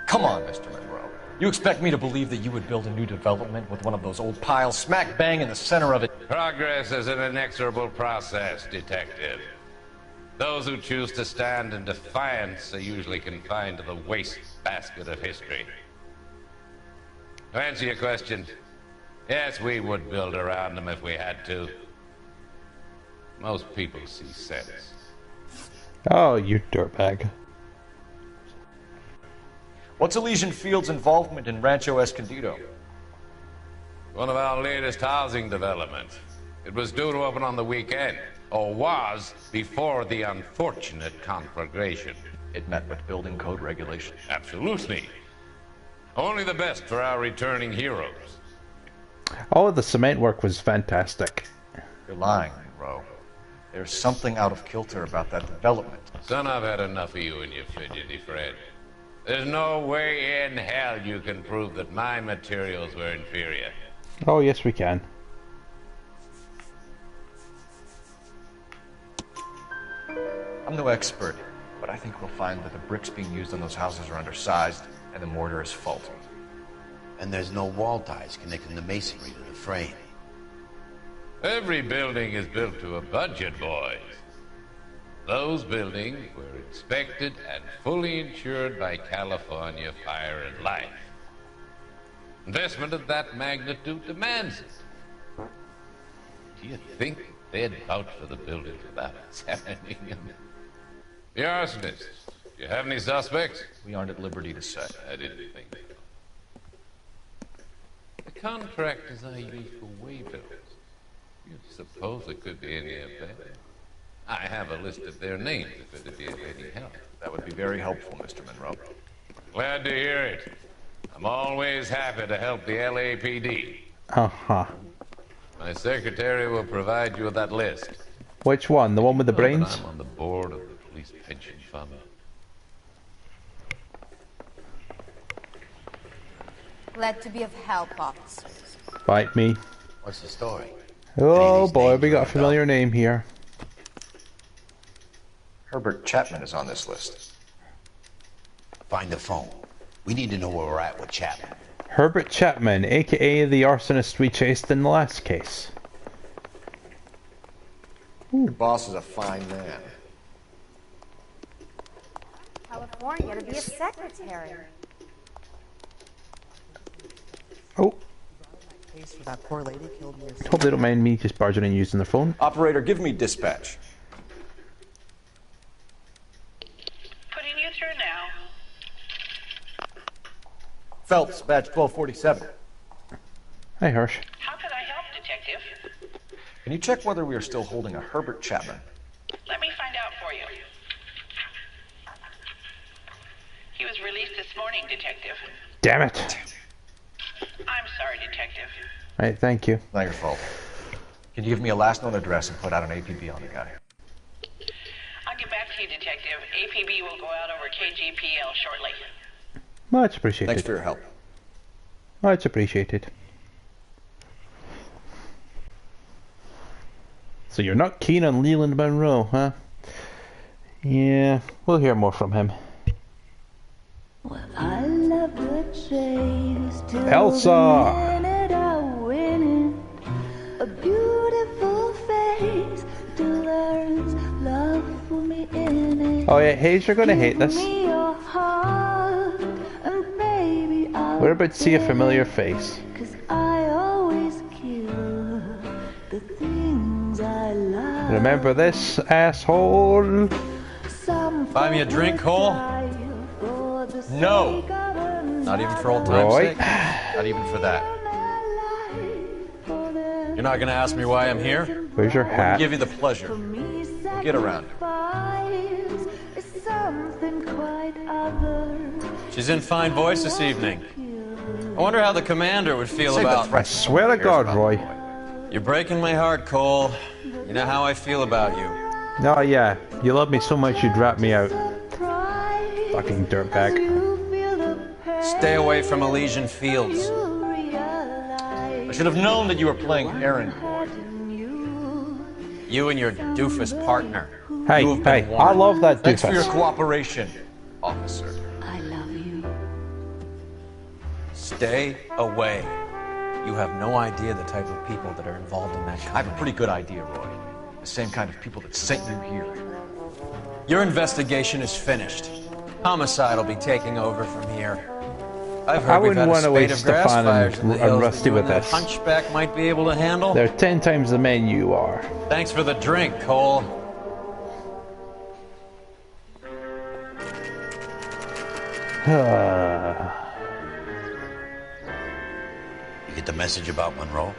Speaker 12: Come on, Mr. Monroe. You expect me to believe that you would build a new development with one of those old piles smack bang in the center of it?
Speaker 3: Progress is an inexorable process, Detective. Those who choose to stand in defiance are usually confined to the waste basket of history. To answer your question, yes, we would build around them if we had to. Most people see sense.
Speaker 1: Oh, you dirtbag.
Speaker 12: What's Elysian Fields' involvement in Rancho Escondido?
Speaker 3: One of our latest housing developments. It was due to open on the weekend, or was before the unfortunate conflagration.
Speaker 12: It met with building code regulations.
Speaker 3: Absolutely. Only the best for our returning heroes.
Speaker 1: All of the cement work was fantastic.
Speaker 12: You're lying, Monroe. There's something out of kilter about that development.
Speaker 3: Son, I've had enough of you and your fidgety friend. There's no way in hell you can prove that my materials were inferior.
Speaker 1: Oh, yes, we can.
Speaker 12: I'm no expert, but I think we'll find that the bricks being used on those houses are undersized and the mortar is faulty.
Speaker 5: And there's no wall ties connecting the masonry to the frame.
Speaker 3: Every building is built to a budget, boys. Those buildings were inspected and fully insured by California Fire and Life. Investment of that magnitude demands it. Do you think they'd vouch for the buildings without examining them? The arsonists. Do you have any suspects?
Speaker 12: We aren't at liberty to say.
Speaker 3: I didn't think so. The contractors I use for waybills. You suppose it could be any of them? I have a list of their names if it'd be of any help.
Speaker 12: That would be very helpful, Mr. Monroe.
Speaker 3: Glad to hear it. I'm always happy to help the LAPD.
Speaker 1: Uh-huh.
Speaker 3: My secretary will provide you with that list.
Speaker 1: Which one? The one with the brains?
Speaker 3: I'm on the board of the police pension fund.
Speaker 16: Glad to be of help, officers.
Speaker 1: Bite me.
Speaker 5: What's the story?
Speaker 1: Oh boy, we got a familiar name here.
Speaker 12: Herbert Chapman is on this list.
Speaker 5: Find the phone. We need to know where we're at with Chapman.
Speaker 1: Herbert Chapman, aka the arsonist we chased in the last case.
Speaker 12: Your boss is a fine man.
Speaker 13: California to be a secretary.
Speaker 1: Oh.
Speaker 17: For that poor lady killed me.
Speaker 1: Hope they don't mind me just barging in using their phone.
Speaker 12: Operator, give me dispatch.
Speaker 8: Putting you through now.
Speaker 12: Phelps, badge 1247.
Speaker 1: Hi, Hirsch.
Speaker 8: How could I help, Detective?
Speaker 12: Can you check whether we are still holding a Herbert Chapman?
Speaker 8: Let me find out for you. He was released this morning, Detective.
Speaker 1: Damn it.
Speaker 8: I'm sorry, Detective.
Speaker 1: Right, thank you.
Speaker 12: Not your fault. Can you give me a last known address and put out an APB on the guy?
Speaker 8: I'll get back to you, Detective. APB will go out over KGPL shortly.
Speaker 1: Much appreciated.
Speaker 12: Thanks for your help.
Speaker 1: Much appreciated. So you're not keen on Leland Monroe, huh? Yeah, we'll hear more from him.
Speaker 18: Well, I love the chase till
Speaker 1: Elsa!
Speaker 18: the minute I win it.
Speaker 1: Oh yeah, Hayes, you're gonna hate this. We're about to see a familiar face. Remember this, asshole?
Speaker 12: Buy me a drink, Cole? No! Not even for old time's sake? Not even for that. You're not gonna ask me why I'm here?
Speaker 1: Where's your hat?
Speaker 12: I'll give you the pleasure. Get around. She's in fine voice this evening. I wonder how the commander would feel about...
Speaker 1: I swear to God, Roy.
Speaker 12: You're breaking my heart, Cole. You know how I feel about you.
Speaker 1: Oh yeah, you love me so much you'd rat me out. Fucking dirtbag.
Speaker 12: Stay away from Elysian Fields. I should have known that you were playing errand boy. You and your doofus partner.
Speaker 1: Hey, hey, I love that doofus.
Speaker 12: Thanks for your cooperation, officer.
Speaker 18: I love you.
Speaker 12: Stay away. You have no idea the type of people that are involved in that company. I have a pretty good idea, Roy. The same kind of people that sent you here. Your investigation is finished. Homicide will be taking over from here. I've heard
Speaker 1: I wouldn't want to waste Stefan and Rusty with this.
Speaker 12: Hunchback might be able to handle.
Speaker 1: They're 10 times the men you are.
Speaker 12: Thanks for the drink, Cole.
Speaker 5: You get the message about Monroe?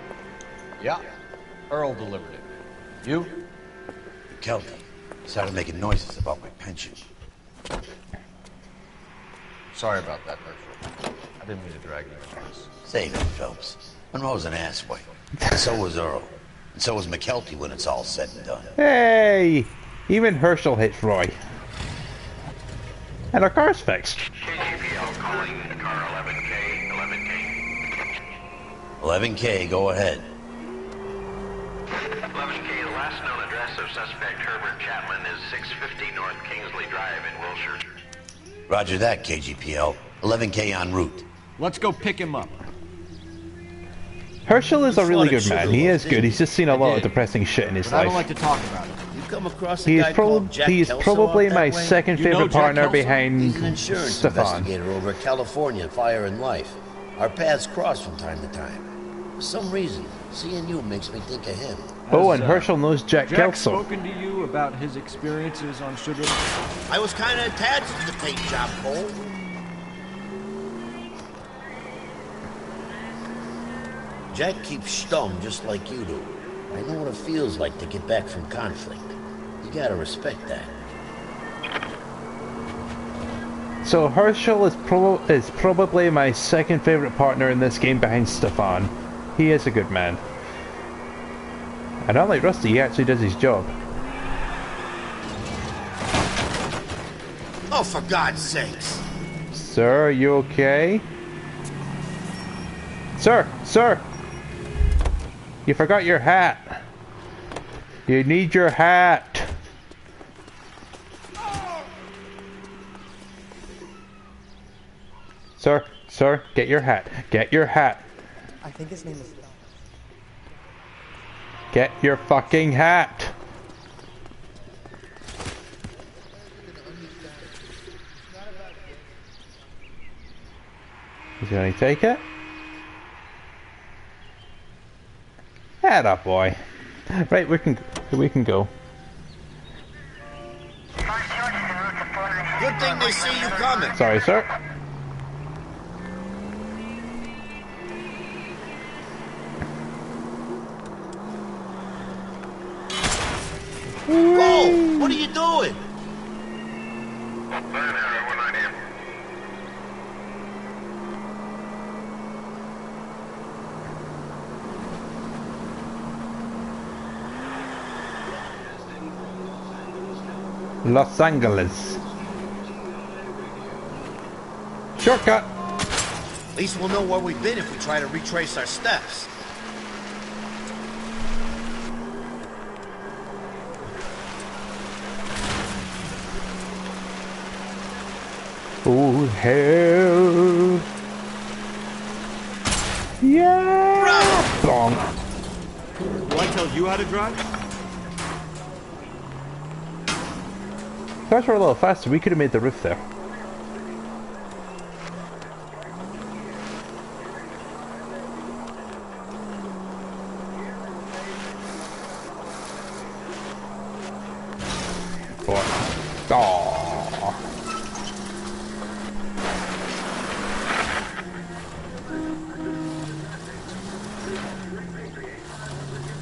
Speaker 12: Yeah. Earl delivered it. You?
Speaker 5: Kelty started making noises about my pension.
Speaker 12: Sorry about that, Herschel. I didn't mean to drag you into this.
Speaker 5: Save it, Phelps. Monroe's an asswipe. And so was Earl. And so was McKelty when it's all said and done.
Speaker 1: Hey! Even Herschel hits Roy. And our car's fixed.
Speaker 20: KGPL calling car 11K, 11K.
Speaker 5: 11K, go ahead.
Speaker 20: 11K, the last known address of suspect Herbert Chapman is 650 North Kingsley Drive in Wilshire.
Speaker 5: Roger that, KGPL. 11K en route.
Speaker 12: Let's go pick him up.
Speaker 1: Herschel is a really good man. He is good. He's just seen a lot of depressing shit in his life.
Speaker 12: I don't like to talk about it.
Speaker 14: You come across a
Speaker 1: He is,
Speaker 14: guy called Jack Kelso
Speaker 1: probably
Speaker 14: up
Speaker 1: my
Speaker 14: that way?
Speaker 1: second favorite partner behind
Speaker 14: He's an insurance
Speaker 1: Stefan.
Speaker 14: investigator over at California Fire and Life. Our paths cross from time to time. For some reason, seeing you makes me think of him.
Speaker 1: Oh, and Herschel knows Jack Kelso.
Speaker 12: spoken to you about his experiences on Sugar?
Speaker 14: I was kind of attached to the paint job, Cole. Jack keeps stum just like you do. I know what it feels like to get back from conflict. You gotta respect that.
Speaker 1: So Herschel is probably my second favorite partner in this game behind Stefan. He is a good man. And unlike Rusty, he actually does his job.
Speaker 14: Oh, for God's sakes!
Speaker 1: Sir, are you okay? Sir! Sir! You forgot your hat. You need your hat. Sir, sir, get your hat. Get your hat.
Speaker 17: I think his name is...
Speaker 1: Get your fucking hat. He's gonna take it. Head up, boy. Right, we can go.
Speaker 14: Good thing they see you coming.
Speaker 1: Sorry, sir.
Speaker 14: Whoa! What are you doing?
Speaker 1: Los Angeles. Shortcut.
Speaker 14: At least we'll know where we've been if we try to retrace our steps.
Speaker 1: Oh, hell. Yeah. Bonk.
Speaker 9: Do I tell you how to drive?
Speaker 1: Cars were a little faster, we could have made the roof there. What? Aww.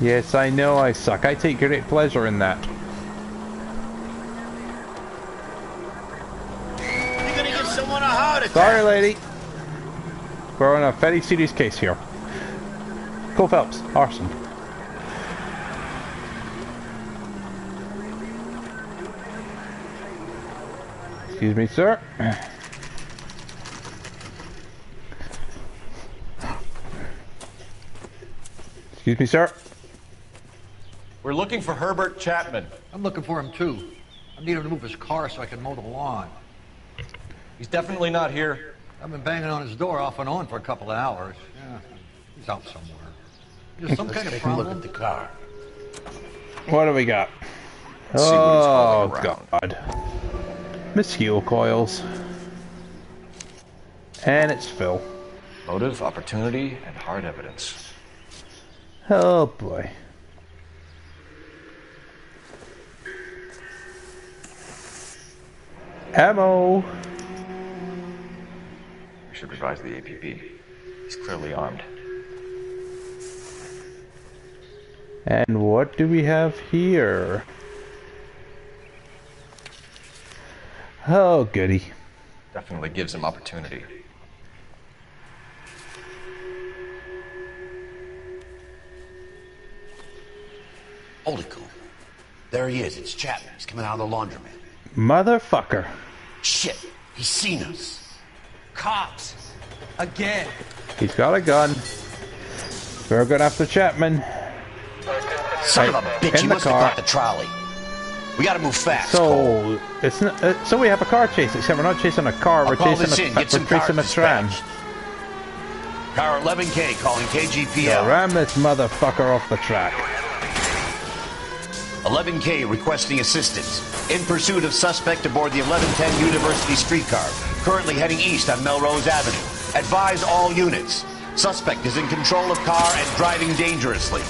Speaker 1: Yes, I know I suck. I take great pleasure in that.
Speaker 14: You're gonna give someone a heart attack.
Speaker 1: Sorry, lady. We're on a very serious case here. Cole Phelps, arson. Excuse me, sir. Excuse me, sir.
Speaker 9: We're looking for Herbert Chapman.
Speaker 4: I'm looking for him too. I need him to move his car so I can mow the lawn.
Speaker 9: He's definitely not here.
Speaker 4: I've been banging on his door off and on for a couple of hours. Yeah, he's out somewhere. There's some kind of problem.
Speaker 14: Look at the car.
Speaker 1: What do we got?
Speaker 9: Let's see what he's hauling around.
Speaker 1: God. Mosquito coils. And it's Phil.
Speaker 9: Motive, opportunity, and hard evidence.
Speaker 1: Oh boy. Ammo.
Speaker 9: We should revise the APB. He's clearly armed.
Speaker 1: And what do we have here? Oh, goody.
Speaker 9: Definitely gives him opportunity.
Speaker 14: Hold it, Cole. There he is. It's Chapman. He's coming out of the laundromat.
Speaker 1: Motherfucker.
Speaker 14: Shit. He's seen us.
Speaker 6: Cops. Again.
Speaker 1: He's got a gun. We're going after Chapman.
Speaker 14: Son of a bitch. He
Speaker 1: in the
Speaker 14: must have
Speaker 1: car.
Speaker 14: caught the trolley. We gotta move fast,
Speaker 1: So
Speaker 14: Cole.
Speaker 1: it's not, so we have a car chase, except we're not chasing a car. We're
Speaker 14: call
Speaker 1: chasing
Speaker 14: this
Speaker 1: a
Speaker 14: in. Get some
Speaker 1: we're chasing a
Speaker 14: cars
Speaker 1: tram.
Speaker 14: Car 11K calling KGPL.
Speaker 1: Yeah, ram this motherfucker off the track.
Speaker 14: 11K requesting assistance. In pursuit of suspect aboard the 1110 University streetcar. Currently heading east on Melrose Avenue. Advise all units. Suspect is in control of car and driving dangerously.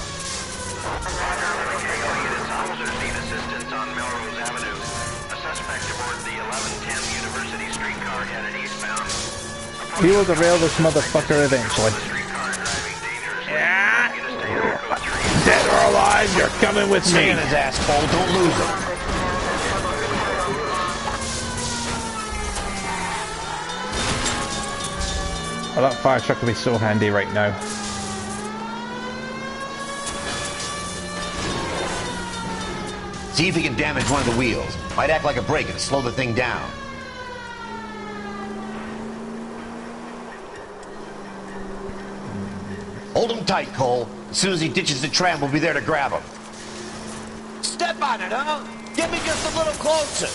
Speaker 1: He will derail this motherfucker eventually.
Speaker 14: Yeah.
Speaker 1: Dead or alive, you're coming with me.
Speaker 14: His ass, Cole. Don't lose him.
Speaker 1: Oh, that fire truck will be so handy right now.
Speaker 14: See if he can damage one of the wheels. Might act like a brake and slow the thing down. Hold him tight, Cole. As soon as he ditches the tram, we'll be there to grab him. Step on it, huh? Get me just a little closer.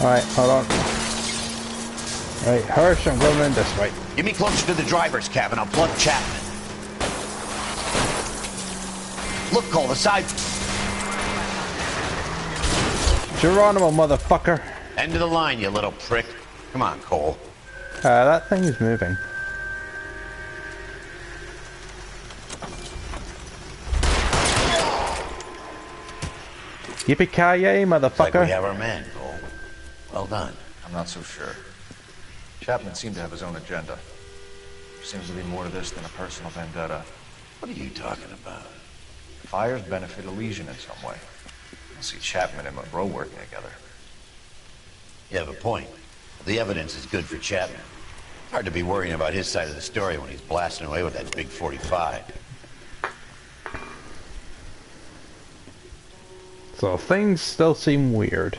Speaker 1: Alright, hold on. Right, Hirsch, I'm going in this way.
Speaker 14: Get me closer to the driver's cabin. I'll plug Chapman. Look, Cole, the side...
Speaker 1: Geronimo, motherfucker.
Speaker 14: End of the line, you little prick. Come on, Cole.
Speaker 1: That thing is moving. Yippee-ki-yay, motherfucker.
Speaker 14: Like we have our man, Cole. Well done.
Speaker 9: I'm not so sure. Chapman seemed to have his own agenda. There seems to be more to this than a personal vendetta.
Speaker 14: What are you talking about?
Speaker 9: Fires benefit Elysian in some way. I see Chapman and Monroe working together.
Speaker 14: You have a point. The evidence is good for Chapman. Hard to be worrying about his side of the story when he's blasting away with that big 45.
Speaker 1: So things still seem weird.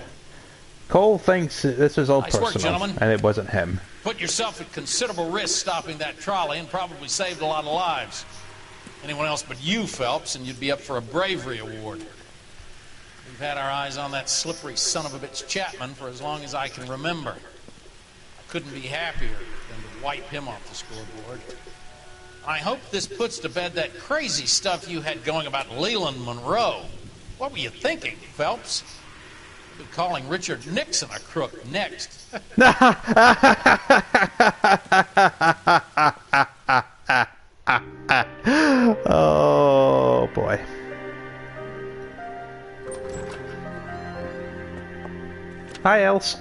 Speaker 1: Cole thinks this was all
Speaker 7: Nice work,
Speaker 1: personal,
Speaker 7: gentlemen.
Speaker 1: and it wasn't him.
Speaker 7: Put yourself at considerable risk stopping that trolley and probably saved a lot of lives. Anyone else but you, Phelps, and you'd be up for a bravery award. We've had our eyes on that slippery son of a bitch Chapman for as long as I can remember. I couldn't be happier than to wipe him off the scoreboard. I hope this puts to bed that crazy stuff you had going about Leland Monroe. What were you thinking, Phelps? Be calling Richard Nixon a crook next.
Speaker 1: Oh boy. Hi, Els.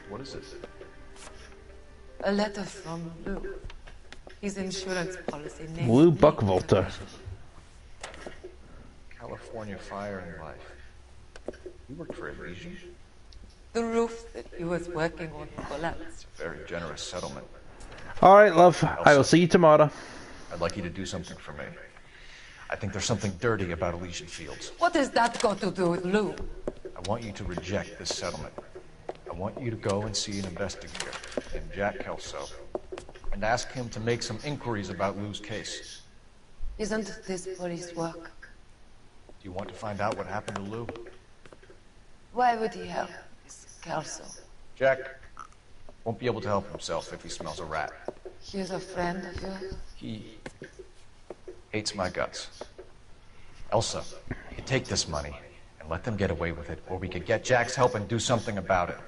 Speaker 9: What is it?
Speaker 10: A letter from Lou. His insurance policy names
Speaker 1: Lou Buckwalter.
Speaker 9: California Fire and Life. You work for Elysian?
Speaker 10: The roof that he was working on collapsed.
Speaker 9: It's a very generous settlement.
Speaker 1: Alright, love. I will see you tomorrow.
Speaker 9: I'd like you to do something for me. I think there's something dirty about Elysian Fields.
Speaker 10: What has that got to do with Lou?
Speaker 9: I want you to reject this settlement. I want you to go and see an investigator named Jack Kelso and ask him to make some inquiries about Lou's case.
Speaker 10: Isn't this police work?
Speaker 9: Do you want to find out what happened to Lou?
Speaker 10: Why would he help Miss Kelso?
Speaker 9: Jack won't be able to help himself if he smells a rat.
Speaker 10: He's a friend of yours?
Speaker 9: He hates my guts. Elsa, you take this money and let them get away with it, or we could get Jack's help and do something about it.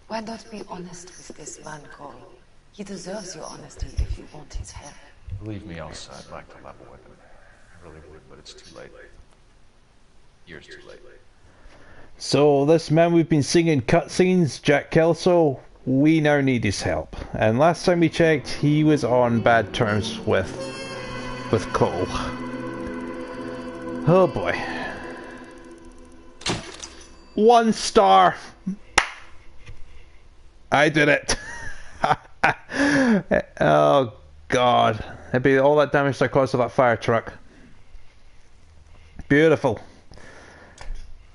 Speaker 10: Why not be honest with this man, Cole? He deserves your honesty if you want his help.
Speaker 9: Believe me, Elsa, I'd like to level with him. I really would, but it's too late. Years too late.
Speaker 1: So this man we've been seeing in cutscenes, Jack Kelso, we now need his help. And last time we checked, he was on bad terms with Cole. Oh boy. 1 star. I did it. Oh god. It'd be all that damage that caused to that fire truck. Beautiful.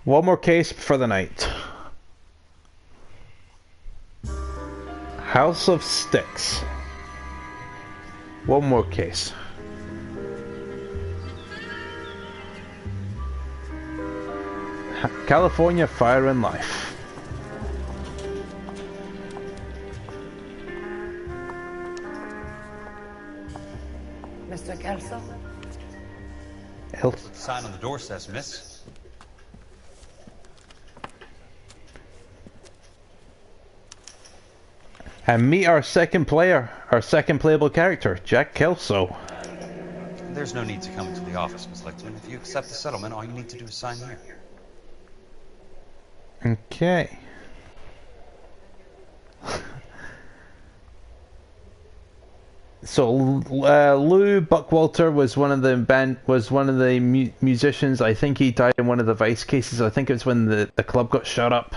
Speaker 1: One more case for the night. House of Sticks. One more case. California Fire and Life.
Speaker 10: Mr. Kelso?
Speaker 1: The
Speaker 22: sign on the door says, miss.
Speaker 1: And meet our second player, our second playable character, Jack Kelso.
Speaker 22: There's no need to come to the office, Miss Licton. If you accept the settlement, all you need to do is sign here.
Speaker 1: Okay. So Lou Buckwalter was one of the musicians. I think he died in one of the Vice cases. I think it was when the club got shut up.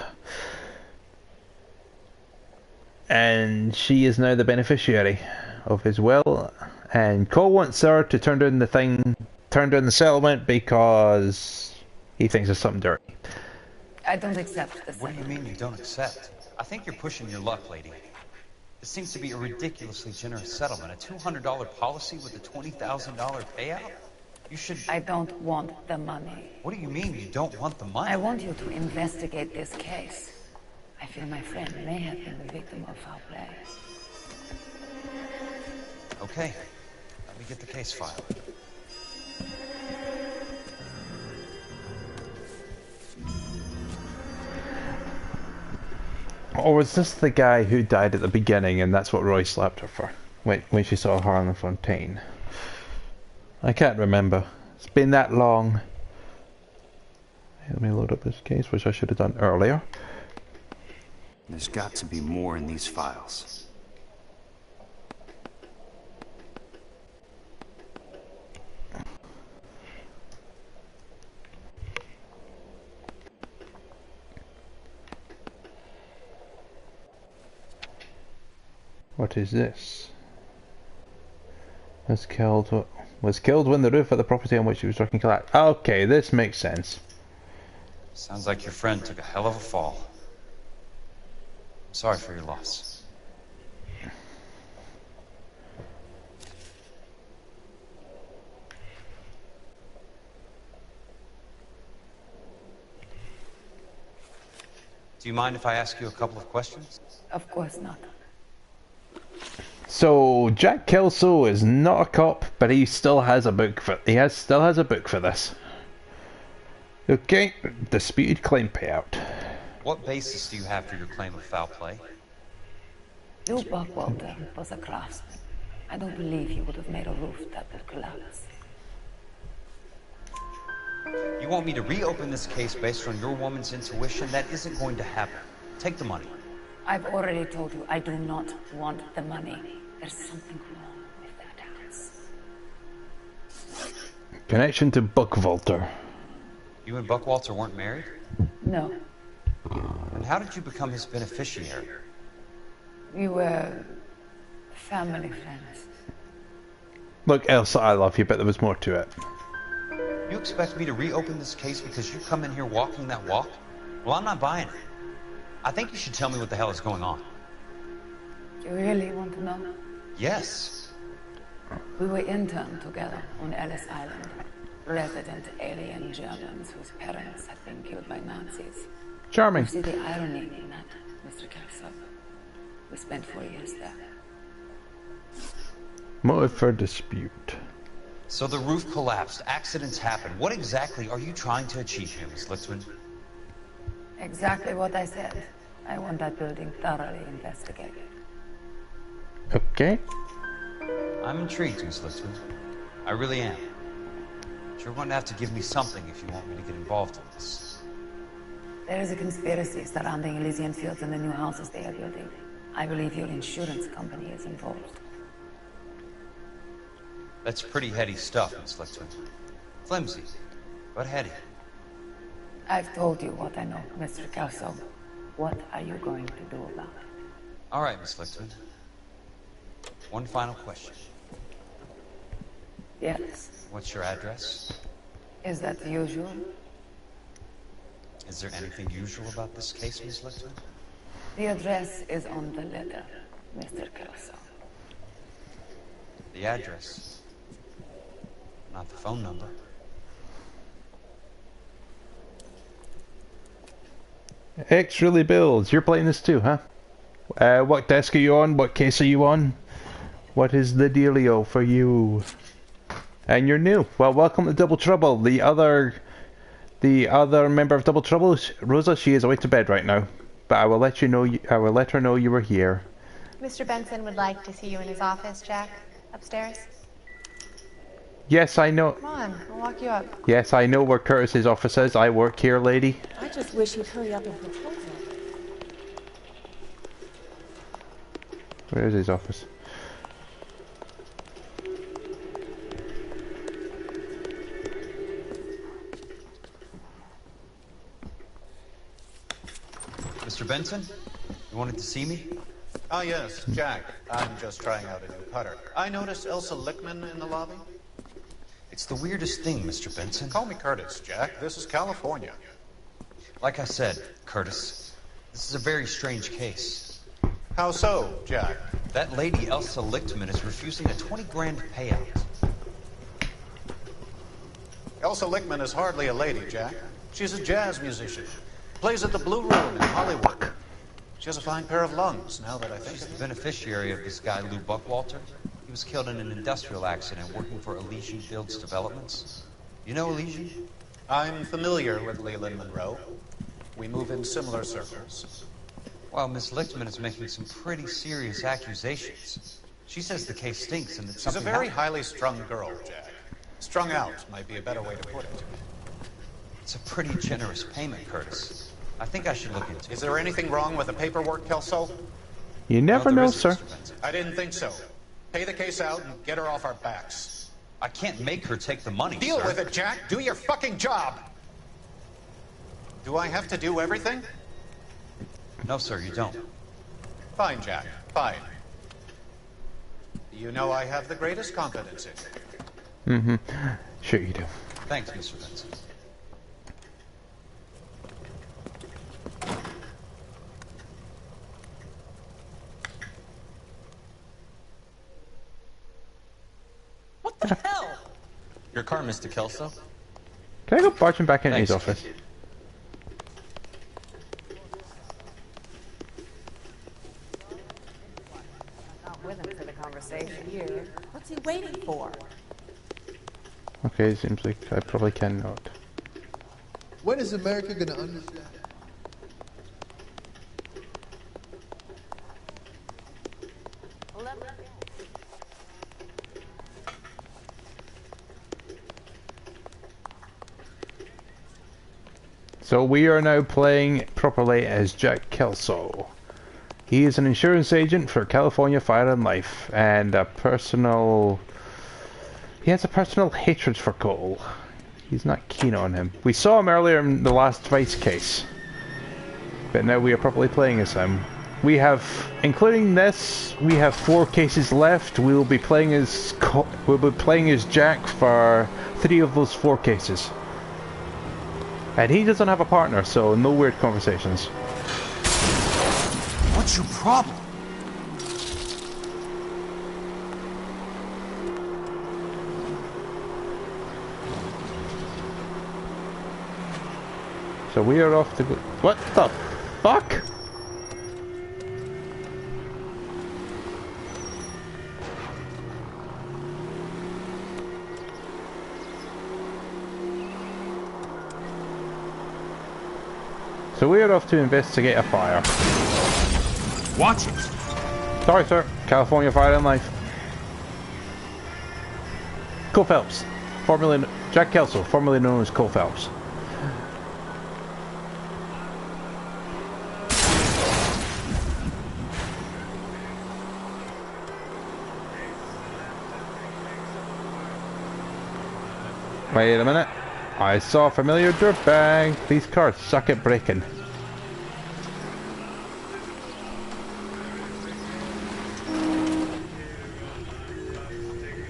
Speaker 1: And she is now the beneficiary of his will. And Cole wants her to turn down the settlement because he thinks there's something dirty.
Speaker 10: I don't accept this.
Speaker 22: What do you mean you don't accept? I think you're pushing your luck, lady. This seems to be a ridiculously generous settlement. A $200 policy with a $20,000 payout? You should...
Speaker 10: I don't want the money.
Speaker 22: What do you mean you don't want the money?
Speaker 10: I want you to investigate this case. I feel my friend may have been the victim of foul play.
Speaker 22: Okay. Let me get the case file.
Speaker 1: Or was this the guy who died at the beginning and that's what Roy slapped her for? When she saw her on the fontaine. I can't remember. It's been that long. Let me load up this case, which I should have done earlier.
Speaker 19: There's got to be more in these files.
Speaker 1: What is this? Was killed when the roof of the property on which he was working collapsed. Okay, this makes sense.
Speaker 22: Sounds like your friend took a hell of a fall. I'm sorry for your loss. Do you mind if I ask you a couple of questions?
Speaker 10: Of course not.
Speaker 1: So Jack Kelso is not a cop, but he still has a book for still has a book for this. Okay, disputed claim payout.
Speaker 12: What basis do you have for your claim of foul play?
Speaker 10: Lou Buckwalter was a craftsman. I don't believe he would have made a roof that would collapse.
Speaker 12: You want me to reopen this case based on your woman's intuition? That isn't going to happen. Take the money.
Speaker 10: I've already told you I do not want the money. There's something wrong with that house.
Speaker 1: Connection to Buckwalter.
Speaker 12: You and Buckwalter weren't married?
Speaker 10: No.
Speaker 12: And how did you become his beneficiary?
Speaker 10: We were family friends.
Speaker 1: Look, Elsa, I love you, but there was more to it.
Speaker 12: You expect me to reopen this case because you come in here walking that walk? Well, I'm not buying it. I think you should tell me what the hell is going on.
Speaker 10: You really want to know?
Speaker 12: Yes.
Speaker 10: We were interned together on Ellis Island. Resident alien Germans whose parents had been killed by Nazis.
Speaker 1: Charming.
Speaker 10: You see the irony in that, Mr. Kelso? We spent 4 years there.
Speaker 1: Motive for dispute.
Speaker 12: So the roof collapsed, accidents happen. What exactly are you trying to achieve here, Miss Lichtman?
Speaker 10: Exactly what I said. I want that building thoroughly investigated.
Speaker 1: Okay.
Speaker 12: I'm intrigued, Miss Lichtman. I really am. But you're going to have to give me something if you want me to get involved in this.
Speaker 10: There is a conspiracy surrounding Elysian Fields and the new houses they are building. I believe your insurance company is involved.
Speaker 12: That's pretty heady stuff, Miss Lichtman. Flimsy, but heady.
Speaker 10: I've told you what I know, Mr. Kelso. What are you going to do about it?
Speaker 12: All right, Miss Lichtman. One final question.
Speaker 10: Yes.
Speaker 12: What's your address?
Speaker 10: Is that usual?
Speaker 12: Is there anything usual about this case, Miss Lichtman?
Speaker 10: The address is on the letter, Mr. Kelso.
Speaker 12: The address, not the phone number.
Speaker 1: X really builds. You're playing this too, huh? What desk are you on? What case are you on? What is the dealio for you? And you're new. Well, welcome to Double Trouble. The other member of Double Trouble, Rosa, she is away to bed right now. But I will let you know. I will let her know you were here.
Speaker 13: Mr. Benson would like to see you in his office, Jack. Upstairs.
Speaker 1: Yes, I know.
Speaker 13: Come on, I'll walk you up.
Speaker 1: Yes, I know where Curtis's office is. I work here, lady.
Speaker 18: I just wish he'd hurry up and propose it.
Speaker 1: Where is his office?
Speaker 12: Mr. Benson, you wanted to see me?
Speaker 21: Ah, yes, Jack. I'm just trying out a new putter. I noticed Elsa Lichtman in the lobby.
Speaker 12: It's the weirdest thing, Mr. Benson.
Speaker 21: Call me Curtis, Jack. This is California.
Speaker 12: Like I said, Curtis, this is a very strange case.
Speaker 21: How so, Jack?
Speaker 12: That lady, Elsa Lichtman, is refusing a 20 grand payout.
Speaker 21: Elsa Lichtman is hardly a lady, Jack. She's a jazz musician. Plays at the Blue Room in Hollywood. She has a fine pair of lungs, now that I think.
Speaker 12: She's the beneficiary of this guy, Lou Buckwalter. He was killed in an industrial accident working for Elysian Fields Developments. You know Elysian?
Speaker 21: I'm familiar with Leland Monroe. We move in similar circles.
Speaker 12: Well, Miss Lichtman is making some pretty serious accusations. She says the case stinks and that
Speaker 21: She's a very highly strung girl, Jack. Strung out might be a better way to put it.
Speaker 12: It's a pretty generous payment, Curtis. I think I should look into it.
Speaker 21: Is there anything wrong with the paperwork, Kelso?
Speaker 1: You never know, sir.
Speaker 21: I didn't think so. Pay the case out and get her off our backs.
Speaker 12: I can't make her take the money,
Speaker 21: Deal
Speaker 12: sir.
Speaker 21: with it, Jack. Do your fucking job. Do I have to do everything?
Speaker 12: No, sir, you don't.
Speaker 21: Fine, Jack. Fine. You know I have the greatest confidence in you.
Speaker 1: Mm-hmm. Sure you do.
Speaker 12: Thanks, Mr. Benson.
Speaker 17: What the hell?
Speaker 11: Your car, Mr. Kelso?
Speaker 1: Can I go barging back into his office?
Speaker 10: up with him for the conversation.
Speaker 18: Here. What's he waiting for?
Speaker 1: Okay, seems like I probably cannot.
Speaker 2: When is America gonna understand?
Speaker 1: So we are now playing properly as Jack Kelso. He is an insurance agent for California Fire and Life, and he has a personal hatred for Cole. He's not keen on him. We saw him earlier in the last Vice case, but now we are properly playing as him. We have, including this, we have 4 cases left. We will be playing as Jack for 3 of those 4 cases. And he doesn't have a partner, so no weird conversations.
Speaker 12: What's your problem?
Speaker 1: So we are off to go. What the fuck? So we are off to investigate a fire.
Speaker 12: Watch it!
Speaker 1: Sorry, sir. California Fire and Life. Cole Phelps. Jack Kelso, formerly known as Cole Phelps. Wait a minute. I saw a familiar dirtbag. These cars suck at braking.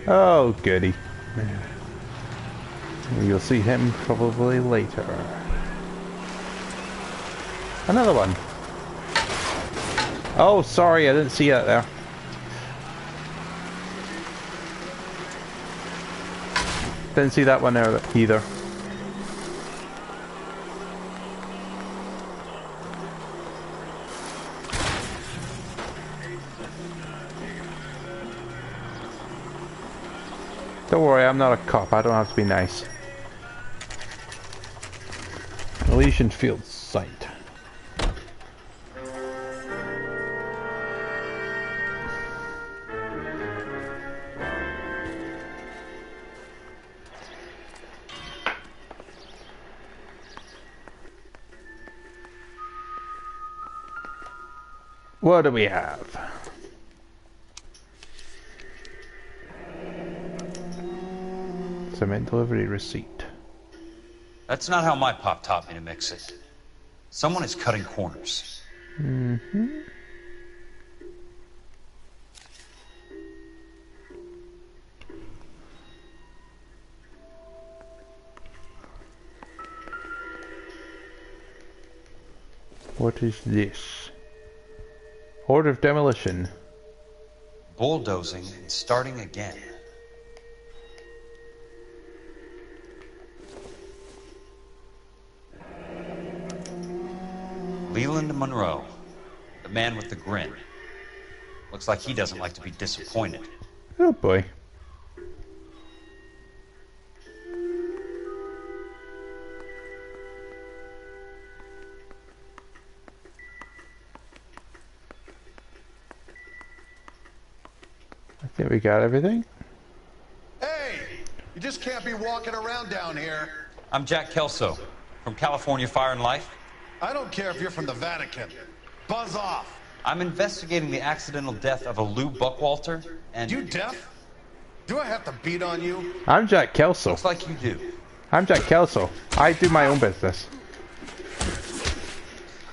Speaker 1: Oh, goody. You'll see him probably later. Another one. Oh, sorry, I didn't see that there. Didn't see that one there either. Don't worry, I'm not a cop. I don't have to be nice. Elysian Field site. What do we have? Cement delivery receipt.
Speaker 12: That's not how my pop taught me to mix it. Someone is cutting corners.
Speaker 1: Mm-hmm. What is this? Order of demolition.
Speaker 12: Bulldozing and starting again. Leland Monroe, the man with the grin. Looks like he doesn't like to be disappointed.
Speaker 1: Oh boy. I think we got everything.
Speaker 15: Hey! You just can't be walking around down here.
Speaker 12: I'm Jack Kelso, from California Fire and Life.
Speaker 15: I don't care if you're from the Vatican. Buzz off.
Speaker 12: I'm investigating the accidental death of a Lou Buckwalter, and...
Speaker 15: You deaf? Do I have to beat on you?
Speaker 1: I'm Jack Kelso.
Speaker 12: Looks like you do.
Speaker 1: I'm Jack Kelso. I do my own business.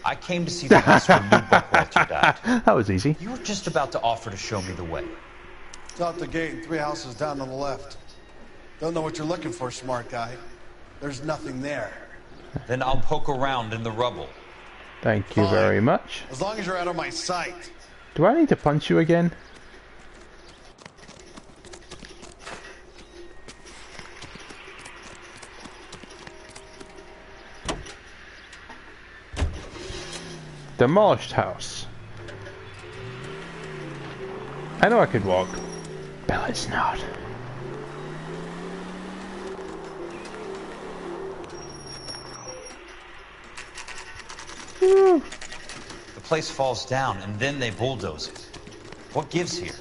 Speaker 12: I came to see the house where Lou Buckwalter died.
Speaker 1: That was easy.
Speaker 12: You were just about to offer to show me the way.
Speaker 15: It's out the gate and 3 houses down on the left. Don't know what you're looking for, smart guy. There's nothing there.
Speaker 12: Then I'll poke around in the rubble.
Speaker 1: Thank you very much.
Speaker 15: As long as you're out of my sight.
Speaker 1: Do I need to punch you again? Demolished house. I know I could walk, but it's not.
Speaker 12: The place falls down, and then they bulldoze it. What gives here?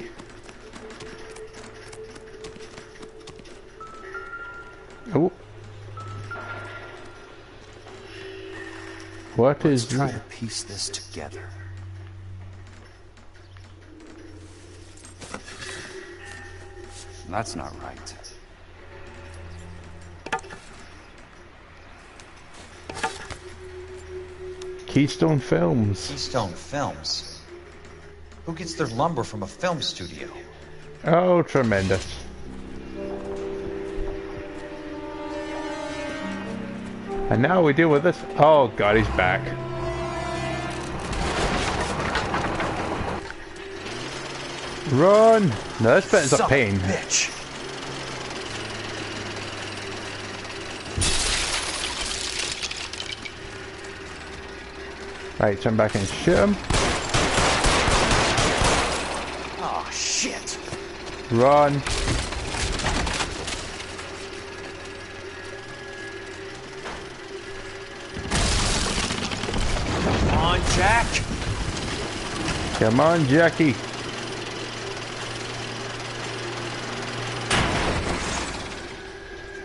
Speaker 1: Oh. What is...
Speaker 19: Let's try to piece this together. That's not right.
Speaker 1: Keystone Films.
Speaker 12: Keystone Films? Who gets their lumber from a film studio?
Speaker 1: Oh, tremendous. And now we deal with this. Oh god, he's back. Run! No, this bit is a pain.
Speaker 12: Bitch.
Speaker 1: Right, turn back and shoot him.
Speaker 12: Oh shit!
Speaker 1: Run!
Speaker 12: Come on, Jack!
Speaker 1: Come on, Jackie!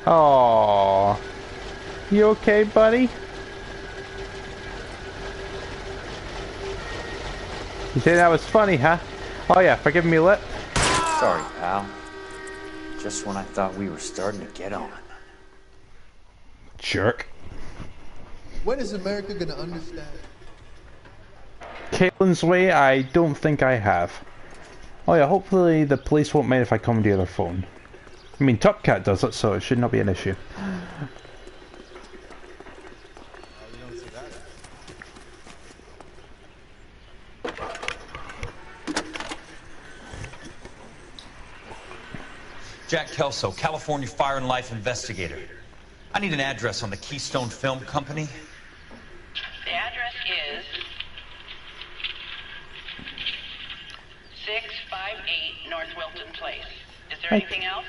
Speaker 1: Aww. You okay, buddy? You say that was funny, huh? Oh yeah, for giving me lip.
Speaker 22: Sorry, pal. Just when I thought we were starting to get on.
Speaker 1: Jerk.
Speaker 2: When is America gonna understand?
Speaker 1: Caitlin's way, I don't think I have. Oh yeah, hopefully the police won't mind if I commandeer their phone. I mean, Top Cat does it, so it should not be an issue.
Speaker 12: Jack Kelso, California Fire and Life investigator. I need an address on the Keystone Film Company.
Speaker 8: The address is 658 North Wilton Place. Is there anything else?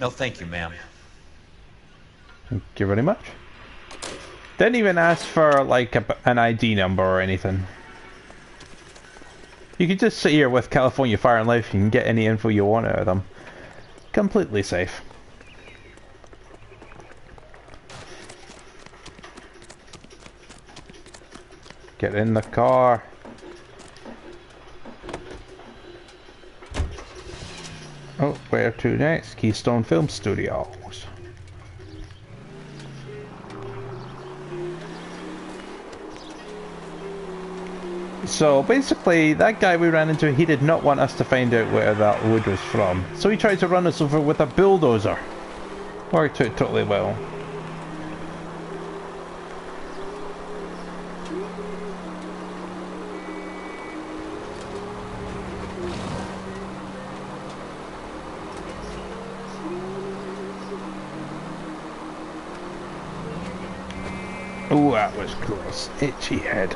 Speaker 12: No, thank you, ma'am.
Speaker 1: Thank you very much. Didn't even ask for, like, an ID number or anything. You could just sit here with California Fire and Life, you can get any info you want out of them. Completely safe. Get in the car. Oh, where to next? Keystone Film Studios. So basically, that guy we ran into, he did not want us to find out where that wood was from. So he tried to run us over with a bulldozer. Worked out totally well. Oh, that was close. Itchy head.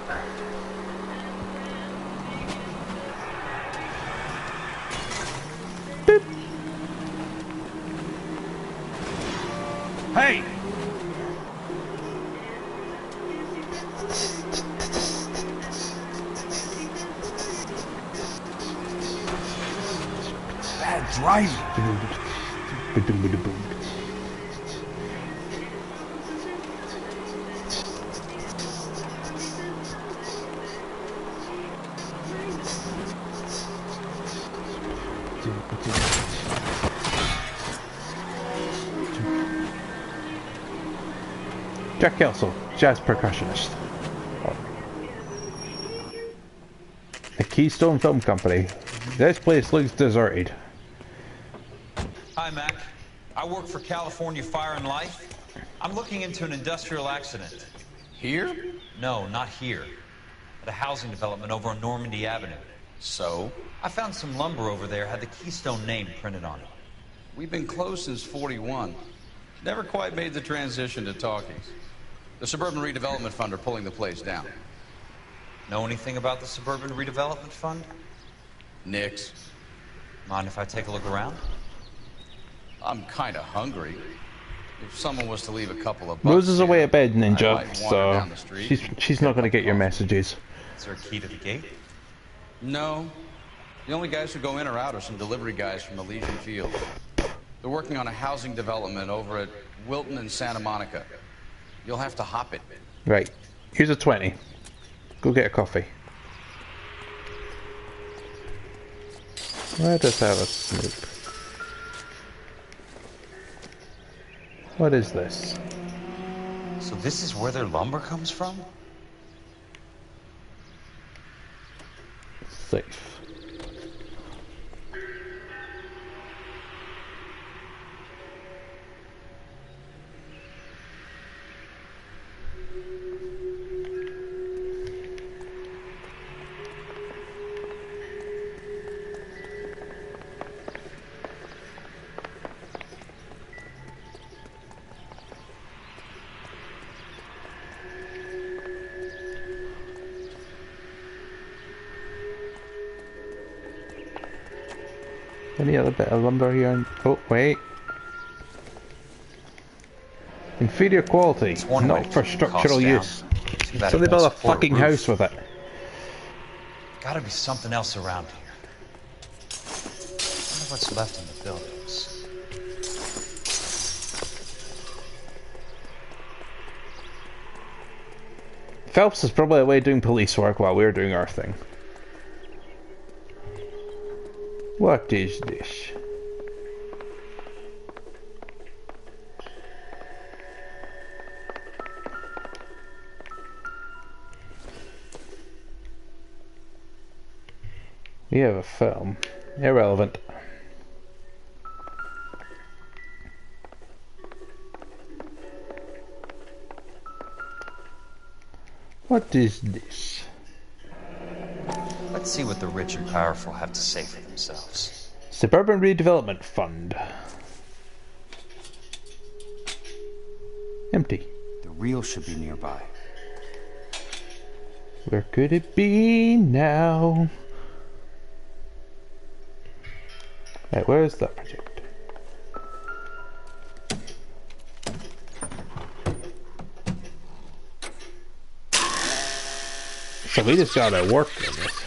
Speaker 1: Boop. Hey!
Speaker 22: Bad driving.
Speaker 1: Jack Kelso, jazz percussionist. The Keystone Film Company. This place looks deserted.
Speaker 12: Hi, Mac. I work for California Fire and Life. I'm looking into an industrial accident.
Speaker 21: Here?
Speaker 12: No, not here. At a housing development over on Normandy Avenue.
Speaker 21: So?
Speaker 12: I found some lumber over there, had the Keystone name printed on it.
Speaker 21: We've been closed since '41. Never quite made the transition to talkies. The Suburban Redevelopment Fund are pulling the place down.
Speaker 12: Know anything about the Suburban Redevelopment Fund?
Speaker 3: Nix.
Speaker 11: Mind if I take a look around?
Speaker 3: I'm kind of hungry. If someone was to leave a couple of bucks
Speaker 1: Rose is away at bed,
Speaker 3: I
Speaker 1: Ninja,
Speaker 3: might wander
Speaker 1: so
Speaker 3: down the street.
Speaker 1: she's not going to get your messages.
Speaker 11: Is there a key to the gate?
Speaker 3: No. The only guys who go in or out are some delivery guys from Elysian Field. They're working on a housing development over at Wilton and Santa Monica. You'll have to hop it.
Speaker 1: Right. Here's a 20. Go get a coffee. Let us have a snoop. What is this?
Speaker 11: So this is where their lumber comes from?
Speaker 1: Safe. Any other bit of lumber here? Oh, wait. Inferior quality, not for structural use. So they built a fucking house with it.
Speaker 11: Gotta be something else around here. Wonder what's left in the buildings.
Speaker 1: Phelps is probably away doing police work while we're doing our thing. What is this? We have a film. Irrelevant. What is this?
Speaker 11: Let's see what the rich and powerful have to say for themselves.
Speaker 1: Suburban Redevelopment Fund. Empty.
Speaker 19: The reel should be nearby.
Speaker 1: Where could it be now? Right, where is that project? So we just gotta work on this.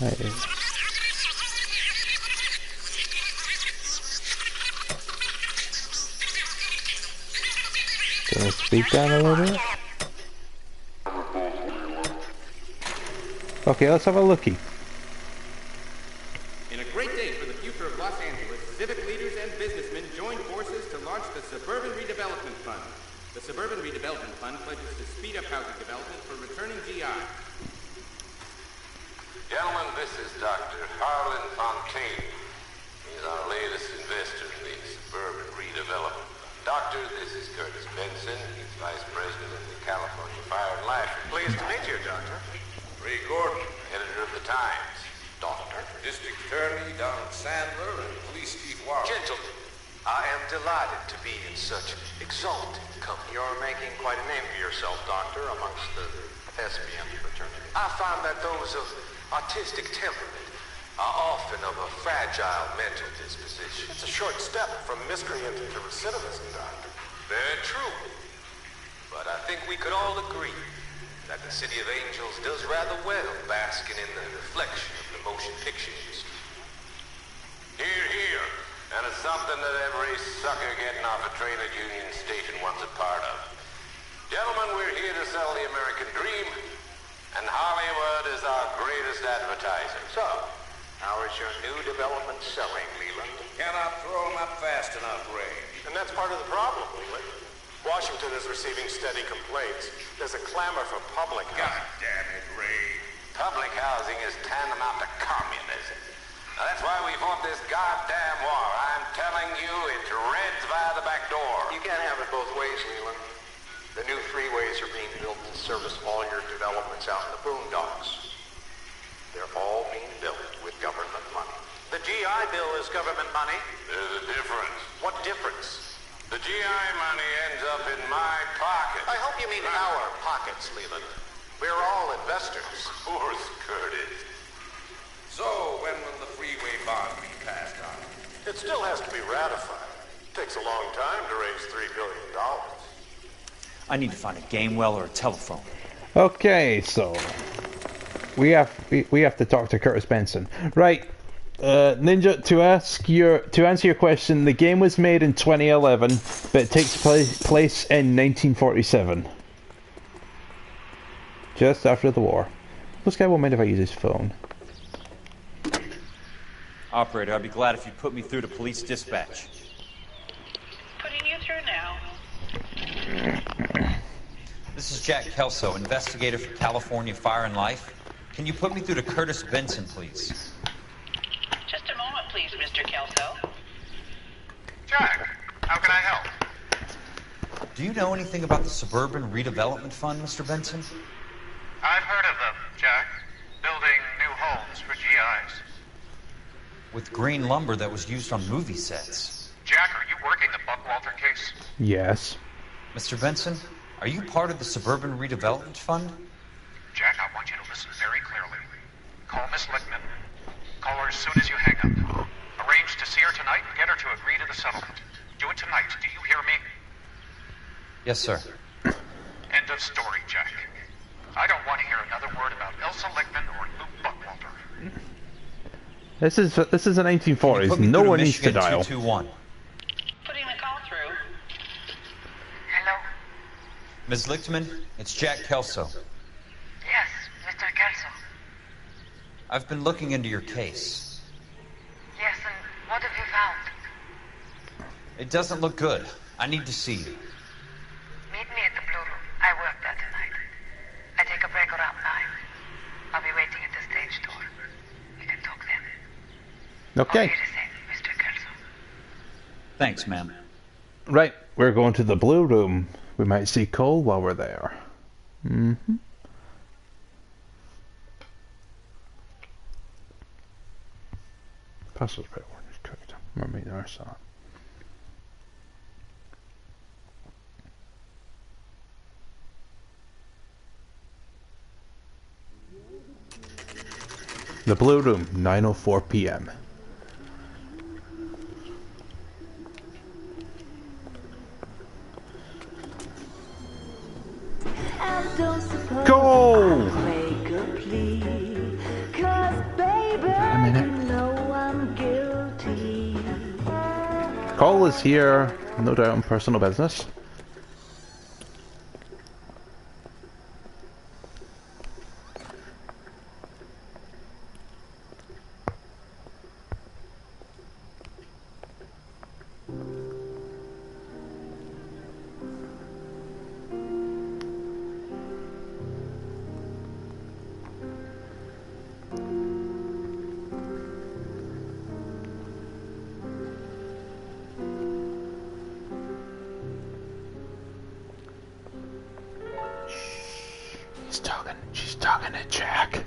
Speaker 1: Right. Can we speed down a little bit? Okay, let's have a looky.
Speaker 16: In a great day for the future of Los Angeles, civic leaders and businessmen joined forces to launch the Suburban Redevelopment Fund. The Suburban Redevelopment Fund pledges to speed up housing development for returning GI.
Speaker 23: Gentlemen, this is Dr. Harlan Fontaine. He's our latest investor in the Suburban Redevelopment Fund. Doctor, this is Curtis Benson. He's Vice President of the California Fire and Life.
Speaker 16: Pleased to meet you, Doctor.
Speaker 23: Ray Gordon, editor of the Times.
Speaker 16: Doctor.
Speaker 23: District Attorney Don Sandler and Police Chief Warren.
Speaker 16: Gentlemen, I am delighted to be in such exalted company. You're making quite a name for yourself, Doctor, amongst the thespian fraternity. I find that those of artistic temperament are often of a fragile mental disposition. It's a short step from miscreant to recidivism, Doctor.
Speaker 23: Very true. But I think we could all agree that the City of Angels does rather well basking in the reflection of the motion picture industry. Hear, hear. And it's something that every sucker getting off a train at Union Station wants a part of. Gentlemen, we're here to sell the American dream, and Hollywood is our greatest advertiser.
Speaker 16: So, how is your new development selling, Leland?
Speaker 23: Cannot throw them up fast enough, Ray.
Speaker 16: And that's part of the problem, Leland. Washington is receiving steady complaints. There's a clamor for public housing.
Speaker 23: God damn it, Ray. Public housing is tantamount to communism. Now, that's why we fought this goddamn war. I'm telling you, it's Reds via the back door.
Speaker 16: You can't have it both ways, Leland. The new freeways are being built to service all your developments out in the boondocks. They're all being built with government money. The GI Bill is government money.
Speaker 23: There's a difference.
Speaker 16: What difference? The GI money ends up in my pocket.
Speaker 23: I hope you mean our pockets, Leland. We're all investors.
Speaker 16: Of course, Curtis. So, when will the freeway bond be passed on?
Speaker 23: It still has to be ratified. Takes a long time to raise $3 billion.
Speaker 22: I need to find a game well or a telephone.
Speaker 1: Okay, so we have to talk to Curtis Benson, right? Ninja, to answer your question, the game was made in 2011, but it takes place in 1947, just after the war. This guy won't mind if I use his phone.
Speaker 22: Operator, I'd be glad if you put me through to police dispatch.
Speaker 8: Putting you through now.
Speaker 11: This is Jack Kelso, investigator for California Fire and Life. Can you put me through to Curtis Benson, please?
Speaker 8: Just a moment, please, Mr. Kelso.
Speaker 16: Jack, how can I help?
Speaker 11: Do you know anything about the Suburban Redevelopment Fund, Mr. Benson?
Speaker 16: I've heard of them, Jack. Building new homes for GIs.
Speaker 11: With green lumber that was used on movie sets.
Speaker 16: Jack, are you working the Buckwalter case?
Speaker 1: Yes.
Speaker 11: Mr. Benson, are you part of the Suburban Redevelopment Fund?
Speaker 16: Jack, I want you to listen very clearly. Call Miss Lichtman. Call her as soon as you hang up. Arrange to see her tonight and get her to agree to the settlement. Do it tonight. Do you hear me?
Speaker 11: Yes, sir.
Speaker 16: End of story, Jack. I don't want to hear another word about Elsa Lichtman or Luke Buckwalter.
Speaker 1: This is the 1940s. No one needs to dial.
Speaker 11: 221.
Speaker 8: Putting the call through.
Speaker 4: Hello?
Speaker 11: Ms. Lichtman, it's Jack Kelso.
Speaker 4: Yes, Mr. Kelso.
Speaker 11: I've been looking into your case.
Speaker 4: Yes, and what have you found?
Speaker 11: It doesn't look good. I need to see you.
Speaker 4: Meet me at the Blue Room. I work there tonight. I take a break around 9. I'll be waiting at the stage door. We can talk then.
Speaker 1: Okay.
Speaker 4: Mr. Kelso.
Speaker 22: Thanks, ma'am.
Speaker 1: Right, we're going to the Blue Room. We might see Cole while we're there. Mm-hmm. Password is correct. Remember me, Arson. The Blue Room, 9:04 p.m. Go! A minute. Cole is here, no doubt on personal business. She's talking to Jack.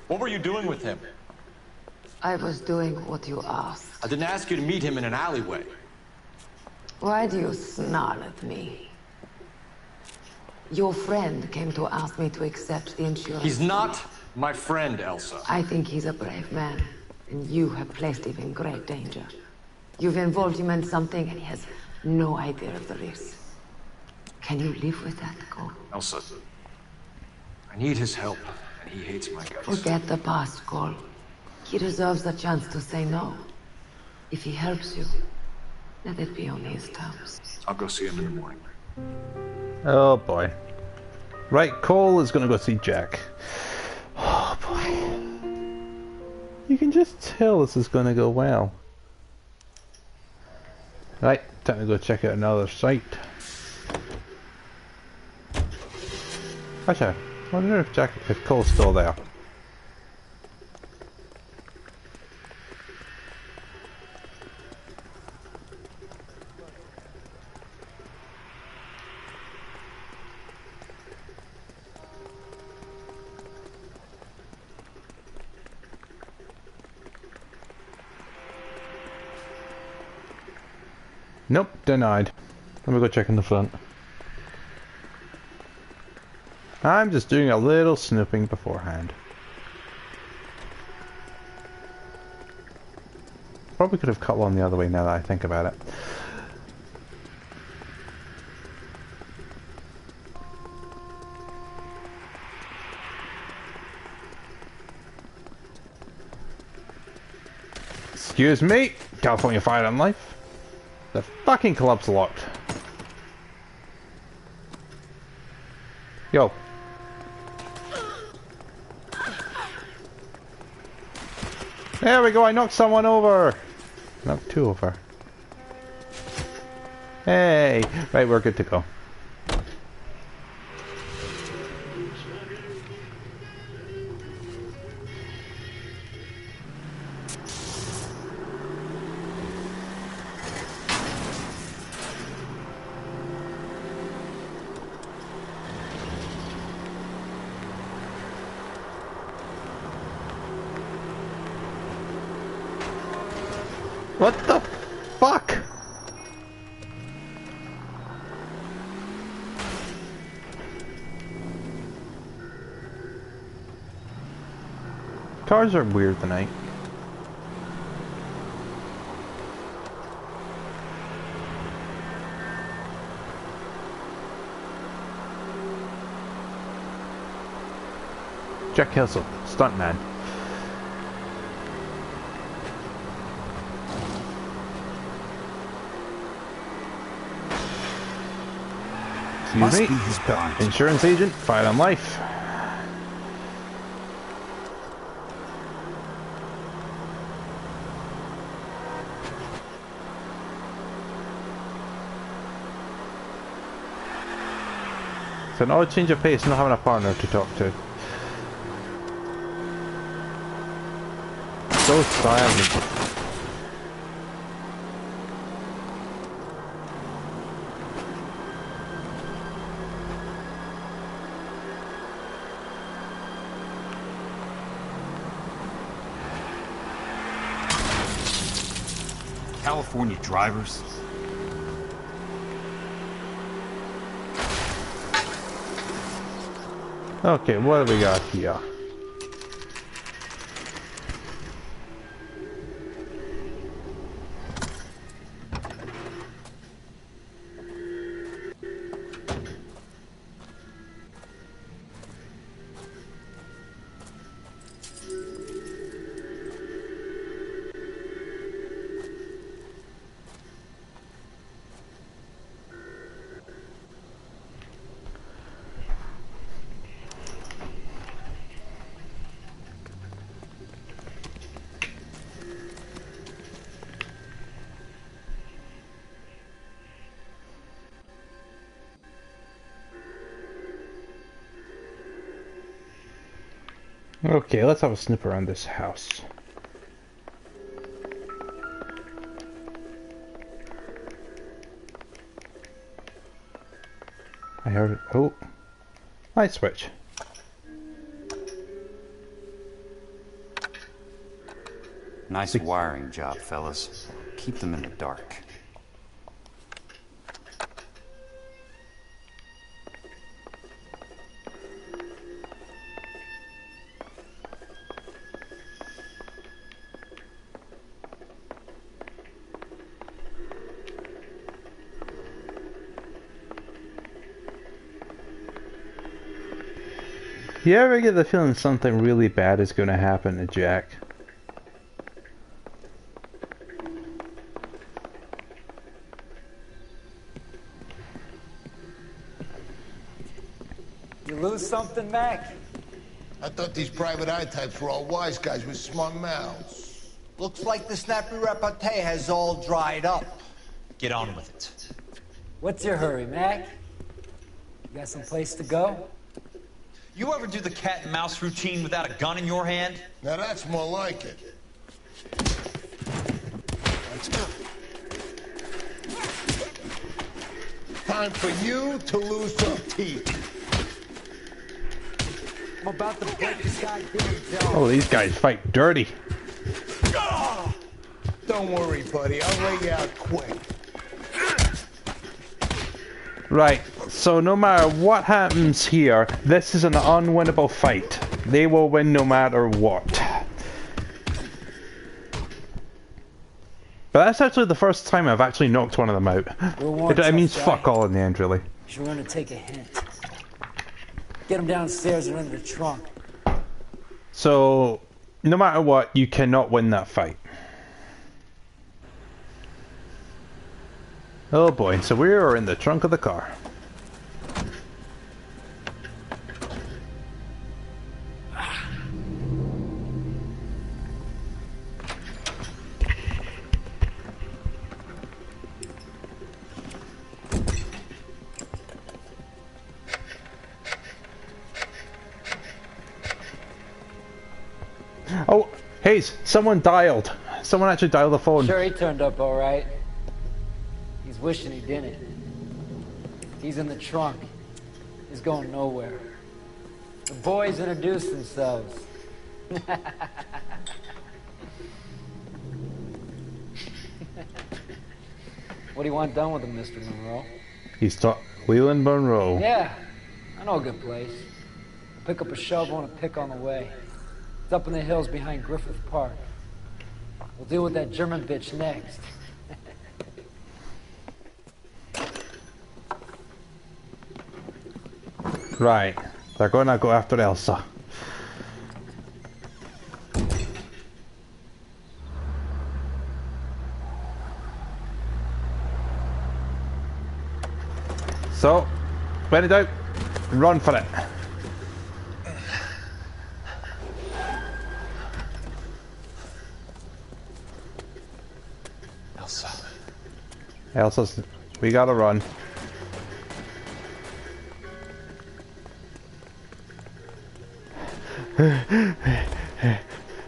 Speaker 9: What were you doing with him?
Speaker 10: I was doing what you asked.
Speaker 9: I didn't ask you to meet him in an alleyway.
Speaker 10: Why do you snarl at me? Your friend came to ask me to accept the insurance.
Speaker 9: He's not my friend, Elsa.
Speaker 10: I think he's a brave man, and you have placed him in great danger. You've involved him in something, and he has no idea of the risk. Can you live with that, Cole?
Speaker 9: Elsa, I need his help, and he hates my guts.
Speaker 10: Forget the past, Cole. He deserves a chance to say no. If he helps you, let it be on his terms.
Speaker 9: I'll go see him in the morning.
Speaker 1: Oh boy. Right, Cole is gonna go see Jack. Oh boy. You can just tell this is gonna go well. Right, time to go check out another site. Actually, I wonder if Cole's still there. Nope, denied. Let me go check in the front. I'm just doing a little snooping beforehand. Probably could have cut along the other way now that I think about it. Excuse me, California Fire and Life. The fucking club's locked. Yo. There we go, I knocked someone over. Knocked two over. Hey, right, we're good to go. What the fuck? Cars are weird tonight. Jack Kelso, stuntman. Excuse me, insurance agent, Fire on Life. It's an odd change of pace not having a partner to talk to. So silent.
Speaker 19: California drivers.
Speaker 1: Okay, what do we got here? Okay, let's have a snoop around this house. I heard it. Oh, light switch.
Speaker 19: Nice wiring job, fellas. Keep them in the dark.
Speaker 1: You ever get the feeling something really bad is going to happen to Jack?
Speaker 5: You lose something, Mac?
Speaker 6: I thought these private eye types were all wise guys with smart mouths.
Speaker 5: Looks like the snappy repartee has all dried up.
Speaker 11: Get on with it.
Speaker 5: What's your hurry, Mac? You got some place to go?
Speaker 11: You ever do the cat and mouse routine without a gun in your hand?
Speaker 6: Now that's more like it. Let's go. Time for you to lose some teeth.
Speaker 5: I'm about to break this goddamn jaw.
Speaker 1: Oh, these guys fight dirty.
Speaker 6: Don't worry, buddy. I'll lay you out quick.
Speaker 1: Right, so no matter what happens here, this is an unwinnable fight. They will win no matter what. But that's actually the first time I've actually knocked one of them out. It means fuck all in the end, really.
Speaker 5: You should learn to take a hint. Get him downstairs and into the trunk.
Speaker 1: So, no matter what, you cannot win that fight. Oh boy, so we are in the trunk of the car. Oh, Hayes, someone dialed. Someone actually dialed the phone.
Speaker 5: Sure, he turned up all right. He's wishing he didn't. He's in the trunk. He's going nowhere. The boys introduced themselves. What do you want done with him, Mr. Monroe?
Speaker 1: He's Leland Monroe.
Speaker 5: Yeah, I know a good place. Pick up a shovel and a pick on the way. It's up in the hills behind Griffith Park. We'll deal with that German bitch next.
Speaker 1: Right, they're gonna go after Elsa. So, when in doubt, run for it. Elsa's, we gotta run.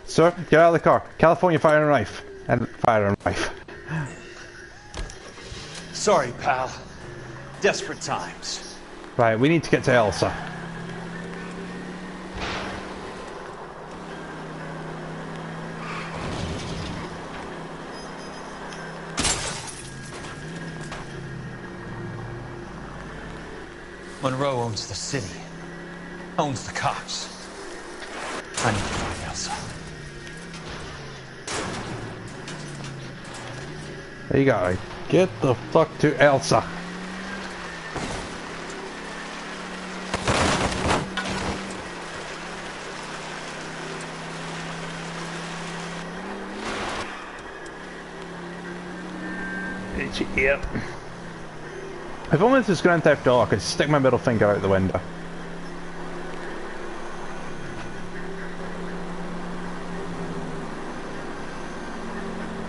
Speaker 1: Sir, get out of the car. California fire and rifle. And fire and rifle.
Speaker 12: Sorry, pal. Desperate times.
Speaker 1: Right, we need to get to Elsa.
Speaker 12: Monroe owns the city. Owns the cops. I need to find Elsa.
Speaker 1: There you go. Get the fuck to Elsa. Yep. If only this is Grand Theft Auto, I could stick my middle finger out the window.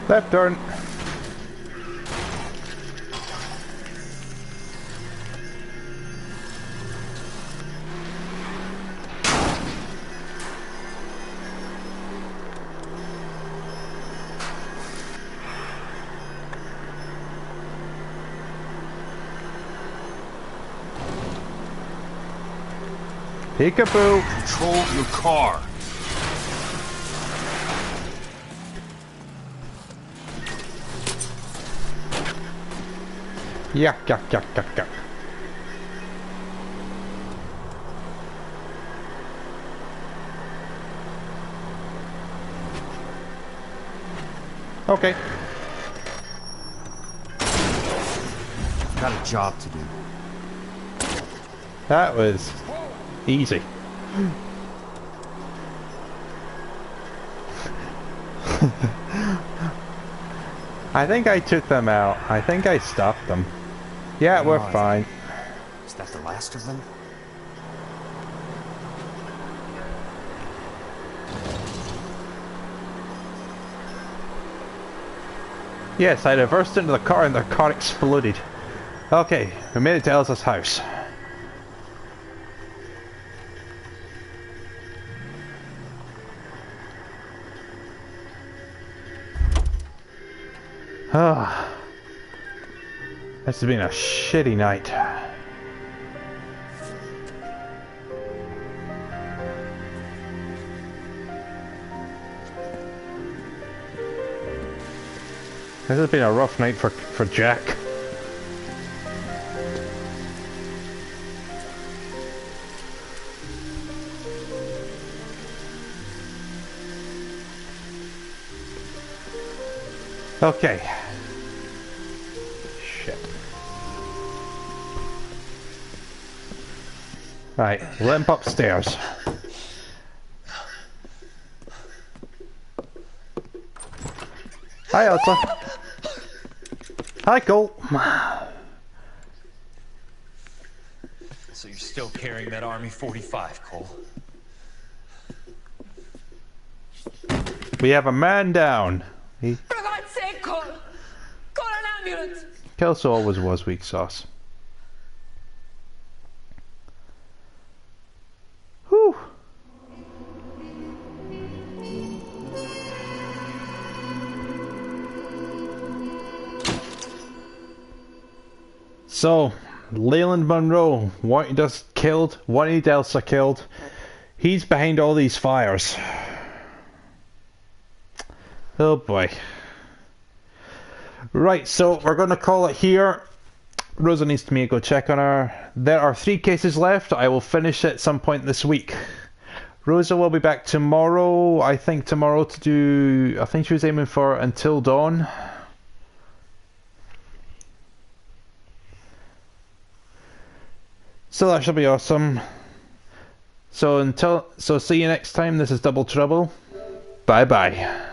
Speaker 1: Left turn. Peekaboo.
Speaker 7: Control your car.
Speaker 1: Yuck, yuck, yuck, yuck, yuck. Okay.
Speaker 19: Got a job to do.
Speaker 1: That was easy. I think I took them out. I think I stopped them. Yeah, we're fine.
Speaker 19: Is that the last of them?
Speaker 1: Yes, I reversed into the car and the car exploded. Okay, we made it to Elsa's house. Ah, this has been a shitty night. This has been a rough night for Jack. Okay. Shit. Right, limp upstairs. Hi, Elsa. Hi, Cole.
Speaker 11: So you're still carrying that Army 45, Cole?
Speaker 1: We have a man down.
Speaker 17: For God's sake, Cole! Call an ambulance!
Speaker 1: Kelso always was weak sauce. Whew. So, Leland Monroe wanted us killed, wanted Elsa killed. He's behind all these fires. Oh boy. Right, so we're going to call it here. Rosa needs me to go check on her. There are 3 cases left. I will finish at some point this week. Rosa will be back tomorrow. I think tomorrow to do... I think she was aiming for Until Dawn. So that should be awesome. So see you next time. This is Double Trouble. Bye bye.